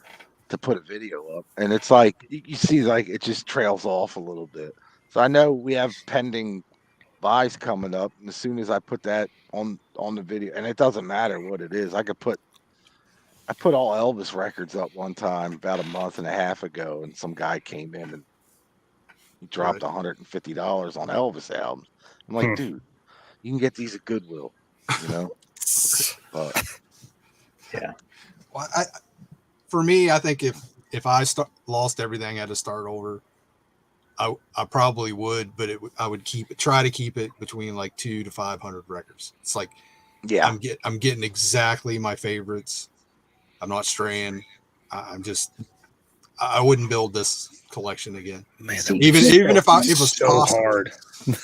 to put a video up. And it's like, you see, like, it just trails off a little bit. So I know we have pending buys coming up, and as soon as I put that on the video, and it doesn't matter what it is, I I put all Elvis records up one time about a month and a half ago, and some guy came in and he dropped $150 on Elvis albums. I'm like, dude, you can get these at Goodwill, you know. But Yeah. Well, for me, I think if I lost everything, I had to start over. I probably would, but I would try to keep it between like 200 to 500 records. It's like, yeah, I'm getting exactly my favorites. I'm not straying. I wouldn't build this collection again. Man, Even if it was so possible. hard.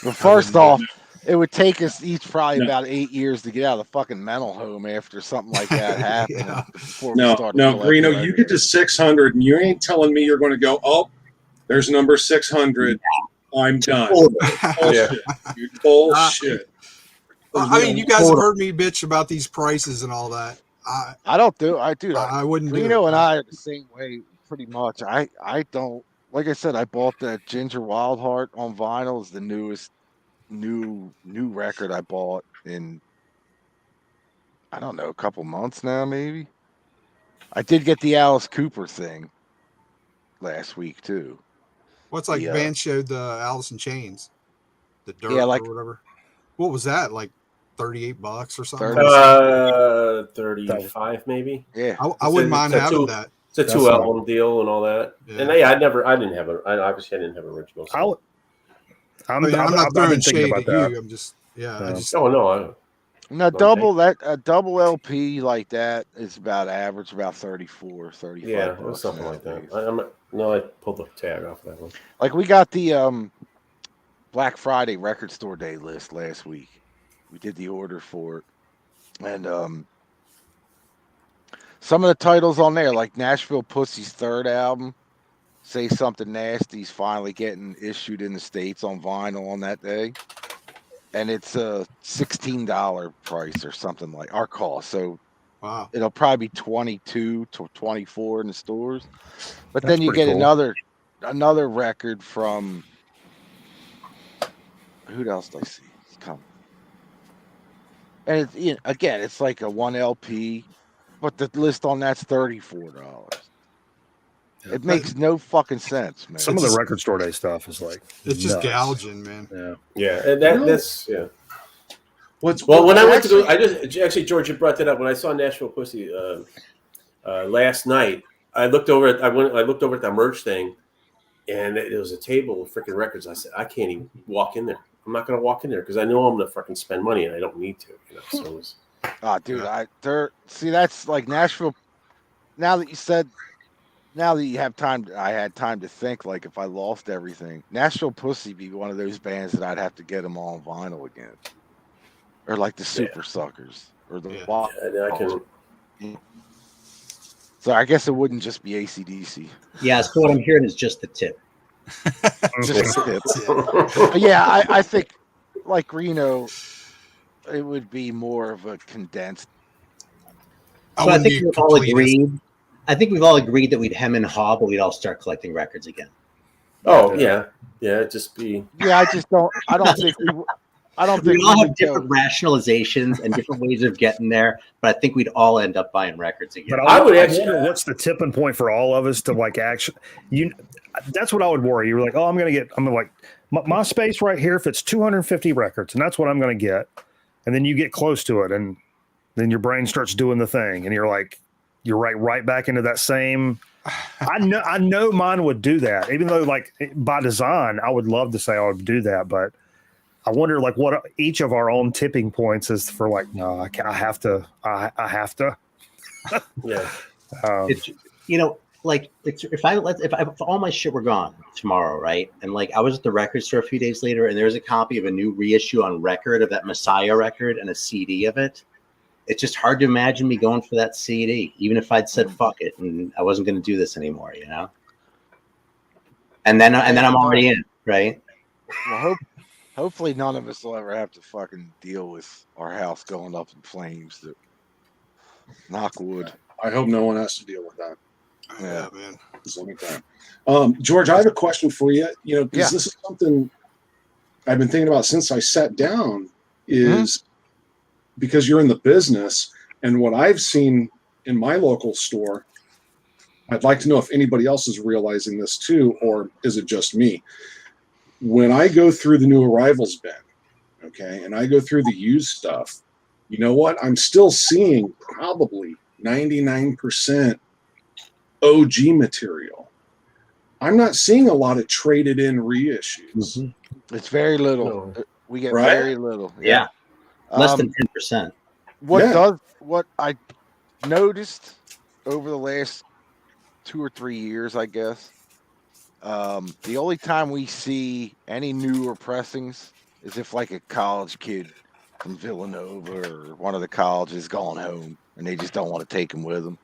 but first off, it would take us each probably about 8 years to get out of the fucking mental home after something like that happened. Yeah. Before we No, started no, collecting Greeno, you get to 600 and you ain't telling me you're going to go, oh, there's number 600. I'm done. Bullshit. You bullshit. I mean, you guys have heard me bitch about these prices and all that. I don't do. I do. I wouldn't do Greeno it. and I are the same way, pretty much. I don't. Like I said, I bought that Ginger Wildheart on vinyl. Is the newest new record I bought in, I don't know, a couple months now, maybe. I did get the Alice Cooper thing last week too. What's like the, Van showed the Alice in Chains, the dirt Yeah, like- or whatever. What was that? Like $38 or something? 35 maybe. Yeah, I wouldn't mind having that. It's a That's 2 album deal and all that. Yeah. And yeah, I didn't have obviously I didn't have originals. So. I'm not throwing been thinking shade about at that. you. I'm just Oh no, now Okay. a double LP like that is about average about 34, 35 yeah, it bucks was something like nowadays. that. I pulled the tag off that one. Like we got the Black Friday record store day list last week. We did the order for it, and some of the titles on there, like Nashville Pussy's third album, Say Something Nasty's finally getting issued in the States on vinyl on that day. And it's a $16 price or something like our cost. So wow. it'll probably be 22 to 24 in the stores. But That's then you pretty get cool. another record from who else did I see? It's coming. And it's, again, it's like a 1 LP, but the list on that's $34. It makes no fucking sense, man. Some of the record store day stuff is like It's just nuts. gouging, man. Yeah. Yeah, and that's yeah. What's When I went to go, I just actually George, you brought that up. When I saw Nashville Pussy last night, I looked over at the merch thing, and it was a table of freaking records. I said, I can't even walk in there. I'm not going to walk in there because I know I'm going to fucking spend money, and I don't need to. So it was, Dude, see, that's like Nashville. Now that you have time, I had time to think. Like, if I lost everything, Nashville Pussy be one of those bands that I'd have to get them on vinyl again, or like the Super Suckers or the. I can. So I guess it wouldn't just be AC/DC. Yeah, so what I'm hearing is just the tip. Just yeah, I think like Reno, it would be more of a condensed. So I think we've all agreed. I think we've all agreed that we'd hem and haw, but we'd all start collecting records again. Oh yeah, it'd just be. Yeah, I don't think we all have different rationalizations and different ways of getting there, but I think we'd all end up buying records again. But I wonder what's the tipping point for all of us to like actually. That's what I would worry. You're like, oh, I'm like my space right here fits 250 records, and that's what I'm going to get. And then you get close to it, and then your brain starts doing the thing, and you're like, you're right back into that same. I know mine would do that, even though like by design, I would love to say I would do that, but I wonder like what each of our own tipping points is for like, no, I have to. Yeah. It's, like if all my shit were gone tomorrow, right? And like I was at the record store a few days later, and there was a copy of a new reissue on record of that Messiah record and a CD of it. It's just hard to imagine me going for that CD, even if I'd said fuck it and I wasn't going to do this anymore, And then I'm already in, right? Well, hopefully none of us will ever have to fucking deal with our house going up in flames. Knock wood. I hope no one has to deal with that. Yeah, man. George, I have a question for you. Because this is something I've been thinking about since I sat down. Is because you're in the business, and what I've seen in my local store, I'd like to know if anybody else is realizing this too, or is it just me? When I go through the new arrivals bin, okay, and I go through the used stuff, you know what? I'm still seeing probably 99% OG material. I'm not seeing a lot of traded in reissues. Mm-hmm. It's very little. No. We get Right? very little. Yeah. Less than 10%. What I noticed over the last 2 or 3 years, I guess, the only time we see any newer pressings is if like a college kid from Villanova or one of the colleges gone home and they just don't want to take them with them.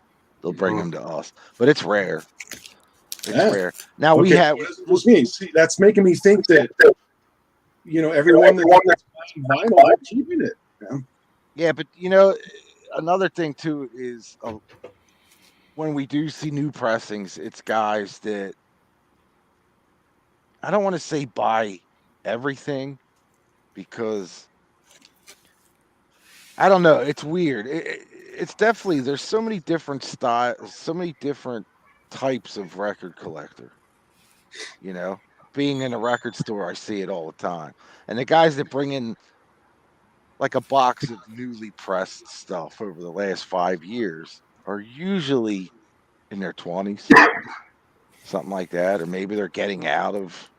They'll bring them to us, but it's rare. It's rare. Now we have. What does it just mean? See, that's making me think that everyone that's buying vinyl, they're keeping it. Yeah, but another thing too is when we do see new pressings, it's guys that I don't want to say buy everything because I don't know. It's weird. It's definitely there's so many different styles, so many different types of record collector. Being in a record store, I see it all the time. And the guys that bring in like a box of newly pressed stuff over the last 5 years are usually in their 20s, something like that, or maybe they're getting out of.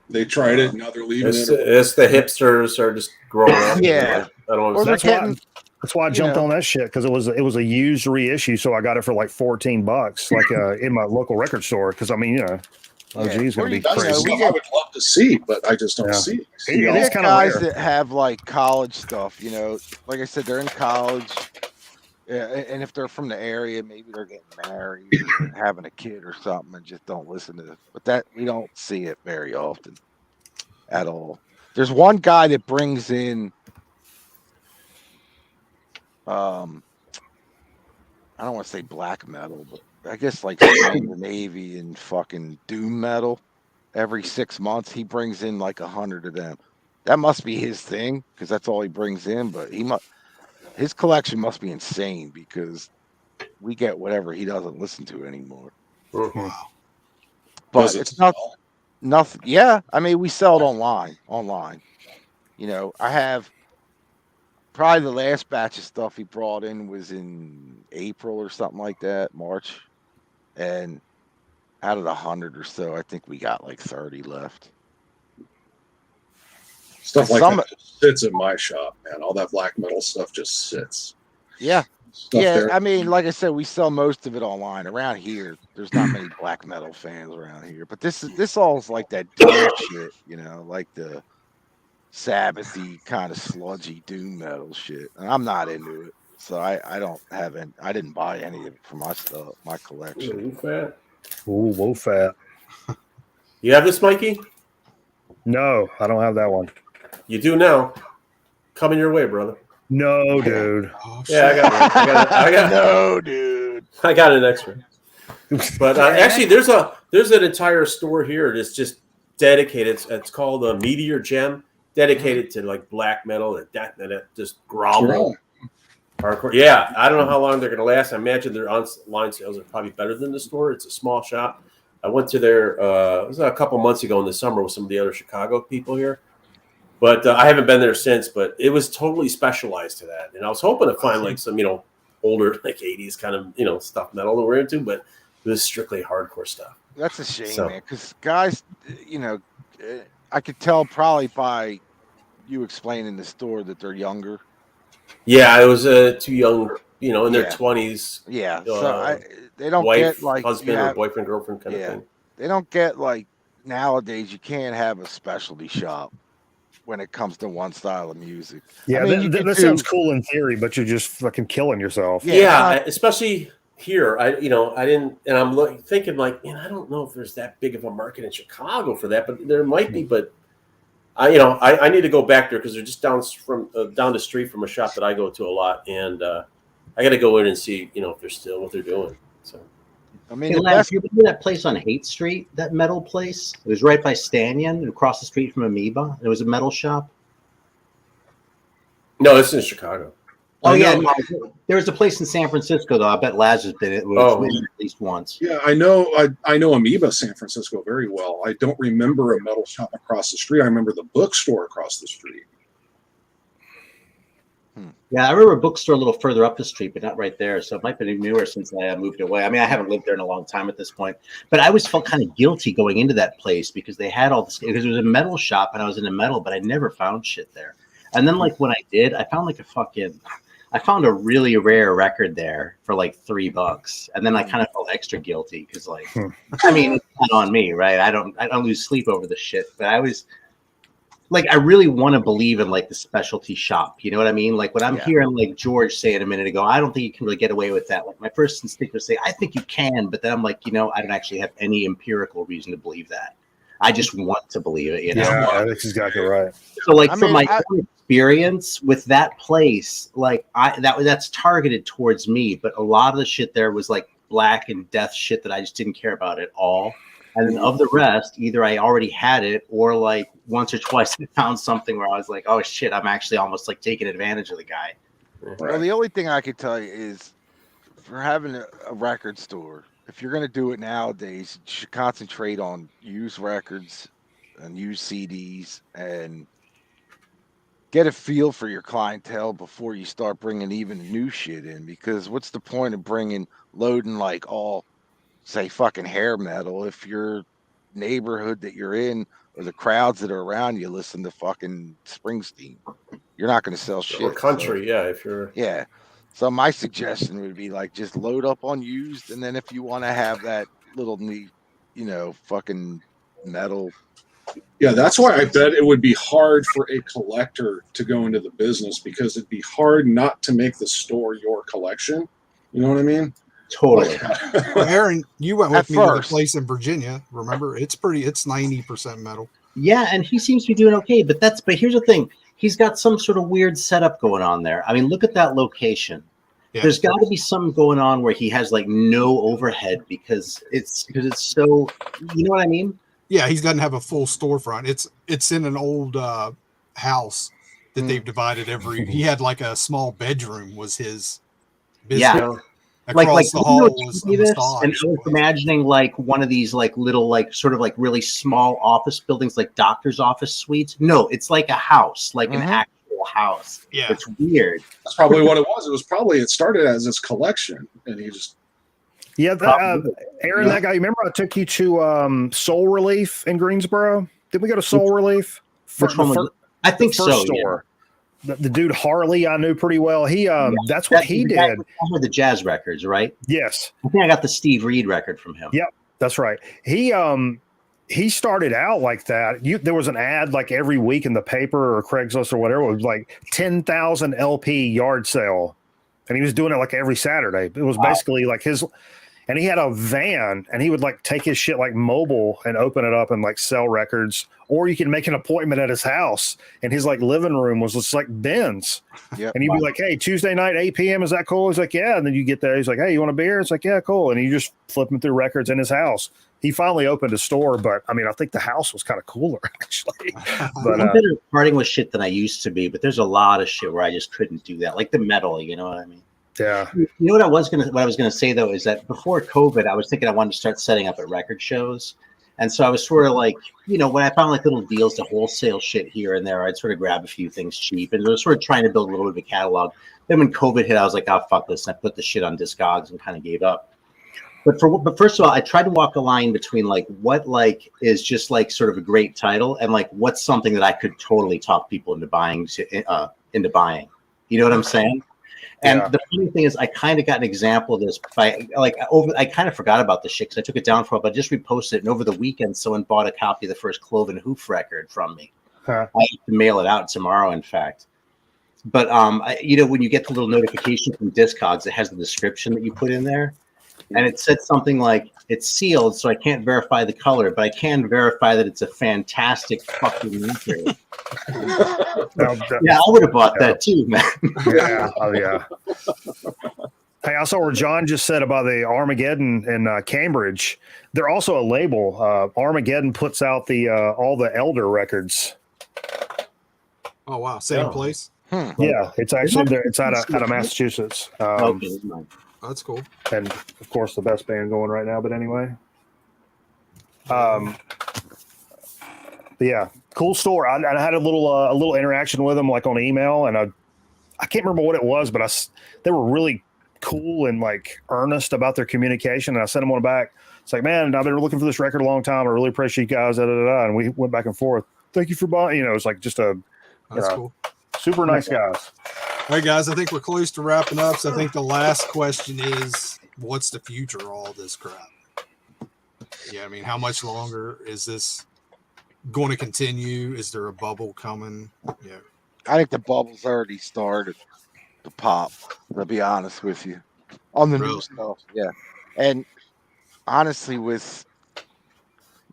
They tried it, now they're leaving it. It's the hipsters are just growing up. Yeah. I don't Or understand. That's why I jumped on that shit, because it was a used reissue, so I got it for like $14, like in my local record store. Because OG's gonna be crazy. I would love to see, but I just don't see it. There's guys that have like college stuff, like I said, they're in college. Yeah, and if they're from the area, maybe they're getting married or having a kid or something and just don't listen to it. But that we don't see it very often at all. There's one guy that brings in I don't want to say black metal, but I guess like Scandinavian fucking doom metal. Every 6 months he brings in like 100 of them. That must be his thing because that's all he brings in, but his collection must be insane because we get whatever he doesn't listen to anymore. Wow. But it's nothing. Yeah. I mean, we sell it online. I have probably the last batch of stuff he brought in was in April or something like that, March. And out of the 100 or so, I think we got like 30 left. Stuff like that just sits in my shop, man. All that black metal stuff just sits. Yeah. There. I mean, like I said, we sell most of it online. Around here, there's not many black metal fans around here. But this all is like that doom shit, like the Sabbathy kind of sludgy doom metal shit. And I'm not into it. So I didn't buy any of it for my stuff, my collection. Whoa, fat. You have this, Mikey? No, I don't have that one. You do now. Coming your way, brother. No, dude. Oh, yeah, I got no, dude. I got an extra. But actually, there's an entire store here that's just dedicated. It's called Meteor Gem, dedicated to like black metal and death metal, just growl. Hardcore. Yeah, I don't know how long they're going to last. I imagine their online sales are probably better than the store. It's a small shop. I went to there it was a couple months ago in the summer with some of the other Chicago people here. But I haven't been there since, but it was totally specialized to that. And I was hoping to find like some, older, like 80s kind of, stuff metal that we're into, but it was strictly hardcore stuff. That's a shame, man, because guys, I could tell probably by you explaining the store that they're younger. Yeah, I was too young, in their 20s. Yeah, so they don't wife, get like husband or boyfriend, girlfriend kind of thing. They don't get like nowadays. You can't have a specialty shop when it comes to one style of music. Yeah, I mean, that sounds cool in theory, but you're just fucking killing yourself. Yeah, especially here. I didn't, and I'm thinking like, man, I don't know if there's that big of a market in Chicago for that, but there might be. But I need to go back there because they're just down the street from a shop that I go to a lot, and I got to go in and see, if they're still what they're doing. So, I mean, you remember that place on Haight Street, that metal place? It was right by Stanyan, across the street from Amoeba. It was a metal shop. No, it's in Chicago. Oh yeah, no, there was a place in San Francisco though. I bet Laz has been at least once. Yeah, I know Amoeba San Francisco very well. I don't remember a metal shop across the street. I remember the bookstore across the street. Yeah, I remember a bookstore a little further up the street, but not right there. So it might be newer since I moved away. I mean, I haven't lived there in a long time at this point, but I always felt kind of guilty going into that place because they had all this, because it was a metal shop and I was into metal, but I never found shit there. And then like when I did, I found I found a really rare record there for like $3. And then I kind of felt extra guilty because like, I mean, it's not on me, right? I don't lose sleep over the shit, but I always, like, I really want to believe in like the specialty shop. You know what I mean? Like when I'm hearing like George say it a minute ago, I don't think you can really get away with that. Like my first instinct was say, I think you can, but then I'm like, I don't actually have any empirical reason to believe that. I just want to believe it. Yeah, that's exactly right. So like my experience with that place, like that's targeted towards me, but a lot of the shit there was like black and death shit that I just didn't care about at all. And then of the rest, either I already had it or like once or twice I found something where I was like, oh shit, I'm actually almost like taking advantage of the guy. Well, the only thing I could tell you is for having a record store, if you're going to do it nowadays, you should concentrate on used records and used CDs and get a feel for your clientele before you start bringing even new shit in. Because what's the point of loading like all, say, fucking hair metal if your neighborhood that you're in or the crowds that are around you listen to fucking Springsteen? You're not going to sell shit. Or country, if you're... Yeah. So my suggestion would be like just load up on used, and then if you want to have that little neat, fucking metal. Yeah, that's why I bet it would be hard for a collector to go into the business because it'd be hard not to make the store your collection. You know what I mean? Totally. Well, Aaron, you went with me to the first. place in Virginia. Remember, it's 90% metal. Yeah, and he seems to be doing okay. But here's the thing: he's got some sort of weird setup going on there. I mean, look at that location. Yeah. There's got to be something going on where he has like no overhead because it's so. You know what I mean? Yeah, he doesn't have a full storefront. It's in an old house that they've divided He had like a small bedroom was his business. Yeah. Across the hall was a massage. And I was imagining like one of these like little like sort of like really small office buildings like doctor's office suites. No, it's like a house, like an actual house. Yeah. It's weird. That's probably what it was. It started as his collection and he just... Yeah, Aaron, that guy, you remember I took you to Soul Relief in Greensboro? Did we go to Soul Relief? Which one was it? I think so, store. Yeah. The dude Harley I knew pretty well. That's what he did. With the jazz records, right? Yes. I think I got the Steve Reed record from him. Yep, that's right. He started out like that. There was an ad like every week in the paper or Craigslist or whatever. It was like 10,000 LP yard sale. And he was doing it like every Saturday. It was basically like and he had a van and he would like take his shit like mobile and open it up and like sell records. Or you can make an appointment at his house and his like living room was just like bins. Yep. And you'd be like, hey, Tuesday night, 8 p.m. Is that cool? He's like, yeah. And then you get there. He's like, hey, you want a beer? It's like, yeah, cool. And you just flip him through records in his house. He finally opened a store, but I mean, I think the house was kind of cooler actually. But I'm better at parting with shit than I used to be, but there's a lot of shit where I just couldn't do that. Like the metal, you know what I mean? Yeah. You know what I was gonna say though is that before COVID, I was thinking I wanted to start setting up at record shows, and so I was sort of like, when I found like little deals to wholesale shit here and there, I'd sort of grab a few things cheap, and I was sort of trying to build a little bit of a catalog. Then when COVID hit, I was like, oh fuck this, and I put the shit on Discogs and kind of gave up. But first of all, I tried to walk a line between like what like is just like sort of a great title and like what's something that I could totally talk people into buying. You know what I'm saying? And the funny thing is, I kind of got an example of this by I kind of forgot about the shit because I took it down for a while, but I just reposted it. And over the weekend, someone bought a copy of the first Cloven Hoof record from me. I have to mail it out tomorrow, in fact. But when you get the little notification from Discogs, it has the description that you put in there, and it said something like it's sealed, so I can't verify the color, but I can verify that it's a fantastic fucking record. Yeah, I would have bought that too, man. Yeah, yeah. Hey, I saw where John just said about the Armageddon in Cambridge. They're also a label. Armageddon puts out all the Elder records. Oh wow, same place. Yeah, it's actually there. It's out of Massachusetts. Okay, never mind. That's cool. And of course, the best band going right now. But anyway, but yeah, cool store. I had a little interaction with them, like on email, and I can't remember what it was, but they were really cool and like earnest about their communication. And I sent them one back. It's like, man, I've been looking for this record a long time. I really appreciate you guys. And we went back and forth. Thank you for buying. You know, it's like just That's cool. super nice guys. All right, guys, I think we're close to wrapping up. So I think the last question is, what's the future of all this crap? Yeah, I mean, how much longer is this going to continue? Is there a bubble coming? Yeah. I think the bubble's already started to pop, to be honest with you. On the new stuff, yeah. And honestly, with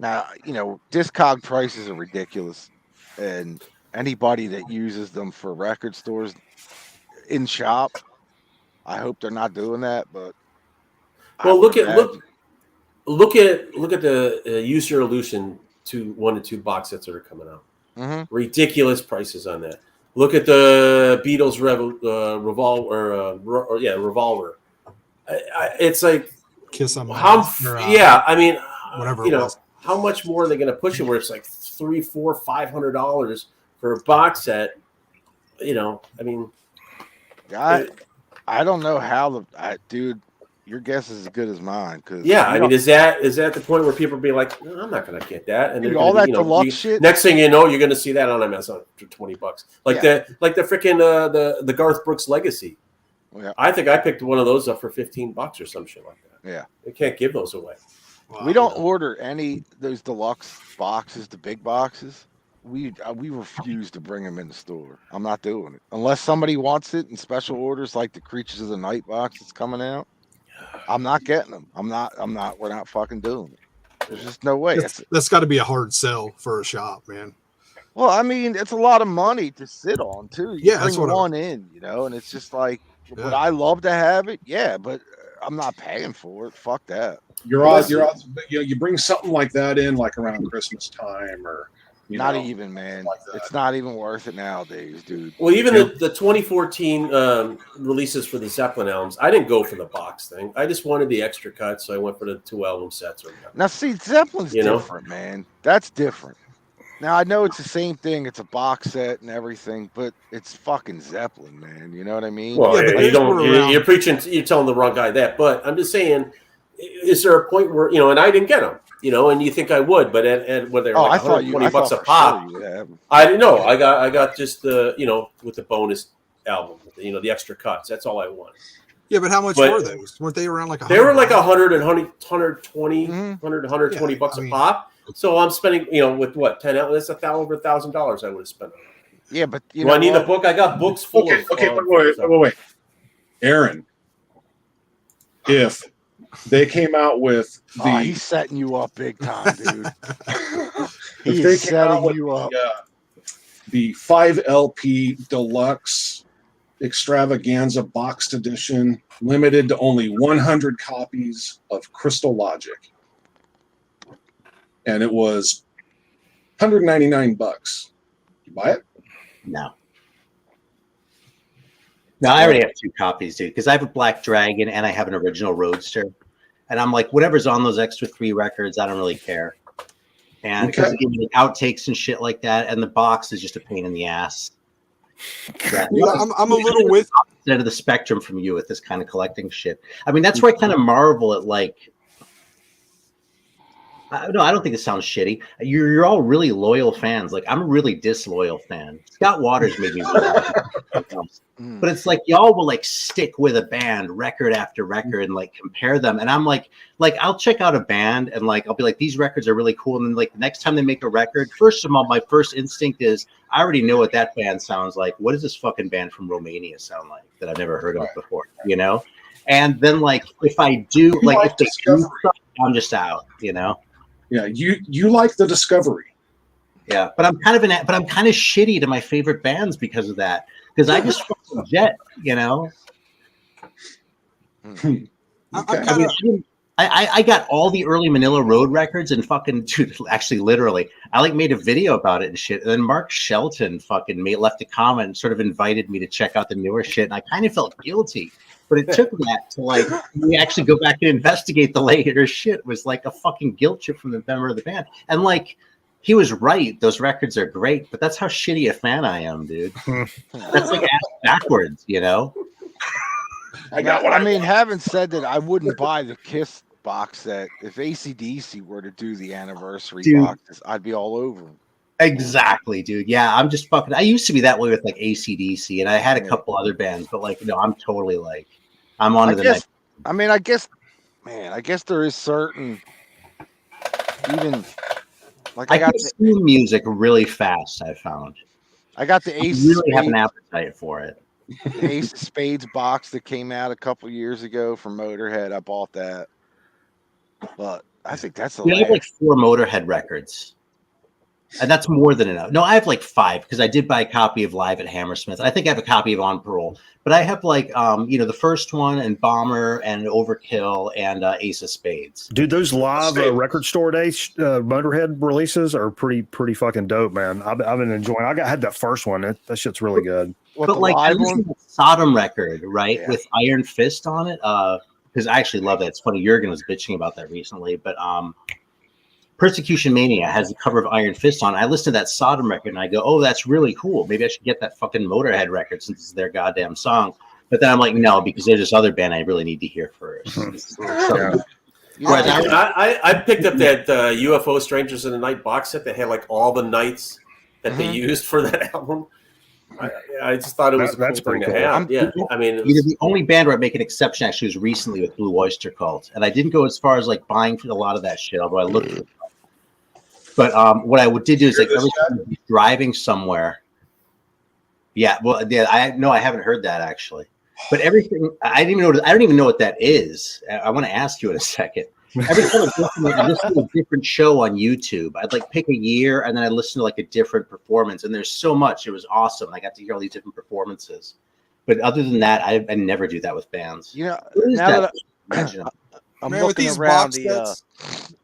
now, Discog prices are ridiculous. And anybody that uses them for record stores in shop, I hope they're not doing that. But Well, look at the Use Your Illusion 1 and 2 box sets that are coming out. Mm-hmm. Ridiculous prices on that. Look at the Beatles Revolver. It's like Kiss on yeah. I mean, whatever it was. how much more are they going to push it? Where it's like $300, $400, $500 for a box set. I mean, I don't know how dude. Your guess is as good as mine. Cause I mean, is that the point where people be like, no, I'm not going to get that, and dude, all that deluxe shit. Next thing you know, you're going to see that on Amazon for $20, like the freaking the Garth Brooks Legacy. Yeah. I think I picked one of those up for $15 or some shit like that. Yeah, they can't give those away. Wow. We don't order any those deluxe boxes, the big boxes. We refuse to bring them in the store. I'm not doing it unless somebody wants it in special orders, like the Creatures of the Night box that's coming out. I'm not getting them. I'm not. We're not fucking doing it. There's just no way. That's got to be a hard sell for a shop, man. Well, I mean, it's a lot of money to sit on too. You that's bring what one in, and it's just like, would I love to have it? Yeah, but I'm not paying for it. Fuck that. Your odds. You bring something like that in, like around Christmas time, or not even, man. Like it's not even worth it nowadays, dude. Well, even the 2014 releases for the Zeppelin albums, I didn't go for the box thing. I just wanted the extra cut, so I went for the 2 album sets. Or whatever. Now, see, Zeppelin's different, man. That's different. Now, I know it's the same thing. It's a box set and everything, but it's fucking Zeppelin, man. You know what I mean? Well, you're preaching, you're telling the wrong guy that. But I'm just saying, is there a point where, and I didn't get them, and you think I would, but at when they're like $120 a pop, I didn't know. I got just the, with the bonus album, the extra cuts. That's all I wanted. Yeah, but how much were those? Weren't they around like they were like 100 and 120, $120 a pop. So I'm spending, with what, 10 out? That's over $1,000 I would have spent. Yeah, but I need a book. I got books full of. Okay, wait, Aaron. If they came out with he's setting you up big time, dude. He's setting you up. The 5 LP deluxe extravaganza boxed edition, limited to only 100 copies of Crystal Logic. And it was $199. You buy it? No. No, I already have 2 copies, dude, because I have a Black Dragon and I have an original Roadster. And I'm like, whatever's on those extra 3 records, I don't really care. And because like outtakes and shit like that, and the box is just a pain in the ass. Yeah, I'm a little with end of the spectrum from you with this kind of collecting shit. I mean, that's where I kind of marvel at, like, no, I don't think it sounds shitty. You're all really loyal fans. Like, I'm a really disloyal fan. Scott Waters made me really but it's like y'all will like stick with a band record after record and like compare them. And I'm like I'll check out a band and like I'll be like, these records are really cool. And then like the next time they make a record, first of all, my first instinct is I already know what that band sounds like. What does this fucking band from Romania sound like that I've never heard of before? And then like if I do if the stuff, I'm just out, Yeah, you like the discovery. Yeah, but I'm kind of shitty to my favorite bands because of that. Because I just fucking Jet, I I got all the early Manila Road records and fucking, dude, actually, literally, I like made a video about it and shit. And then Mark Shelton fucking left a comment and sort of invited me to check out the newer shit. And I kind of felt guilty, but it took that to like we actually go back and investigate the later shit. It was like a fucking guilt trip from the member of the band. And like, he was right. Those records are great, but that's how shitty a fan I am, dude. That's like ass backwards, you know? I mean, having said that, I wouldn't buy the Kiss box set. If AC/DC were to do the anniversary boxes, I'd be all over them. Exactly, dude. Yeah, I'm just fucking. I used to be that way with like AC/DC, and I had a couple other bands, but like, no, I'm totally like, I'm on to the next. I mean, I guess there is certain, even like I consume music really fast. I found. I got the Ace. I really have an appetite for it. The Ace of Spades box that came out a couple years ago from Motorhead. I bought that. But I think that's the I have like 4 Motorhead records. And that's more than enough. No, I have like 5 because I did buy a copy of Live at Hammersmith. I think I have a copy of On Parole. But I have like the first one and Bomber and Overkill and Ace of Spades. Dude, those live record store days Motorhead releases are pretty fucking dope, man. I've been enjoying. I had that first one. That shit's really good. But like I listened to the Sodom record, right, with Iron Fist on it. Because I actually love that. It's funny. Jurgen was bitching about that recently, but Persecution Mania has a cover of Iron Fist on. I listened to that Sodom record and I go, oh, that's really cool. Maybe I should get that fucking Motorhead record since it's their goddamn song. But then I'm like, no, because there's this other band I really need to hear first. I picked up that UFO Strangers in the Night box set that had like all the nights that they used for that album. I just thought it was that's cool pretty thing cool. to have. Yeah, I mean, the only band where I make an exception actually was recently with Blue Oyster Cult, and I didn't go as far as like buying a lot of that shit, although I looked for it. But what I did do is like every time I was driving somewhere. Yeah, well, yeah, I haven't heard that actually. But everything I don't even know what that is. I want to ask you in a second. Every time I listen to a different show on YouTube, I'd like pick a year and then I listen to like a different performance. And there's so much. It was awesome. I got to hear all these different performances. But other than that, I never do that with bands. You know, now that I'm Man, looking around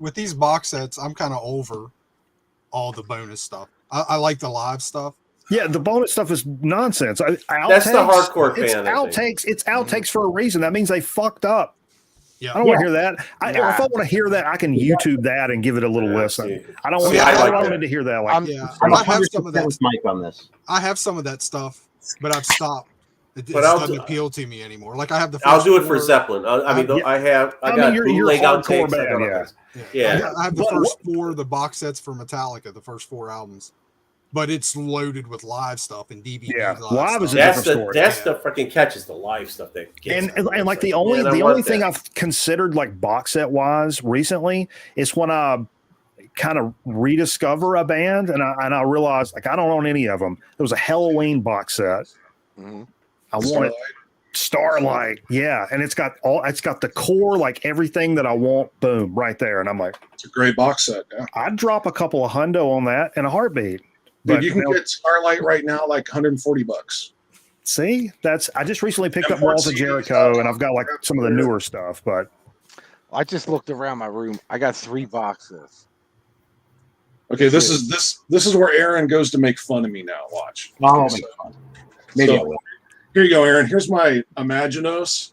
with these box sets, I'm kind of over all the bonus stuff. I like the live stuff. Yeah, the bonus stuff is nonsense. That's the hardcore fan. It's outtakes for a reason. That means they fucked up. Yeah. I don't want to hear that. If I want to hear that, I can YouTube that and give it a little listen. I don't want to hear that. I'm I have some of that with Mike on this. I have some of that stuff, but I've stopped. It doesn't appeal to me anymore. Like I have the. I'll do it for Zeppelin. I got bootleg outtakes. Yeah. I have the first 4 of the box sets for Metallica, the first 4 albums. But it's loaded with live stuff and DVD. Yeah, live is a that's different story. That's the freaking catch is the live stuff that gets and like the only thing I've considered like box set wise recently is when I kind of rediscover a band and I realize like I don't own any of them. There was a Halloween box set. Mm-hmm. I wanted Starlight, yeah, and it's got the core, like everything that I want. Boom, right there, and I'm like, it's a great box set. Yeah. I'd drop a couple of hundo on that in a heartbeat. Dude, you can get Starlight right now, like $140. See, I just recently picked up Walls of Jericho, and I've got like some of the newer stuff. But I just looked around my room. I got 3 boxes. Okay, this is where Aaron goes to make fun of me now. Watch. I'll make fun. Maybe I will. Here you go, Aaron. Here's my Imaginos.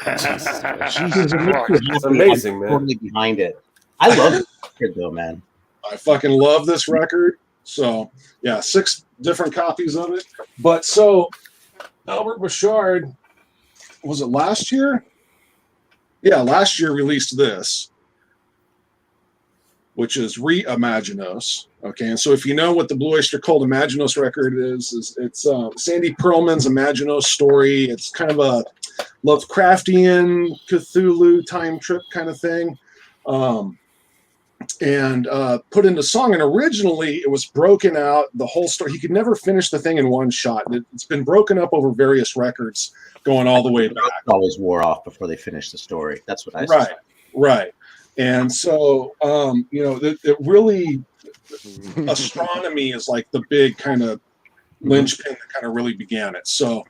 It's amazing, man. Totally behind it. I love this record, though, man. I fucking love this record. So, yeah, 6 different copies of it. But so, Albert Bouchard, was it last year? Yeah, last year released this, which is Reimaginos. Okay, and so if you know what the Blue Oyster Cult Imaginos record is it's Sandy Pearlman's Imaginos story. It's kind of a Lovecraftian Cthulhu time trip kind of thing. And put into song. And originally it was broken out, the whole story. He could never finish the thing in one shot. It's been broken up over various records going all the way back. It always wore off before they finished the story. That's what I said. Right. And so, it really, astronomy is like the big kind of linchpin that kind of really began it. So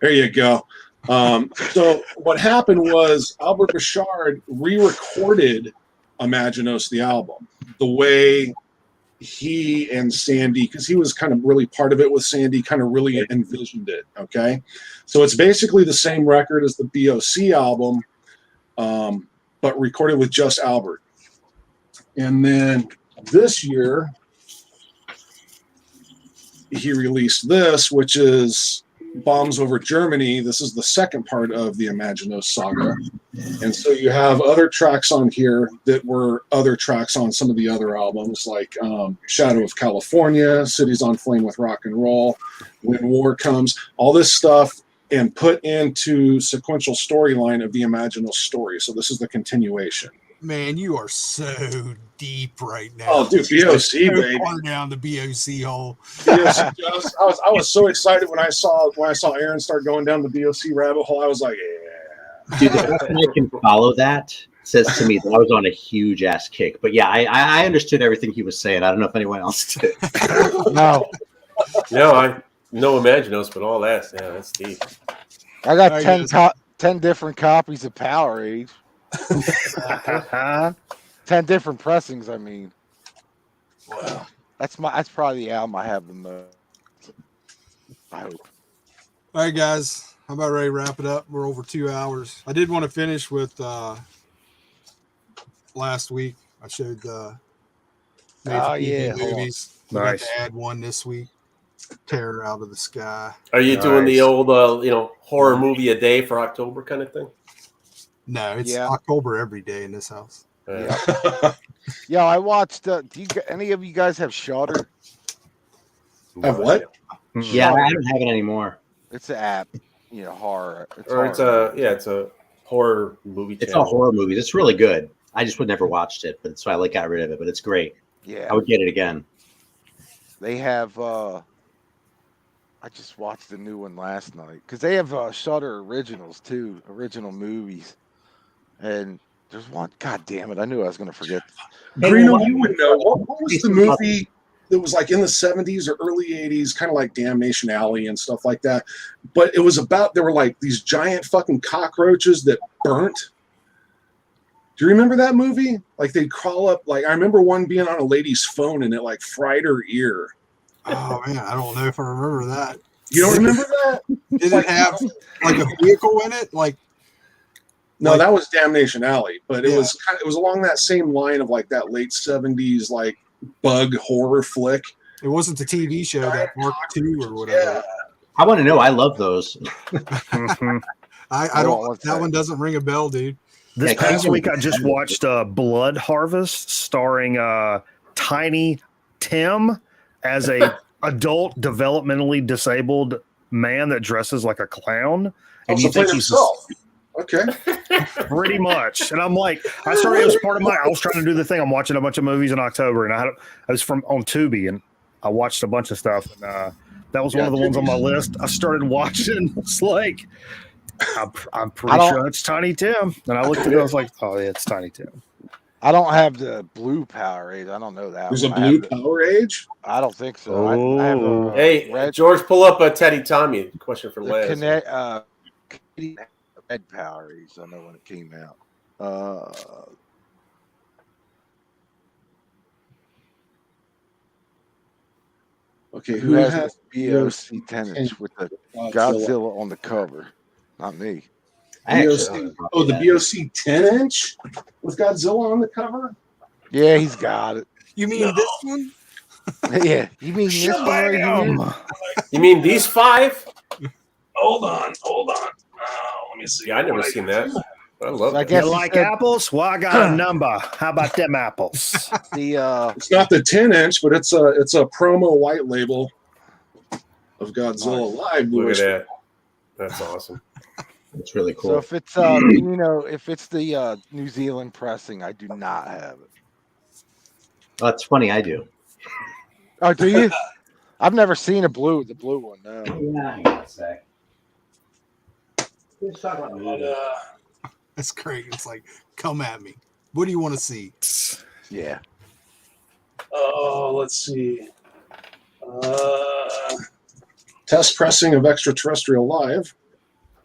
there you go. So what happened was Albert Bouchard re-recorded Imaginos the album the way he and Sandy, because he was kind of really part of it with Sandy, kind of really envisioned it. Okay, so it's basically the same record as the BOC album, but recorded with just Albert. And then this year he released this, which is Bombs Over Germany. This is the second part of the Imaginos saga. And so you have other tracks on here that were other tracks on some of the other albums, like Shadow of California, Cities on Flame with Rock and Roll, When War Comes, all this stuff, and put into sequential storyline of the Imaginos story. So this is the continuation. Man, you are so deep right now. Oh, dude, BOC, so baby. far down the BOC hole. BOC, I was so excited when I saw Aaron start going down the BOC rabbit hole. I was like, yeah. Dude, the person I can follow that says to me that I was on a huge ass kick. But yeah, I understood everything he was saying. I don't know if anyone else did. No, I know Imaginos, but all that, yeah, that's deep. I got Right, 10 different copies of Powerade. 10 different pressings. I mean, Wow. that's probably the album I have the most. I hope. All right, guys. I'm about ready to wrap it up. We're over 2 hours. I did want to finish with last week. I showed Yeah, hold on. movies. I got Nice. to add one this week. Terror Out of the Sky. Are you doing the Nice. old, horror movie a day for October kind of thing? No, it's Yeah. October every day in this house. Yeah. Yeah, I watched. Do any of you guys have Shudder? Have what? Yeah, I don't have it anymore. It's an app. Horror. It's a horror movie It's channel. all horror movies. It's really good. I just would never watched it, but so I got rid of it. But it's great. Yeah. I would get it again. They have. I just watched the new one last night because they have Shudder originals too, original movies, and there's one. God damn it! I knew I was going to forget. Greeno, you would know. What was the movie that was like in the 70s or early 80s, kind of like Damnation Alley and stuff like that? But it was about, there were like these giant fucking cockroaches that burnt. Do you remember that movie? Like they'd crawl up, like I remember one being on a lady's phone and it like fried her ear. Oh man, I don't know if I remember that. You don't remember that? Did it have like a vehicle in it? Like No, Like- that was Damnation Alley, but it Yeah. was it was along that same line of like that late 70s like bug horror flick. it wasn't the TV show that Mark II or whatever. Yeah. I want to know. I love those. Mhm. I Hold on don't. one That second. one doesn't ring a bell, dude. This Yeah, past Kevin- week, I just watched Blood Harvest, starring Tiny Tim as a adult, developmentally disabled man that dresses like a clown, and Also you think played he's himself. Okay. pretty much. And I'm like, I started. It was part of my. I was trying to do the thing. I'm watching a bunch of movies in October, and I was from on Tubi, and I watched a bunch of stuff, and that was one of the ones on my list. I started watching. It's like. I'm pretty sure it's Tiny Tim. And I looked at it, I was like, oh, yeah, it's Tiny Tim. I don't have the blue Powerade. I don't know that. There's a one. blue Power Age. I don't think so. I have Oh. a Hey, red. George, pull up a Teddy Tommy question from The last. Canadian red Powerades. I know when it came out. Okay, Who has the BOC 10 inch with the Godzilla? Godzilla on the cover? Not me. I actually BOC don't know oh, the that. BOC 10 inch with Godzilla on the cover? Yeah, he's got it. You mean this one? Yeah, you mean this one right here? You mean these five? Hold on. Let me see. Yeah, I never seen that. I love I it. guess You he like said apples? Well, I got a number. How about them apples? the It's not the 10 inch, but it's a promo white label of Godzilla Live. Look which- at that. That's awesome. It's really so cool. if it's if it's the New Zealand pressing, I do not have it. Oh, it's funny. I do. Oh, do you? I've never seen the blue one. No. Yeah, hang on a sec. Let's talk about movies. That's great. It's like, come at me. What do you want to see? Yeah. Oh, let's see. Test pressing of Extraterrestrial Live.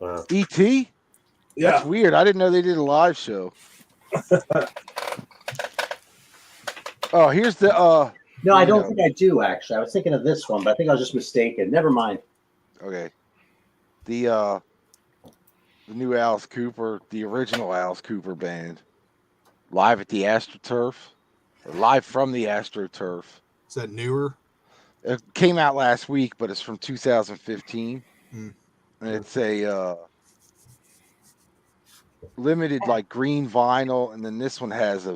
Wow. E.T.? Yeah. That's weird. I didn't know they did a live show. Oh, here's the No, I don't know. think I do actually. I was thinking of this one, but I think I was just mistaken. Never mind. Okay. The new Alice Cooper, the original Alice Cooper band, live at the AstroTurf, or live from the AstroTurf. Is that newer? It came out last week, but it's from 2015, Mm. and it's a limited like green vinyl, and then this one has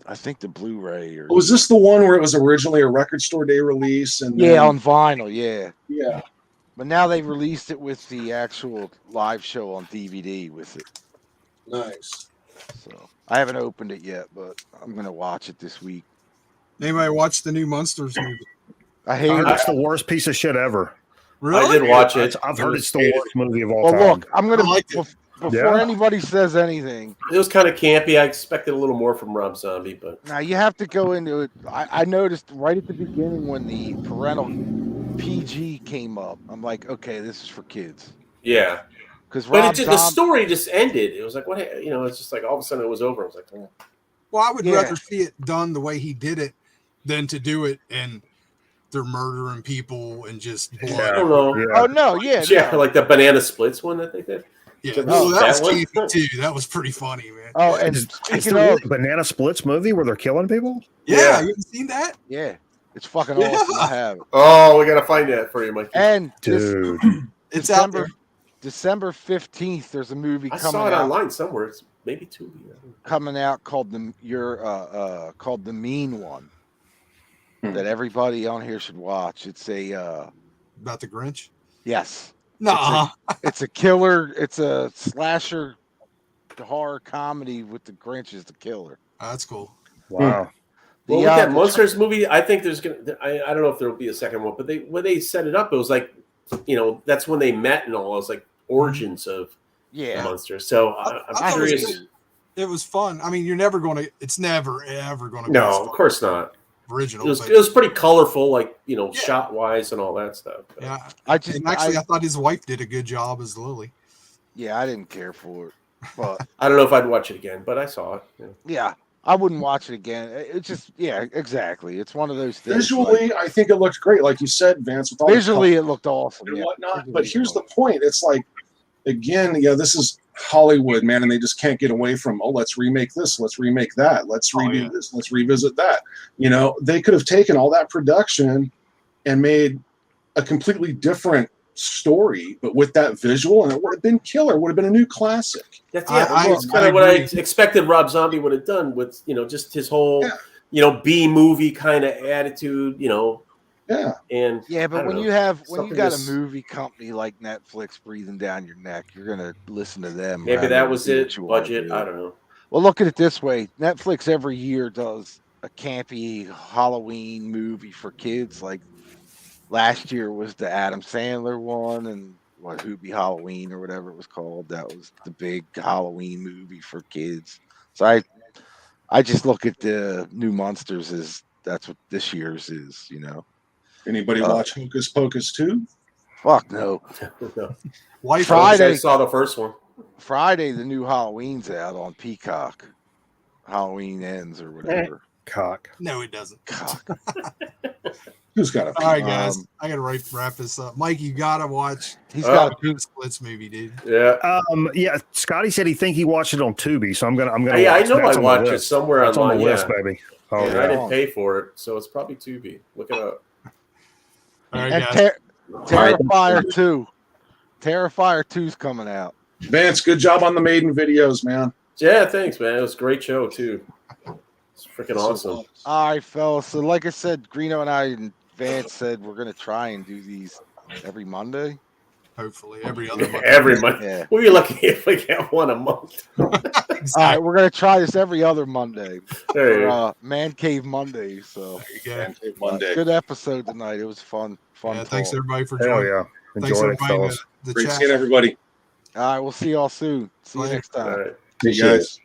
I think the Blu-ray or Was this the one where it was originally a record store day release? And yeah, then, on vinyl, yeah. yeah. But now they released it with the actual live show on DVD with it. Nice. So I haven't opened it yet, but I'm gonna watch it this week. Anybody watch the new Monsters movie? I hate it. It's the worst piece of shit ever. Really? I did watch it. I've heard it's the It worst movie of all Well, time. look, I'm gonna I liked it. before Yeah. anybody says anything. was kind of campy. I expected a little more from Rob Zombie, but Now you have to go into it. I noticed right at the beginning when the parental PG came up. I'm like, okay, this is for kids. yeah. Because But the story just ended. It was like, what? It's just like all of a sudden it was over. I was like, oh. Well, I would Yeah. rather see it done the way he did it than to do it and they're murdering people and just blood. I don't know. Yeah. oh no, yeah, Yeah, no. like the Banana Splits one that they did. Yeah, So no, that that was one? campy too. That was pretty funny, man. Oh, and Is speaking there of, a Banana Splits movie where they're killing people? Yeah, Yeah. you haven't seen that? yeah, it's fucking Yeah. awesome. I have it. Oh, we gotta find that for you, Mike. And Dude. It's out there. December 15th, there's a movie I coming saw it out. online somewhere. It's maybe Tubi. Coming out called called The Mean One that everybody on here should watch. It's a About the Grinch? yes. Nah. It's a killer, it's a slasher horror comedy with the Grinch as the killer. That's cool. Wow. The, Well, with that the Monsters movie, I think there's gonna. I don't know if there will be a second one, but when they set it up, it was like, that's when they met and all. It was like origins of the yeah. monsters. So I I'm thought it was curious. good. It was fun. I mean, it's never, ever going to be No, of course not. original. It but- was pretty colorful, like shot wise and all that stuff. But yeah. I I thought his wife did a good job as Lily. yeah, I didn't care for it. But I don't know if I'd watch it again, but I saw it. Yeah. yeah, I wouldn't watch it again. It's just yeah, exactly. It's one of those things. Visually, I think it looked great, like you said, Vance. With all visually the it looked awesome. and Yeah. whatnot. Visually But it here's the looked point: it's like, again, this is Hollywood, man, and they just can't get away from. Oh, let's remake this. Let's remake that. Let's redo this. Let's revisit that. They could have taken all that production and made a completely different story, but with that visual, and it would have been killer. It would have been a new classic. That's I kind of what I agree. expected Rob Zombie would have done with just his whole B movie kind of attitude. Yeah. And Yeah, I but don't when know. you have Something got just- a movie company like Netflix breathing down your neck, you're gonna listen to them. Maybe rather that than was do it. what you wanna Budget. do. I don't know. Well, look at it this way: Netflix every year does a campy Halloween movie for kids. Like last year was the Adam Sandler one, and Hoopy Halloween or whatever it was called. That was the big Halloween movie for kids. So I just look at the new Monsters as that's what this year's is. Anybody watch Hocus Pocus 2? Fuck no. Wife Friday. I saw the first one. Friday, the new Halloween's out on Peacock. Halloween ends or whatever. Cock. No, it doesn't. Cock. Who's got a All right, guys. Um, I gotta wrap this up. Mike, you gotta watch He's got the Splits movie, dude. Yeah. Yeah. Scotty said he watched it on Tubi, so I'm gonna. Yeah, I watch know that. That's I on the watched it list. somewhere That's online. on the list, yeah. baby. Oh And yeah. I didn't pay for it, so it's probably Tubi. Look it up. All right, and guys. Terrifier 2. Terrifier 2's coming out. Vance, good job on the Maiden videos, man. Yeah, thanks, man. It was a great show too. It's freaking awesome. All right, fellas. So, like I said, Greeno and I and Vance said we're going to try and do these every Monday. Hopefully, every other month. Every month. Yeah. We'll be lucky if we get one a month. All right, we're going to try this every other Monday. There you go. For, Man Cave Monday. So, There you go. Monday. good episode tonight. It was fun. Yeah, thanks talk. everybody for Hell joining. yeah. Thanks Enjoy it, everybody in fellas. the Great chat. seeing everybody. All right, we'll see y'all soon. See you Later. next time. All right. See you guys.